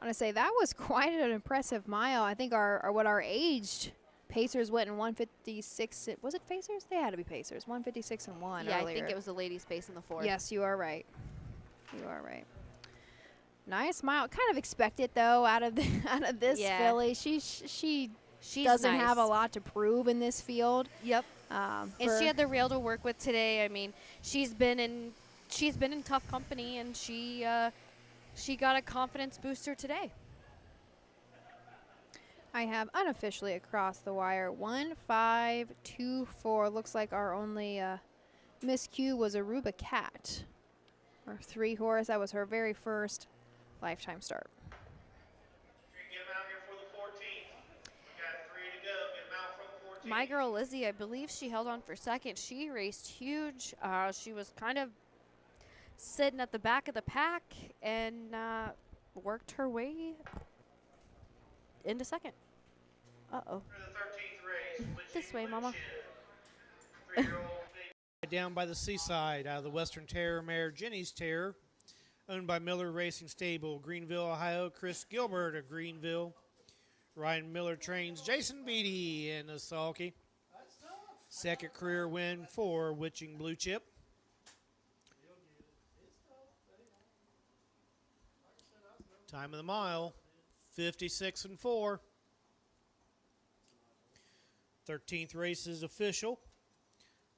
gonna say that was quite an impressive mile. I think our aged Pacers went in 1:56. Was it Pacers? They had to be Pacers. 1:56 and 1 Yeah, earlier. I think it was the ladies' pace in the 4. Yes, you are right. You are right. Nice mile. Kind of expected though out of this filly. She doesn't have a nice. lot to prove in this field. Yep. And she had the rail to work with today. I mean, she's been in tough company, and she got a confidence booster today. I have unofficially across the wire 1-5-2-4. Looks like our only miscue was Aruba Cat, our 3 horse. That was her very first lifetime start. My girl Lizzie, I believe she held on for second. She raced huge. She was kind of sitting at the back of the pack and worked her way into second. Uh-oh. This way, Mama. Down by the seaside, out of the Western Terror mare Jenny's Terror, owned by Miller Racing Stable, Greenville, Ohio. Chris Gilbert of Greenville. Ryan Miller trains Jason Beatty in the sulky. Second career win for Witching Blue Chip. Time of the mile, 56 and 4. 13th race is official.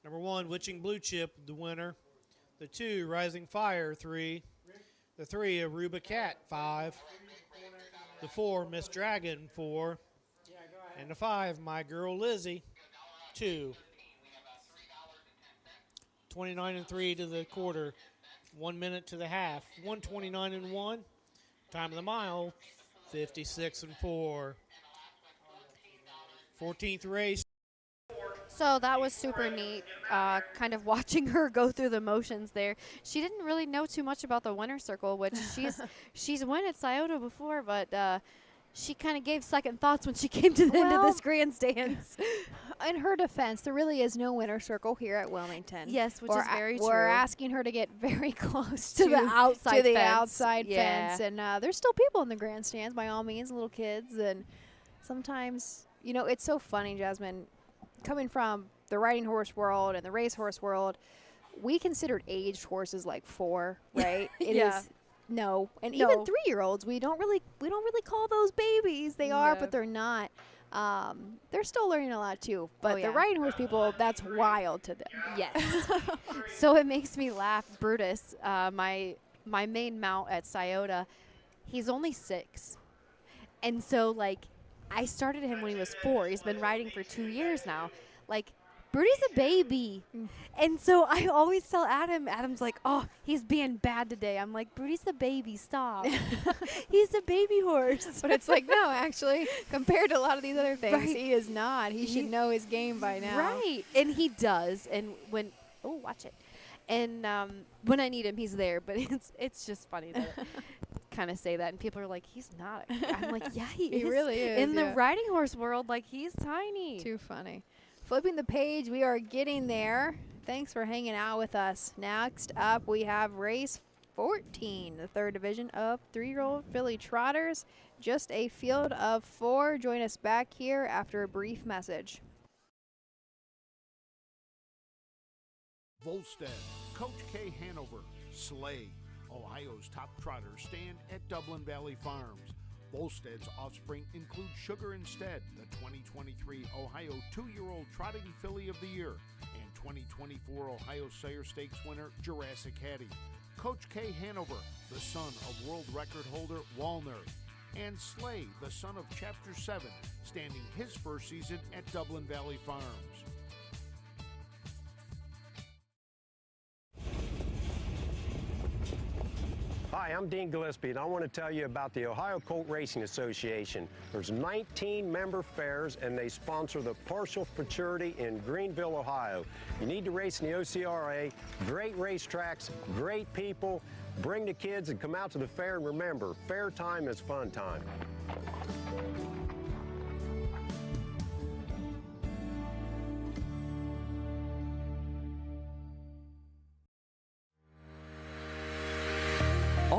Number 1, Witching Blue Chip, the winner. The 2, Rising Fire, 3. The 3, Aruba Cat, 5. The 4, Miss Dragon, 4. And the 5, My Girl Lizzie, 2. 29 and 3 to the quarter. 1 minute to the half. 129 and 1. Time of the mile, 56 and 4. 14th race. So that was super neat, kind of watching her go through the motions there. She didn't really know too much about the winner's circle, which she's won at Scioto before, but she kind of gave second thoughts when she came to the end of this grandstands. In her defense, there really is no winner circle here at Wilmington. Yes, which is very true. We're asking her to get very close to the outside fence. Outside fence, and there's still people in the grandstands, by all means, little kids, and sometimes, you know, it's so funny, Jasmine. Coming from the riding horse world and the racehorse world, we considered aged horses like 4, right? It is no, and even 3-year-olds, we don't really call those babies. They are, but they're not. They're still learning a lot too. But the riding horse people, that's wild to them. Yes. So it makes me laugh. Brutus, my main mount at Scioto, he's only 6, and so like, I started him when he was 4. He's been riding for 2 years now. Like, Brody's a baby. And so I always tell Adam's like, oh, he's being bad today. I'm like, Brody's a baby, stop. He's a baby horse. But it's like, no, actually, compared to a lot of these other things, he is not. He should know his game by now. Right. And he does. And when, oh, watch it. And when I need him, he's there. But it's just funny to kind of say that. And people are like, he's not. I'm like, yeah, he is. He really is. In the riding horse world, like, he's tiny. Too funny. Flipping the page, we are getting there. Thanks for hanging out with us. Next up, we have race 14, the 3rd division of 3-year-old filly trotters. Just a field of 4. Join us back here after a brief message. Volstead, Coach K. Hanover, Slade, Ohio's top trotters stand at Dublin Valley Farms. Volstead's offspring include Sugar Instead, the 2023 Ohio 2-year-old Trotting Filly of the Year, and 2024 Ohio Sire Stakes winner Jurassic Hattie. Coach K. Hanover, the son of world record holder Walner, and Slade, the son of Chapter 7, standing his first season at Dublin Valley Farms. Hi, I'm Dean Gillespie, and I want to tell you about the Ohio Colt Racing Association. There's 19 member fairs, and they sponsor the partial futurity in Greenville, Ohio. You need to race in the OCRA. Great racetracks, great people. Bring the kids and come out to the fair, and remember, fair time is fun time.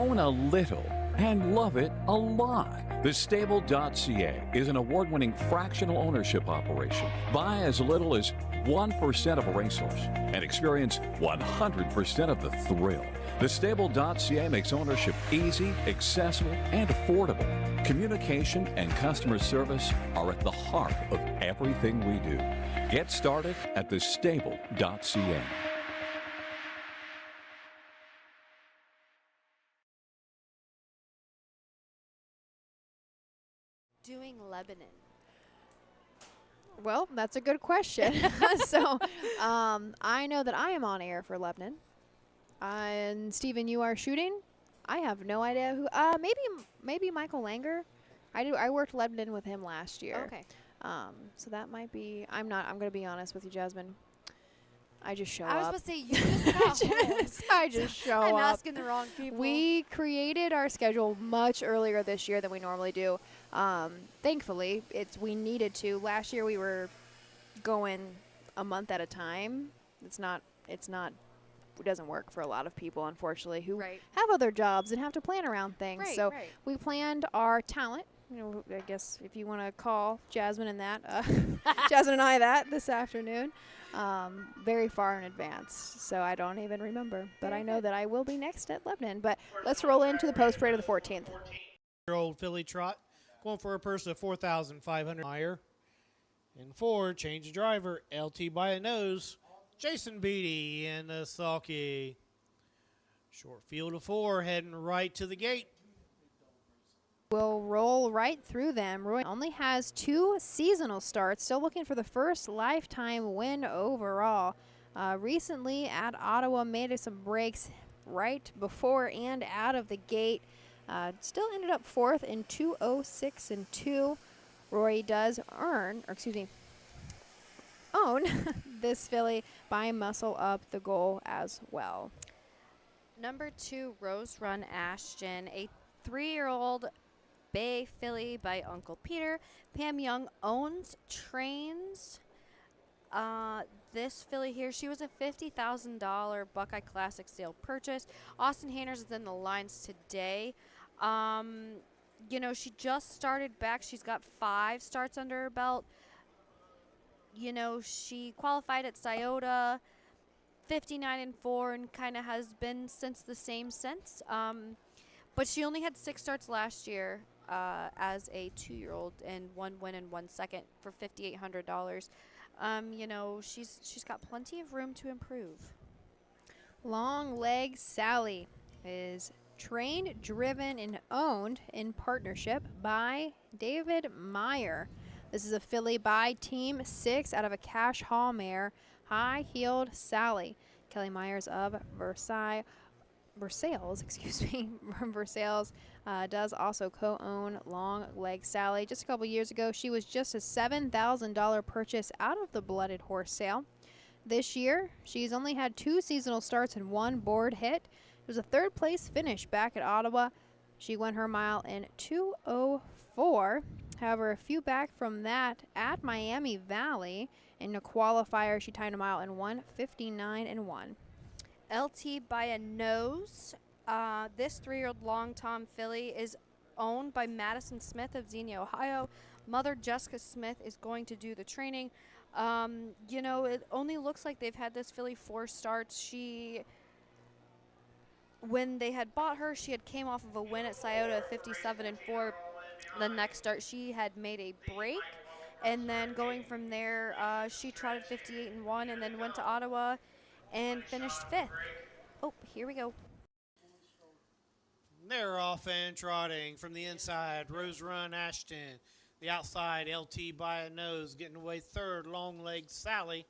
Own a little and love it a lot. Thestable.ca is an award-winning fractional ownership operation. Buy as little as 1% of a racehorse and experience 100% of the thrill. Thestable.ca makes ownership easy, accessible, and affordable. Communication and customer service are at the heart of everything we do. Get started at thestable.ca. Doing Lebanon? Well, that's a good question. So, I know that I am on air for Lebanon. And Stephen, you are shooting? I have no idea who. Maybe Michael Langer. I worked Lebanon with him last year. Okay. So that might be. I'm going to be honest with you, Jasmine. I just show up. I was about to say, you just got home. I just show I'm up. asking the wrong people. We created our schedule much earlier this year than we normally do. Thankfully, we needed to. Last year we were going a month at a time. It doesn't work for a lot of people, unfortunately, who have other jobs and have to plan around things. So we planned our talent. I guess if you want to call Jasmine and Jasmine and I that this afternoon, very far in advance. So I don't even remember, but I know that I will be next at Lebanon. But let's roll into the post parade of the 14th. Year-old filly trot, going for a purse of $4,500 higher. And 4, change the driver, LT by a nose, Jason Beatty in the sulky. Short field of 4, heading right to the gate. We'll roll right through them. Roy only has 2 seasonal starts, still looking for the first lifetime win overall. Recently at Ottawa, made some breaks right before and out of the gate. Still ended up 4th in 2:06 and 2. Roy does own this filly by Muscle Up the goal as well. Number 2, Rose Run Ashton, a 3-year-old bay filly by Uncle Peter. Pam Young owns, trains this filly here. She was a $50,000 Buckeye Classic sale purchase. Austin Hanners is in the lines today. She just started back. She's got 5 starts under her belt. She qualified at Scioto, 59-4, and kind of has been the same since. But she only had 6 starts last year as a 2-year-old, and 1 win and 1 second for $5,800. She's got plenty of room to improve. Long Leg Sally is trained, driven, and owned in partnership by David Meyer. This is a filly by Team 6 out of a Cash Hall mare, High-Heeled Sally. Kelly Myers of Versailles, does also co-own Long Leg Sally. Just a couple years ago, she was just a $7,000 purchase out of the Blooded Horse sale. This year, she's only had 2 seasonal starts and 1 board hit. It was a 3rd place finish back at Ottawa. She won her mile in 2:04. However, a few back from that at Miami Valley in a qualifier, she timed a mile in 1:59 and 1. LT by a nose. This 3-year-old Long Tom filly is owned by Madison Smith of Xenia, Ohio. Mother Jessica Smith is going to do the training. It only looks like they've had this filly 4 starts. When they had bought her, she had came off of a win at Scioto, 57-4. The next start, she had made a break, and then going from there, she trotted 58-1, and then went to Ottawa and finished 5th. Oh, here we go. They're off and trotting from the inside. Rose Run Ashton. The outside, LT by a nose. Getting away 3rd, Long Leg Sally.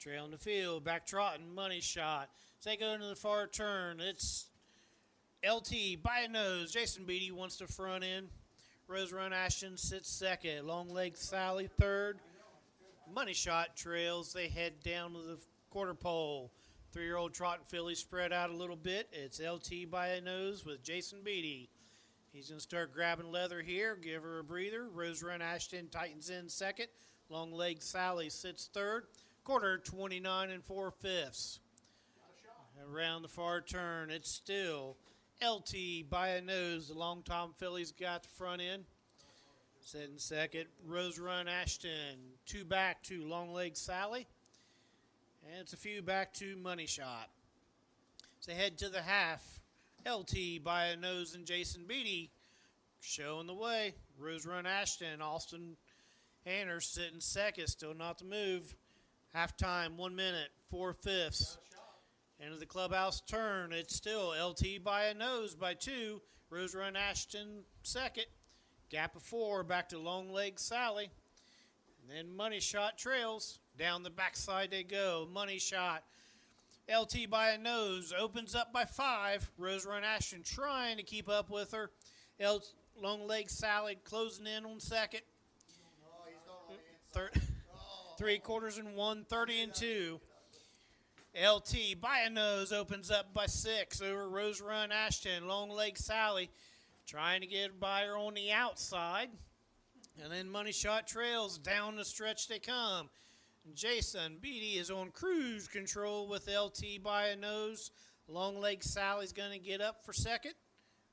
Trailing the field. Back trotting, Money Shot. As they go into the far turn, it's LT by a nose. Jason Beatty wants to front in. Rose Run Ashton sits 2nd. Long Leg Sally 3rd. Money Shot trails. They head down to the quarter pole. 3-year-old trotting filly spread out a little bit. It's LT by a nose with Jason Beatty. He's going to start grabbing leather here. Give her a breather. Rose Run Ashton tightens in 2nd. Long Leg Sally sits 3rd. Quarter 29 4/5. Around the far turn, it's still LT by a nose. The Long Tom fillies got the front end. Sitting second, Rose Run Ashton. 2 back to Long Leg Sally. And it's a few back to Money Shot. So head to the half. LT by a nose and Jason Beatty showing the way. Rose Run Ashton, Austin Hanners sitting second, still not to move. Halftime, 1 minute, 4/5. End of the clubhouse turn. It's still LT by a nose by 2. Rose Run Ashton second. Gap of 4 back to Long Leg Sally. And then Money Shot trails. Down the backside they go. Money Shot. LT by a nose opens up by 5. Rose Run Ashton trying to keep up with her. Long Leg Sally closing in on second. 3/4 and 1, 30 and 2. LT by a nose opens up by 6 over Rose Run Ashton. Long Leg Sally trying to get by her on the outside. And then Money Shot trails. Down the stretch they come. Jason Beatty is on cruise control with LT by a nose. Long Leg Sally's going to get up for second.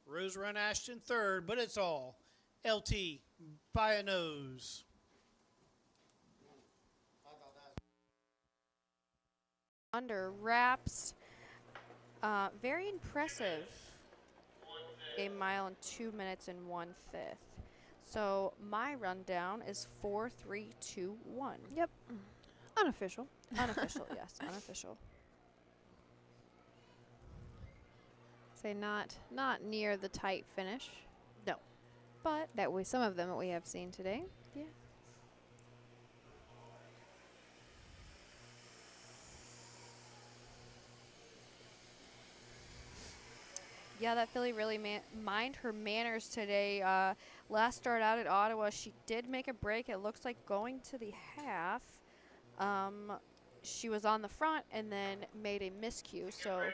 Rose Run Ashton third, but it's all LT by a nose. Under wraps. Very impressive. A mile in 2 minutes and 1/5. So my rundown is 4, 3, 2, 1. Yep. Unofficial. Unofficial, yes, unofficial. Say not near the tight finish. No. But some of them that we have seen today. Yeah. Yeah, that filly really mined her manners today. Last start out at Ottawa, she did make a break. It looks like going to the half. She was on the front and then made a miscue. So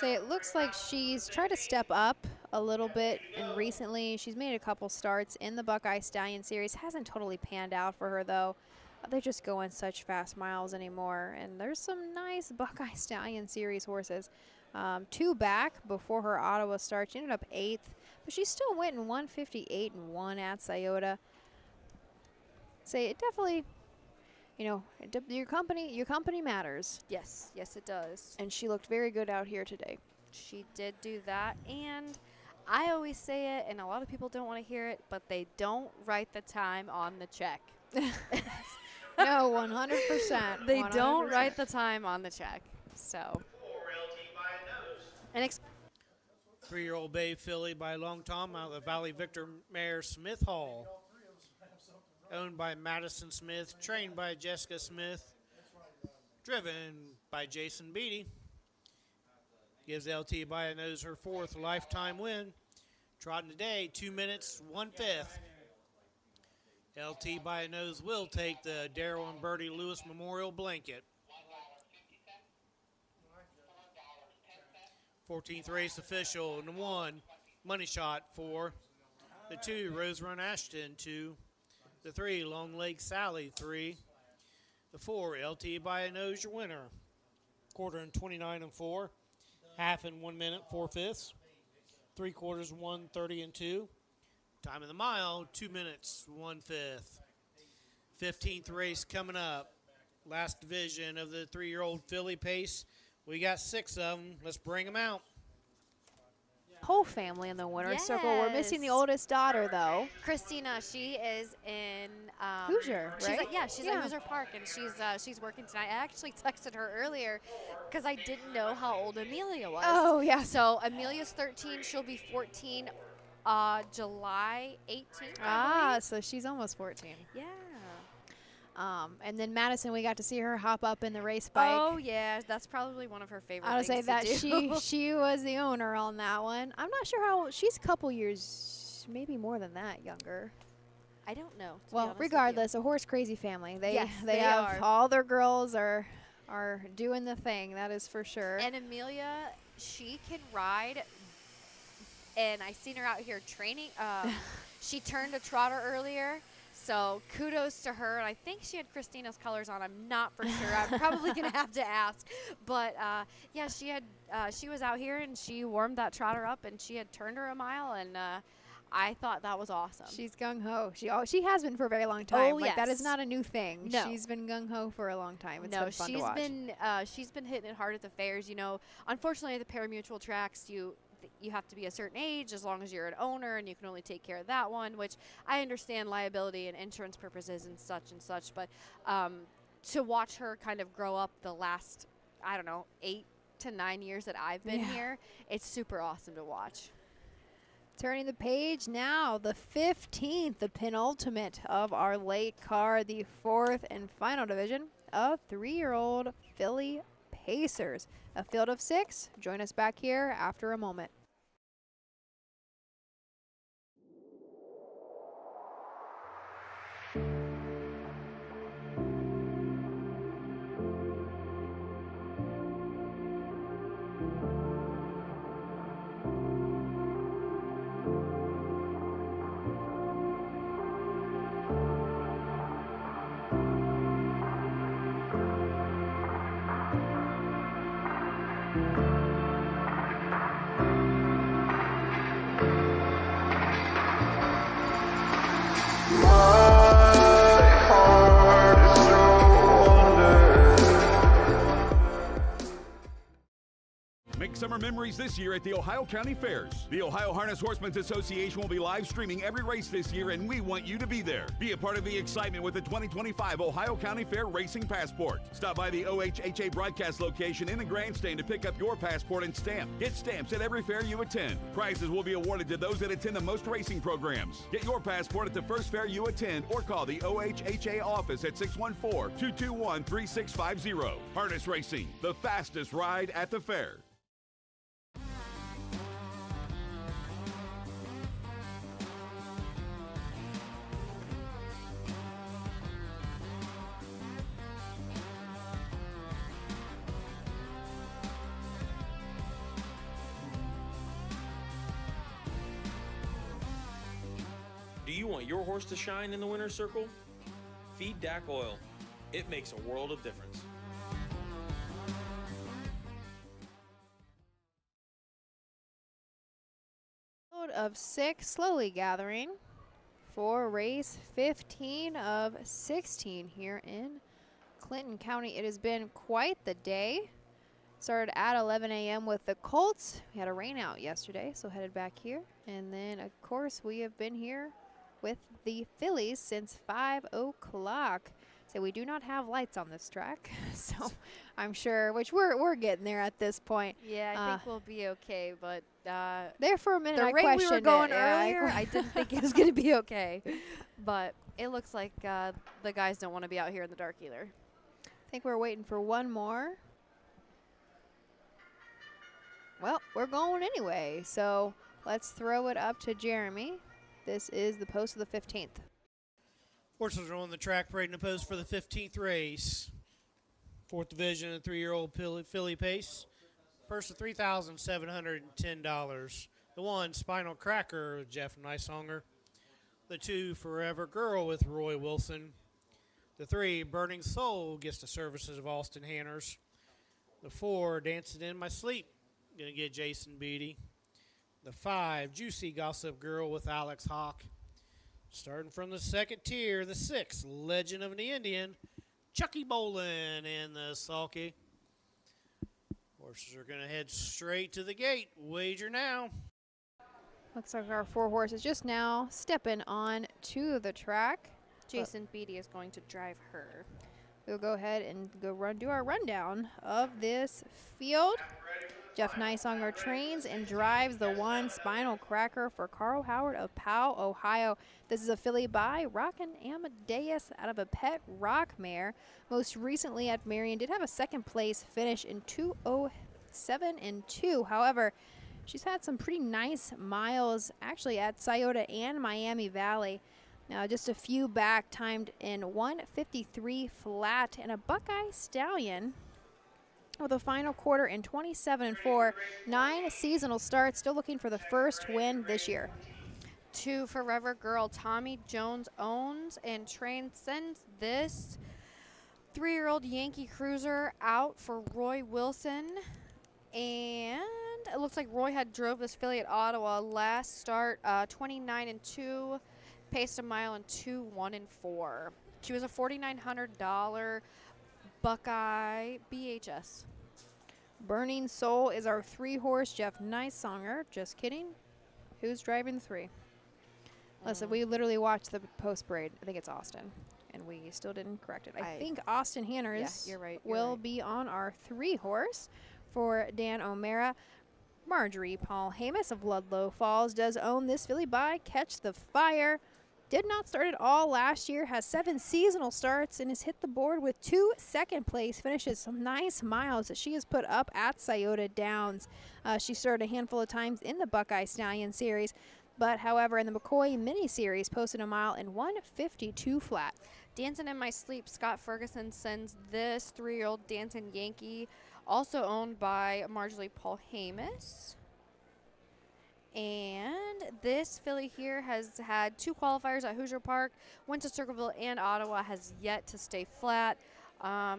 it looks like she's tried to step up a little bit, and recently she's made a couple starts in the Buckeye Stallion Series. Hasn't totally panned out for her, though. They just go in such fast miles anymore, and there's some nice Buckeye Stallion Series horses. 2 back before her Ottawa start. She ended up 8th, but she still went in 158 and 1 at Scioto. It definitely, your company matters. yes, it does. And she looked very good out here today. She did do that, and I always say it, and a lot of people don't want to hear it, but they don't write the time on the check. No, 100%. They don't write the time on the check. So. And 3-year-old Bay filly by Long Tom out of the Valley Victor mare Smith Hall. Owned by Madison Smith, trained by Jessica Smith, driven by Jason Beatty. Gives LT by a nose her 4th lifetime win. Trotting today, 2 minutes, 1/5. LT by a nose will take the Darrell and Bertie Lewis Memorial Blanket. 14th race official, and the 1, Money Shot for the 2, Rose Run Ashton 2, the 3, Long Leg Sally 3, the 4, LT by a nose, your winner. 1/4 and 29 and 4, half in 1 minute 4/5, 3/4 1 30 and 2. Time of the mile 2 minutes 1/5. 15th race coming up. Last division of the 3-year-old filly pace. We got 6 of them. Let's bring them out. Whole family in the winner's circle. We're missing the oldest daughter, though. Christina, she is in Hoosier, right? She's at Hoosier Park, and she's working tonight. I actually texted her earlier because I didn't know how old Amelia was. Oh, yeah. So Amelia's 13. She'll be 14 July 18th. So she's almost 14. Yeah. And then Madison, we got to see her hop up in the race bike. Oh yeah, that's probably one of her favorite I would say things that to do. she was the owner on that one. I'm not sure how she's a couple years, maybe more than that, younger. I don't know. Well, regardless, a horse crazy family. They they have are. all their girls are doing the thing. That is for sure. And Amelia, she can ride. And I seen her out here training. She turned a trotter earlier. So kudos to her. And I think she had Christina's colors on. I'm not for sure. I'm probably going to have to ask. But, yeah, she was out here, and she warmed that trotter up, and she had turned her a mile, and I thought that was awesome. She's gung-ho. She has been for a very long time. Oh, like, that yes. is not a new thing. No. She's been gung-ho for a long time. It's No, been fun to watch. she's been hitting it hard at the fairs. You know, unfortunately, at the parimutuel tracks, you have to be a certain age as long as you're an owner, and you can only take care of that one, which I understand liability and insurance purposes and such. But to watch her kind of grow up the last, 8 to 9 years that I've been here, it's super awesome to watch. Turning the page now, the 15th, the penultimate of our late card, the 4th and final division of 3-year-old filly Pacers. A field of 6. Join us back here after a moment. Make summer memories this year at the Ohio County Fairs. The Ohio Harness Horsemen's Association will be live streaming every race this year, and we want you to be there. Be a part of the excitement with the 2025 Ohio County Fair Racing Passport. Stop by the OHHA broadcast location in the grandstand to pick up your passport and stamp. Get stamps at every fair you attend. Prizes will be awarded to those that attend the most racing programs. Get your passport at the first fair you attend or call the OHHA office at 614-221-3650. Harness Racing, the fastest ride at the fair. Do you want your horse to shine in the winner's circle? Feed DAC oil. It makes a world of difference. Field of 6 slowly gathering for race 15 of 16 here in Clinton County. It has been quite the day. Started at 11 a.m. with the Colts. We had a rain out yesterday, so headed back here. And then, of course, we have been here with the fillies since 5 o'clock. So we do not have lights on this track, so I'm sure, which we're getting there at this point. Yeah, I think we'll be okay, but there for a minute the I rate we were questioned going it, yeah, earlier, I didn't think it was going to be okay. But it looks like the guys don't want to be out here in the dark either. I think we're waiting for one more. Well, we're going anyway, so let's throw it up to Jeremy. This is the post of the 15th. Horses are on the track parading the post for the 15th race. 4th division, 3-year-old filly pace. Purse of $3,710. The 1, Spinal Cracker with Jeff Nysonger. The 2, Forever Girl with Roy Wilson. The 3, Burning Soul gets the services of Austin Hanners. The 4, Dancing in My Sleep, going to get Jason Beatty. The 5, Juicy Gossip Girl with Alex Hawk. Starting from the 2nd tier, the 6, Legend of the Indian, Chucky Bolin in the sulky. Horses are going to head straight to the gate. Wager now. Looks like our 4 horses just now stepping on to the track. Jason Beatty is going to drive her. We'll go ahead and do our rundown of this field. Jeff Nysonger trains and drives the 1, Spinal Cracker for Carl Howard of Powell, Ohio. This is a filly by Rockin' Amadeus out of a pet rock mare. Most recently at Marion did have a 2nd place finish in 2:07.2. However, she's had some pretty nice miles actually at Scioto and Miami Valley. Now just a few back, timed in 1:53 flat, and a Buckeye Stallion with a final quarter in 27-4, 9 seasonal starts, still looking for the first win this year. to Forever Girl. Tommy Jones owns and sends this 3-year-old Yankee Cruiser out for Roy Wilson. And it looks like Roy had drove this filly at Ottawa last start, 29-2, paced a mile in 2:1-4. She was a $4,900 Buckeye BHS. Burning Soul is our 3-horse Jeff Nicesonger. Just kidding. Who's driving the 3? Listen, we literally watched the post parade. I think it's Austin, and we still didn't correct it. I think Austin Hanners will be on our 3-horse for Dan O'Mara. Marjorie Paul Hamus of Ludlow Falls does own this filly by Catch the Fire. Did not start at all last year, has 7 seasonal starts, and has hit the board with 2 second-place finishes. Some nice miles that she has put up at Scioto Downs. She started a handful of times in the Buckeye Stallion Series, but however, in the McCoy Mini Series, posted a mile in 1:52 flat. Dancing in My Sleep, Scott Ferguson sends this 3-year-old Dancing Yankee, also owned by Marjorie Paul Hamus. And this filly here has had 2 qualifiers at Hoosier Park, went to Circleville and Ottawa, has yet to stay flat.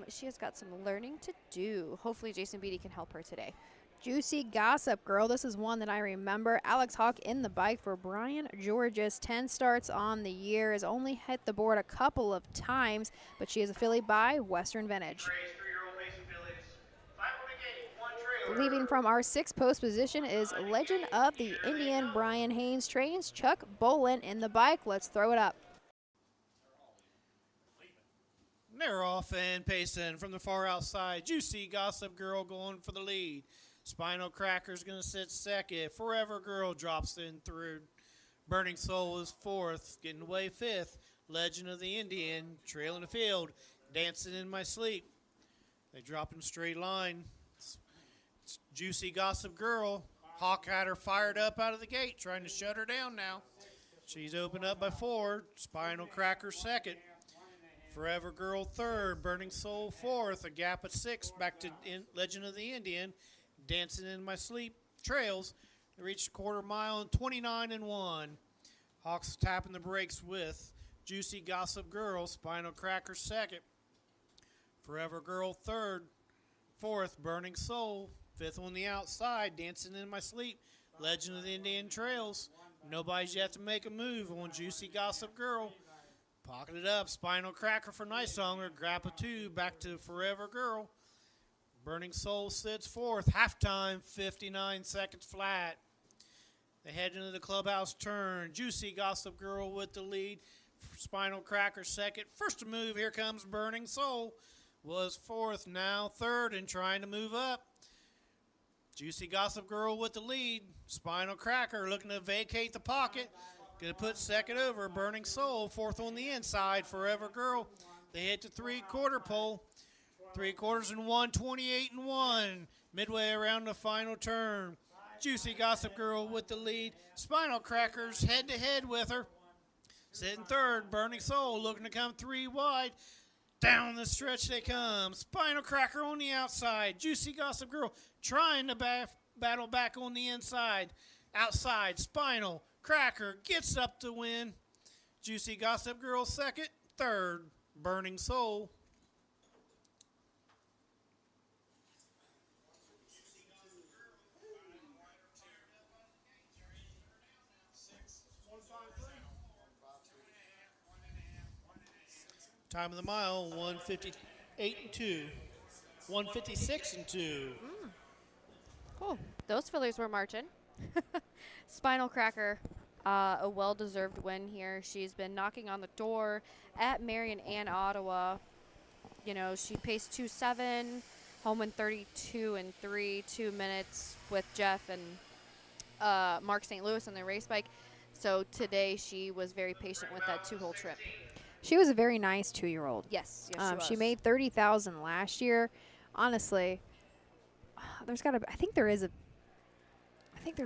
She has got some learning to do. Hopefully Jason Beatty can help her today. Juicy Gossip Girl. This is one that I remember. Alex Hawk in the bike for Brian Georges. 10 starts on the year. Has only hit the board a couple of times, but she is a filly by Western Vintage. Leaving from our 6th post position is Legend of the Indian. Brian Haynes trains Chuck Bolin in the bike. Let's throw it up. They're off and pacing from the far outside. Juicy Gossip Girl going for the lead. Spinal Cracker's going to sit second. Forever Girl drops in third. Burning Soul is 4th. Getting away 5th. Legend of the Indian trailing the field. Dancing in My Sleep. They drop in straight line. It's Juicy Gossip Girl. Hawk had her fired up out of the gate, trying to shut her down now. She's opened up by 4. Spinal Cracker 2nd. Forever Girl 3rd. Burning Soul 4th. A gap at 6. Back to Legend of the Indian. Dancing in My Sleep trails. They reached a quarter mile in 29-1. Hawks tapping the brakes with Juicy Gossip Girl. Spinal Cracker 2nd. Forever Girl 3rd. 4th. Burning Soul. 5th on the outside, Dancing in My Sleep. Legend of the Indian trails. Nobody's yet to make a move on Juicy Gossip Girl. Pocketed up, Spinal Cracker for Nicesonger. Grappa 2, back to Forever Girl. Burning Soul sits 4th. Halftime, 59 seconds flat. They head into the clubhouse turn. Juicy Gossip Girl with the lead. Spinal Cracker 2nd. First to move, here comes Burning Soul. Was 4th, now 3rd, and trying to move up. Juicy Gossip Girl with the lead. Spinal Cracker looking to vacate the pocket. Going to put 2nd over. Burning Soul, 4th on the inside. Forever Girl. They hit the 3/4 pole. 3/4 and 1, 28-1. Midway around the final turn. Juicy Gossip Girl with the lead. Spinal Crackers head-to-head with her. Sitting 3rd. Burning Soul looking to come 3 wide. Down the stretch they come. Spinal Cracker on the outside. Juicy Gossip Girl trying to battle back on the inside. Outside, Spinal Cracker gets up to win. Juicy Gossip Girl 2nd. 3rd, Burning Soul. Time of the mile, 1:58.2. 1:56.2. Cool. Those fillies were marching. Spinal Cracker, a well-deserved win here. She's been knocking on the door at Marion and Ottawa. You know, she paced 2:07, home in 32-3, 2 minutes with Jeff and Mark St. Louis on the race bike. So today she was very patient with that 2-hole trip. She was a very nice 2-year-old. Yes, she was. She made $30,000 last year. Honestly, there's got to. I think there's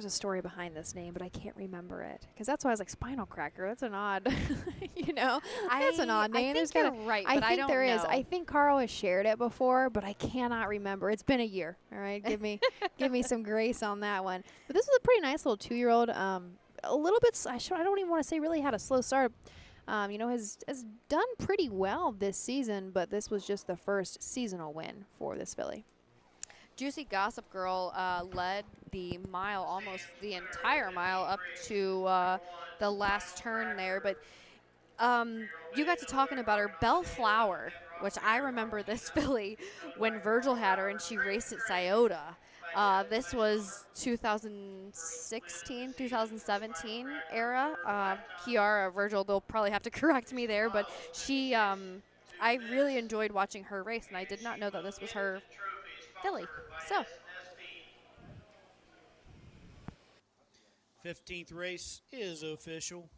a story behind this name, but I can't remember it because that's why I was like Spinal Cracker. That's an odd, that's an odd name. I think you're right, but I don't there is. know. I think Carl has shared it before, but I cannot remember. It's been a year. All right, give me some grace on that one. But this was a pretty nice little 2-year-old. a little bit. I don't even want to say really had a slow start. Has done pretty well this season, but this was just the first seasonal win for this filly. Juicy Gossip Girl led the mile, almost the entire mile, up to the last turn there. But you got to talking about her, Bellflower, which I remember this filly when Virgil had her and she raced at Scioto. This was 2016, 2017 era. Kiara, Virgil, they'll probably have to correct me there, but she, I really enjoyed watching her race, and I did not know that this was her filly. So 15th race is official.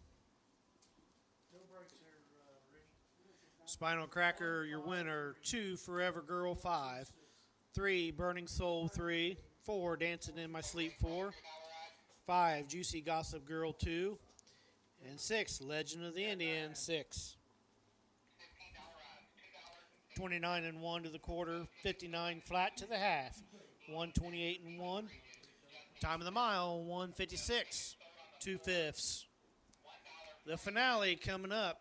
Spinal Cracker, your winner. 2, Forever Girl, 5. 3, Burning Soul, 3. 4, Dancing in My Sleep, 4. 5, Juicy Gossip Girl, 2. And 6, Legend of the Indian, 6. 29 and 1 to the quarter, 59 flat to the half, 128 and 1. Time of the mile, 156, 2/5. The finale coming up.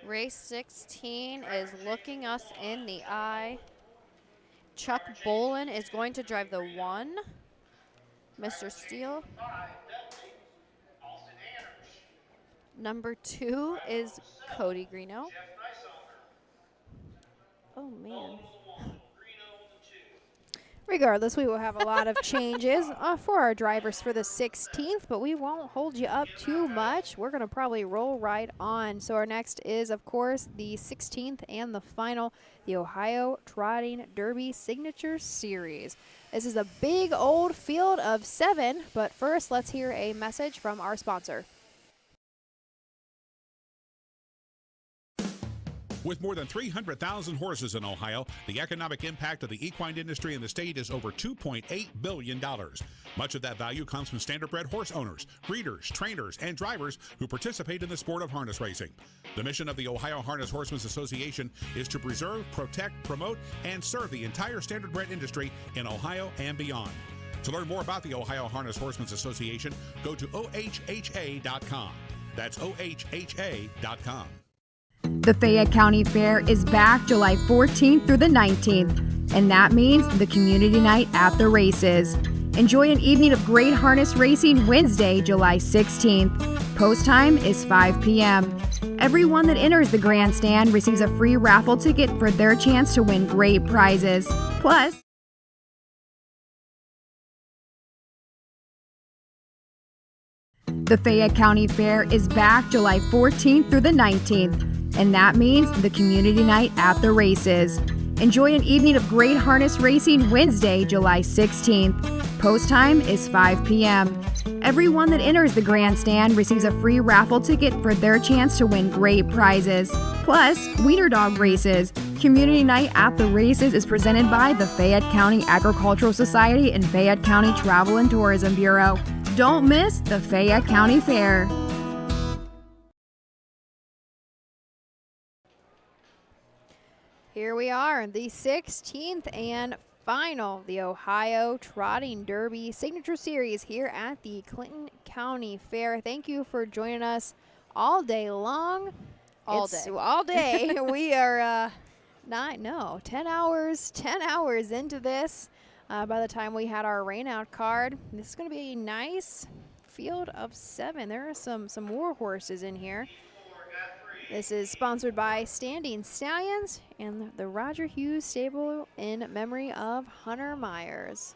race 16 is looking us in the eye. Chuck Bolin is going to drive the 1. Mr. Steele. Number 2 is Cody Greeno. Oh, man. Regardless, we will have a lot of changes for our drivers for the 16th, but we won't hold you up too much. We're going to probably roll right on. So our next is, of course, the 16th and the final, the Ohio Trotting Derby Signature Series. This is a big old field of 7, but first let's hear a message from our sponsor. With more than 300,000 horses in Ohio, the economic impact of the equine industry in the state is over $2.8 billion. Much of that value comes from standardbred horse owners, breeders, trainers, and drivers who participate in the sport of harness racing. The mission of the Ohio Harness Horsemen's Association is to preserve, protect, promote, and serve the entire standardbred industry in Ohio and beyond. To learn more about the Ohio Harness Horsemen's Association, go to ohha.com. That's ohha.com. The Fayette County Fair is back July 14th through the 19th, and that means the community night at the races. Enjoy an evening of great harness racing Wednesday, July 16th. Post time is 5 p.m. Everyone that enters the grandstand receives a free raffle ticket for their chance to win great prizes. Plus, the Fayette County Fair is back July 14th through the 19th, and that means the community night at the races. Enjoy an evening of great harness racing Wednesday, July 16th. Post time is 5 p.m. Everyone that enters the grandstand receives a free raffle ticket for their chance to win great prizes. Plus, wiener dog races. Community night at the races is presented by the Fayette County Agricultural Society and Fayette County Travel and Tourism Bureau. Don't miss the Fayette County Fair. Here we are, the 16th and final, the Ohio Trotting Derby Signature Series here at the Clinton County Fair. Thank you for joining us all day long. All day. All day. We are 10 hours into this. By the time we had our rainout card, this is going to be a nice field of 7. There are some war horses in here. This is sponsored by Standing Stallions and the Roger Hughes Stable in memory of Hunter Myers.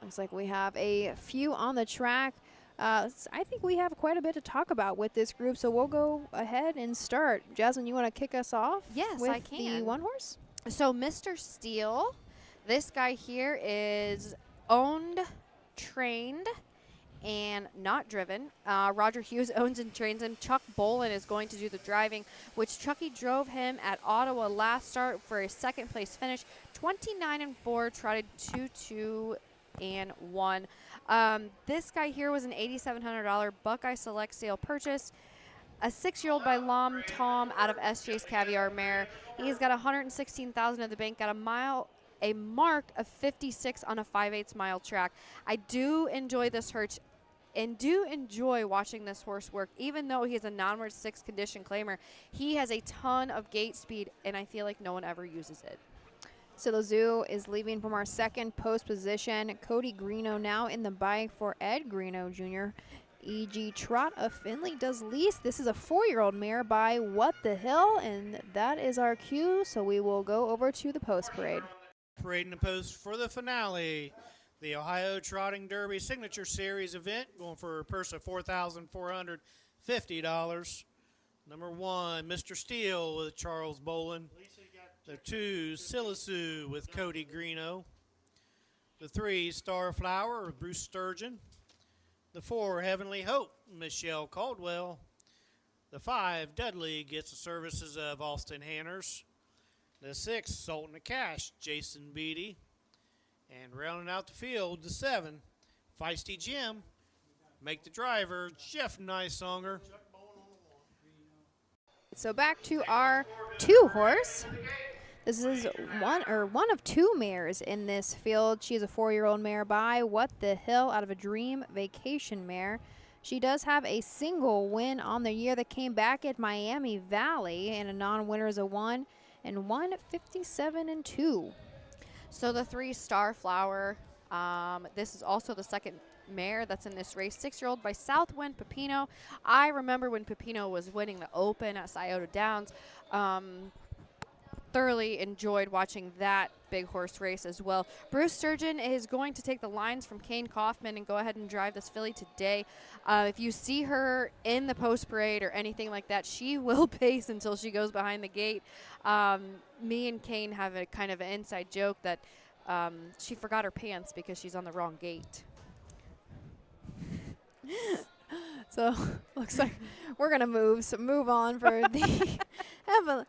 Looks like we have a few on the track. I think we have quite a bit to talk about with this group, so we'll go ahead and start. Jasmine, you want to kick us off? Yes, with I can. The one horse? So Mr. Steele, this guy here is owned, trained, and not driven. Roger Hughes owns and trains him. Chuck Bolin is going to do the driving, which Chucky drove him at Ottawa last start for a second place finish. 29-4, trotted 2-2-1. This guy here was an $8,700 Buckeye Select sale purchase. A 6-year-old by Tom out of SJ's Caviar Mare. He's got $116,000 in the bank, got a mile a mark of 56 on a 5/8 mile track. I do enjoy this horse and do enjoy watching this horse work. Even though he's a non-word 6 condition claimer, he has a ton of gate speed, and I feel like no one ever uses it. Silazoo is leaving from our second post position. Cody Greeno now in the bike for Ed Greeno Jr. E.G. Trot of Findlay does least. This is a 4-year-old mare by What the Hill, and that is our cue, so we will go over to the post parade. Parade in the post for the finale. The Ohio Trotting Derby Signature Series event going for a purse of $4,450. Number 1, Mr. Steele with Charles Bolin. The 2, Silazoo with Cody Greeno. The 3, Starflower with Bruce Sturgeon. The 4, Heavenly Hope, Michelle Caldwell. The 5, Dudley gets the services of Austin Hanners. The 6, Sultan of Cash, Jason Beatty. And rounding out the field, the 7, Feisty Jim, make the driver, Jeff Nysonger. So back to our 2 horse. This is one of 2 mares in this field. She is a 4-year-old mare by What the Hill out of a Dream Vacation mare. She does have a single win on the year that came back at Miami Valley, and a non-winner is a 1 and 157-2. So the 3, Starflower, this is also the second mare that's in this race, 6-year-old by Southwind Pepino. I remember when Pepino was winning the Open at Scioto Downs. Thoroughly enjoyed watching that big horse race as well. Bruce Sturgeon is going to take the lines from Kane Kaufman and go ahead and drive this filly today. If you see her in the post parade or anything like that, she will pace until she goes behind the gate. Me and Kane have a kind of an inside joke that she forgot her pants because she's on the wrong gate. So looks like we're gonna move on for the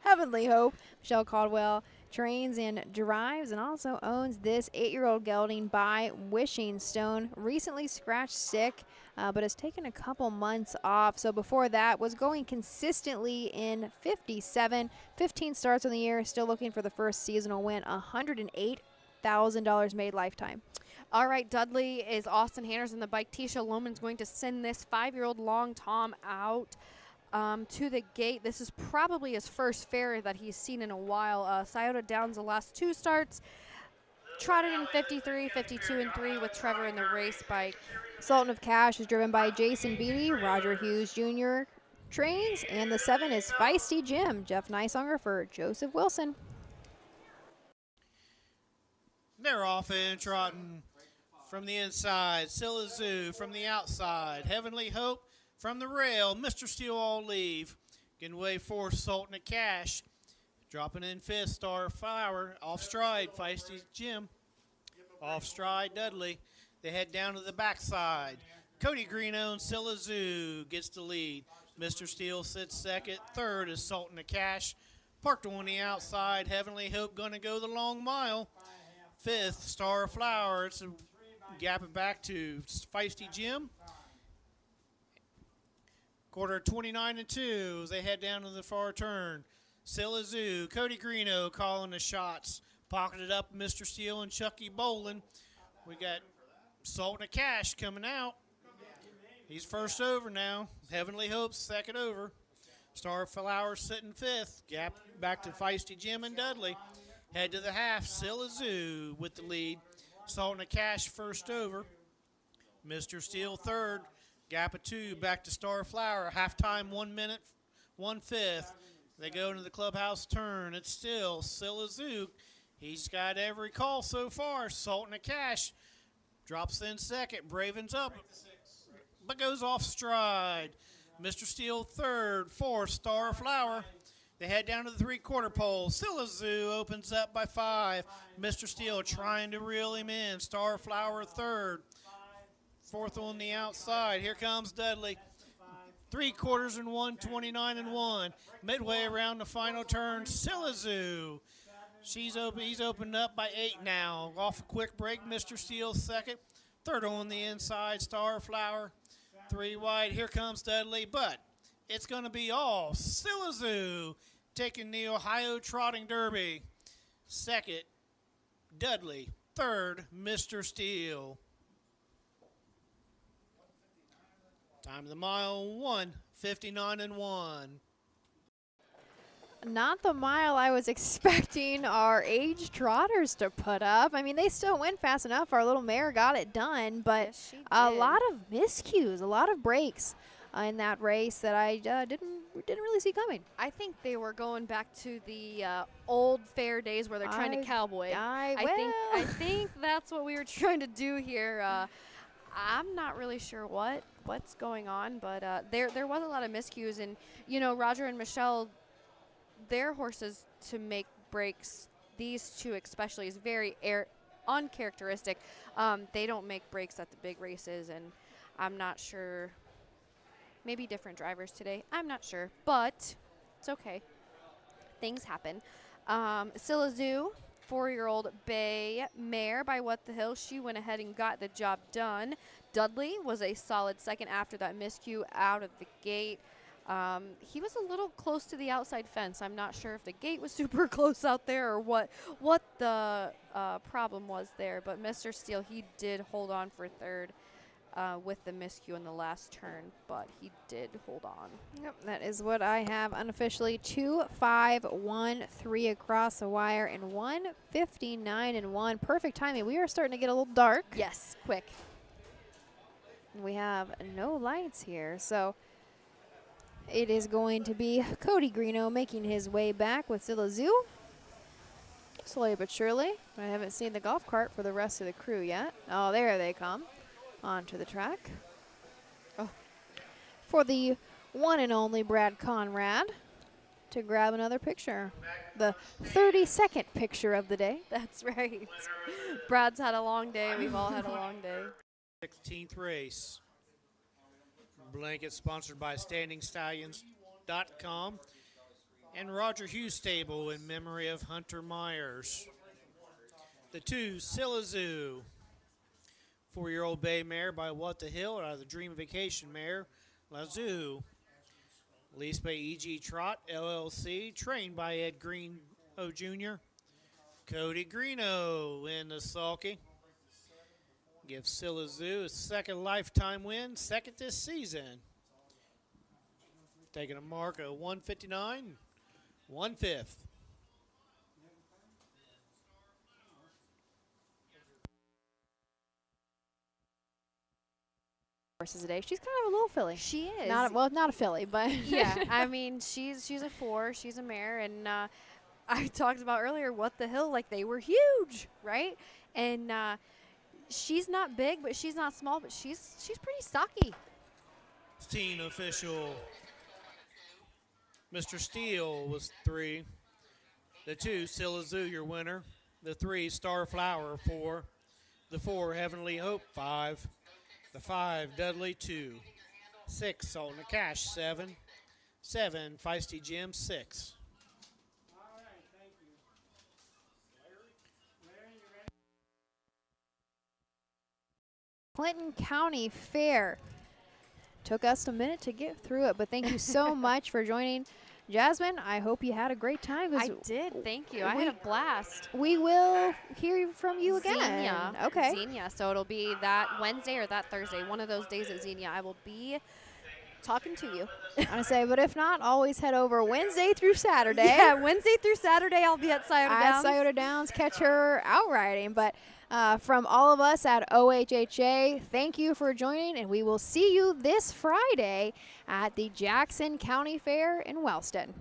Heavenly Hope. Michelle Caldwell trains and drives and also owns this 8-year-old gelding by Wishing Stone. Recently scratched sick, but has taken a couple months off. So before that was going consistently in 57, 15 starts on the year. Still looking for the first seasonal win. $108,000 made lifetime. All right, Dudley is Austin Hanners in the bike. Tisha Lohman's going to send this 5-year-old Long Tom out to the gate. This is probably his first fair that he's seen in a while. Scioto Downs the last 2 starts. Trotted in 53, 52, and 3 with Trevor in the race bike. Sultan of Cash is driven by Jason Beatty. Roger Hughes Jr. trains, and the 7 is Feisty Jim. Jeff Nysonger for Joseph Wilson. They're off in trotting from the inside. Silazoo from the outside. Heavenly Hope from the rail. Mr. Steele all leave. Getting away for Sultan of Cash. Dropping in 5th, Starflower. Off stride, Feisty Jim. Off stride, Dudley. They head down to the backside. Cody Greeno and Silazoo gets the lead. Mr. Steele sits second. 3rd is Sultan of Cash. Parked on the outside. Heavenly Hope going to go the long mile. 5th, Starflower. It's gapping back to Feisty Jim. Quarter 29-2 as they head down to the far turn. Silazoo, Cody Greeno calling the shots. Pocketed up Mr. Steele and Chucky Bolin. We got Sultan of Cash coming out. He's first over now. Heavenly Hope's second over. Starflower sitting 5th. Gap back to Feisty Jim and Dudley. Head to the half. Silazoo with the lead. Sultan of Cash first over. Mr. Steele 3rd. Gap of 2 back to Starflower. Halftime 1 minute, 1/5. They go into the clubhouse turn. It's still Silazoo. He's got every call so far. Sultan of Cash drops in second. Braven's up, but goes off stride. Mr. Steele 3rd. 4th, Starflower. They head down to the 3/4 pole. Silazoo opens up by 5. Mr. Steele trying to reel him in. Starflower 3rd. 4th on the outside. Here comes Dudley. 3/4 and 1, 29-1. Midway around the final turn, Silazoo. He's opened up by 8 now. Off a quick break, Mr. Steele 2nd. 3rd on the inside, Starflower. 3 wide. Here comes Dudley, but it's going to be all Silazoo taking the Ohio Trotting Derby. 2nd, Dudley. Third, Mr. Steele. Time of the mile, 1:59.1. Not the mile I was expecting our age trotters to put up. I mean, they still went fast enough. Our little mare got it done, but a lot of miscues, a lot of breaks in that race that I didn't really see coming. I think they were going back to the old fair days where they're trying to cowboy. I think that's what we were trying to do here. I'm not really sure what's going on, but there was a lot of miscues, and you know, Roger and Michelle, their horses to make breaks, these two especially, is very uncharacteristic. They don't make breaks at the big races, and I'm not sure. Maybe different drivers today. I'm not sure, but it's okay. Things happen. Scylla Zoo, 4-year-old bay mare by What the Hill. She went ahead and got the job done. Dudley was a solid second after that miscue out of the gate. He was a little close to the outside fence. I'm not sure if the gate was super close out there or what the problem was there. But Mr. Steele, he did hold on for third with the miscue in the last turn, but he did hold on. Yep, that is what I have unofficially. 2:5.13 across the wire and 1:59.1. Perfect timing. We are starting to get a little dark. Yes, quick. We have no lights here, so it is going to be Cody Greeno making his way back with Scylla Zoo. Slowly but surely. I haven't seen the golf cart for the rest of the crew yet. Oh, there they come onto the track. Oh. For the one and only Brad Conrad to grab another picture. The 32nd picture of the day. That's right. Brad's had a long day. We've all had a long day. 16th race. Blanket sponsored by StandingStallions.com and Roger Hughes Stable in memory of Hunter Myers. The 2, Scylla Zoo. 4-year-old bay mare by What the Hill out of the Dream Vacation mare, La Zoo. Leased by E.G. Trot, LLC, trained by Ed Green Jr. Cody Greeno in the sulky. Gives Scylla Zoo a second lifetime win, second this season. Taking a mark of 1:59, 1/5. Horses a day. She's kind of a little filly. She is. Not a filly, but yeah. I mean, she's a 4. She's a mare, and I talked about earlier What the Hill, like they were huge, right? And she's not big, but she's not small, but she's pretty stocky. 16 official. Mr. Steele was 3. The 2, Scylla Zoo, your winner. The 3, Starflower, 4. The 4, Heavenly Hope, 5. The 5, Dudley, 2. 6, Salt and the Cash, 7. 7, Feisty Jim, 6. Clinton County Fair. Took us a minute to get through it, but thank you so much for joining. Jasmine, I hope you had a great time. I did, thank you. I had a blast. We will hear from you again. Xenia. Okay. Xenia, so it'll be that Wednesday or that Thursday, one of those days at Xenia. I will be talking to you. I'm going to say, but if not, always head over Wednesday through Saturday. Yeah, Wednesday through Saturday, I'll be at Scioto Downs. At Scioto Downs, catch her out riding. But from all of us at OHHA, thank you for joining, and we will see you this Friday at the Jackson County Fair in Wellston.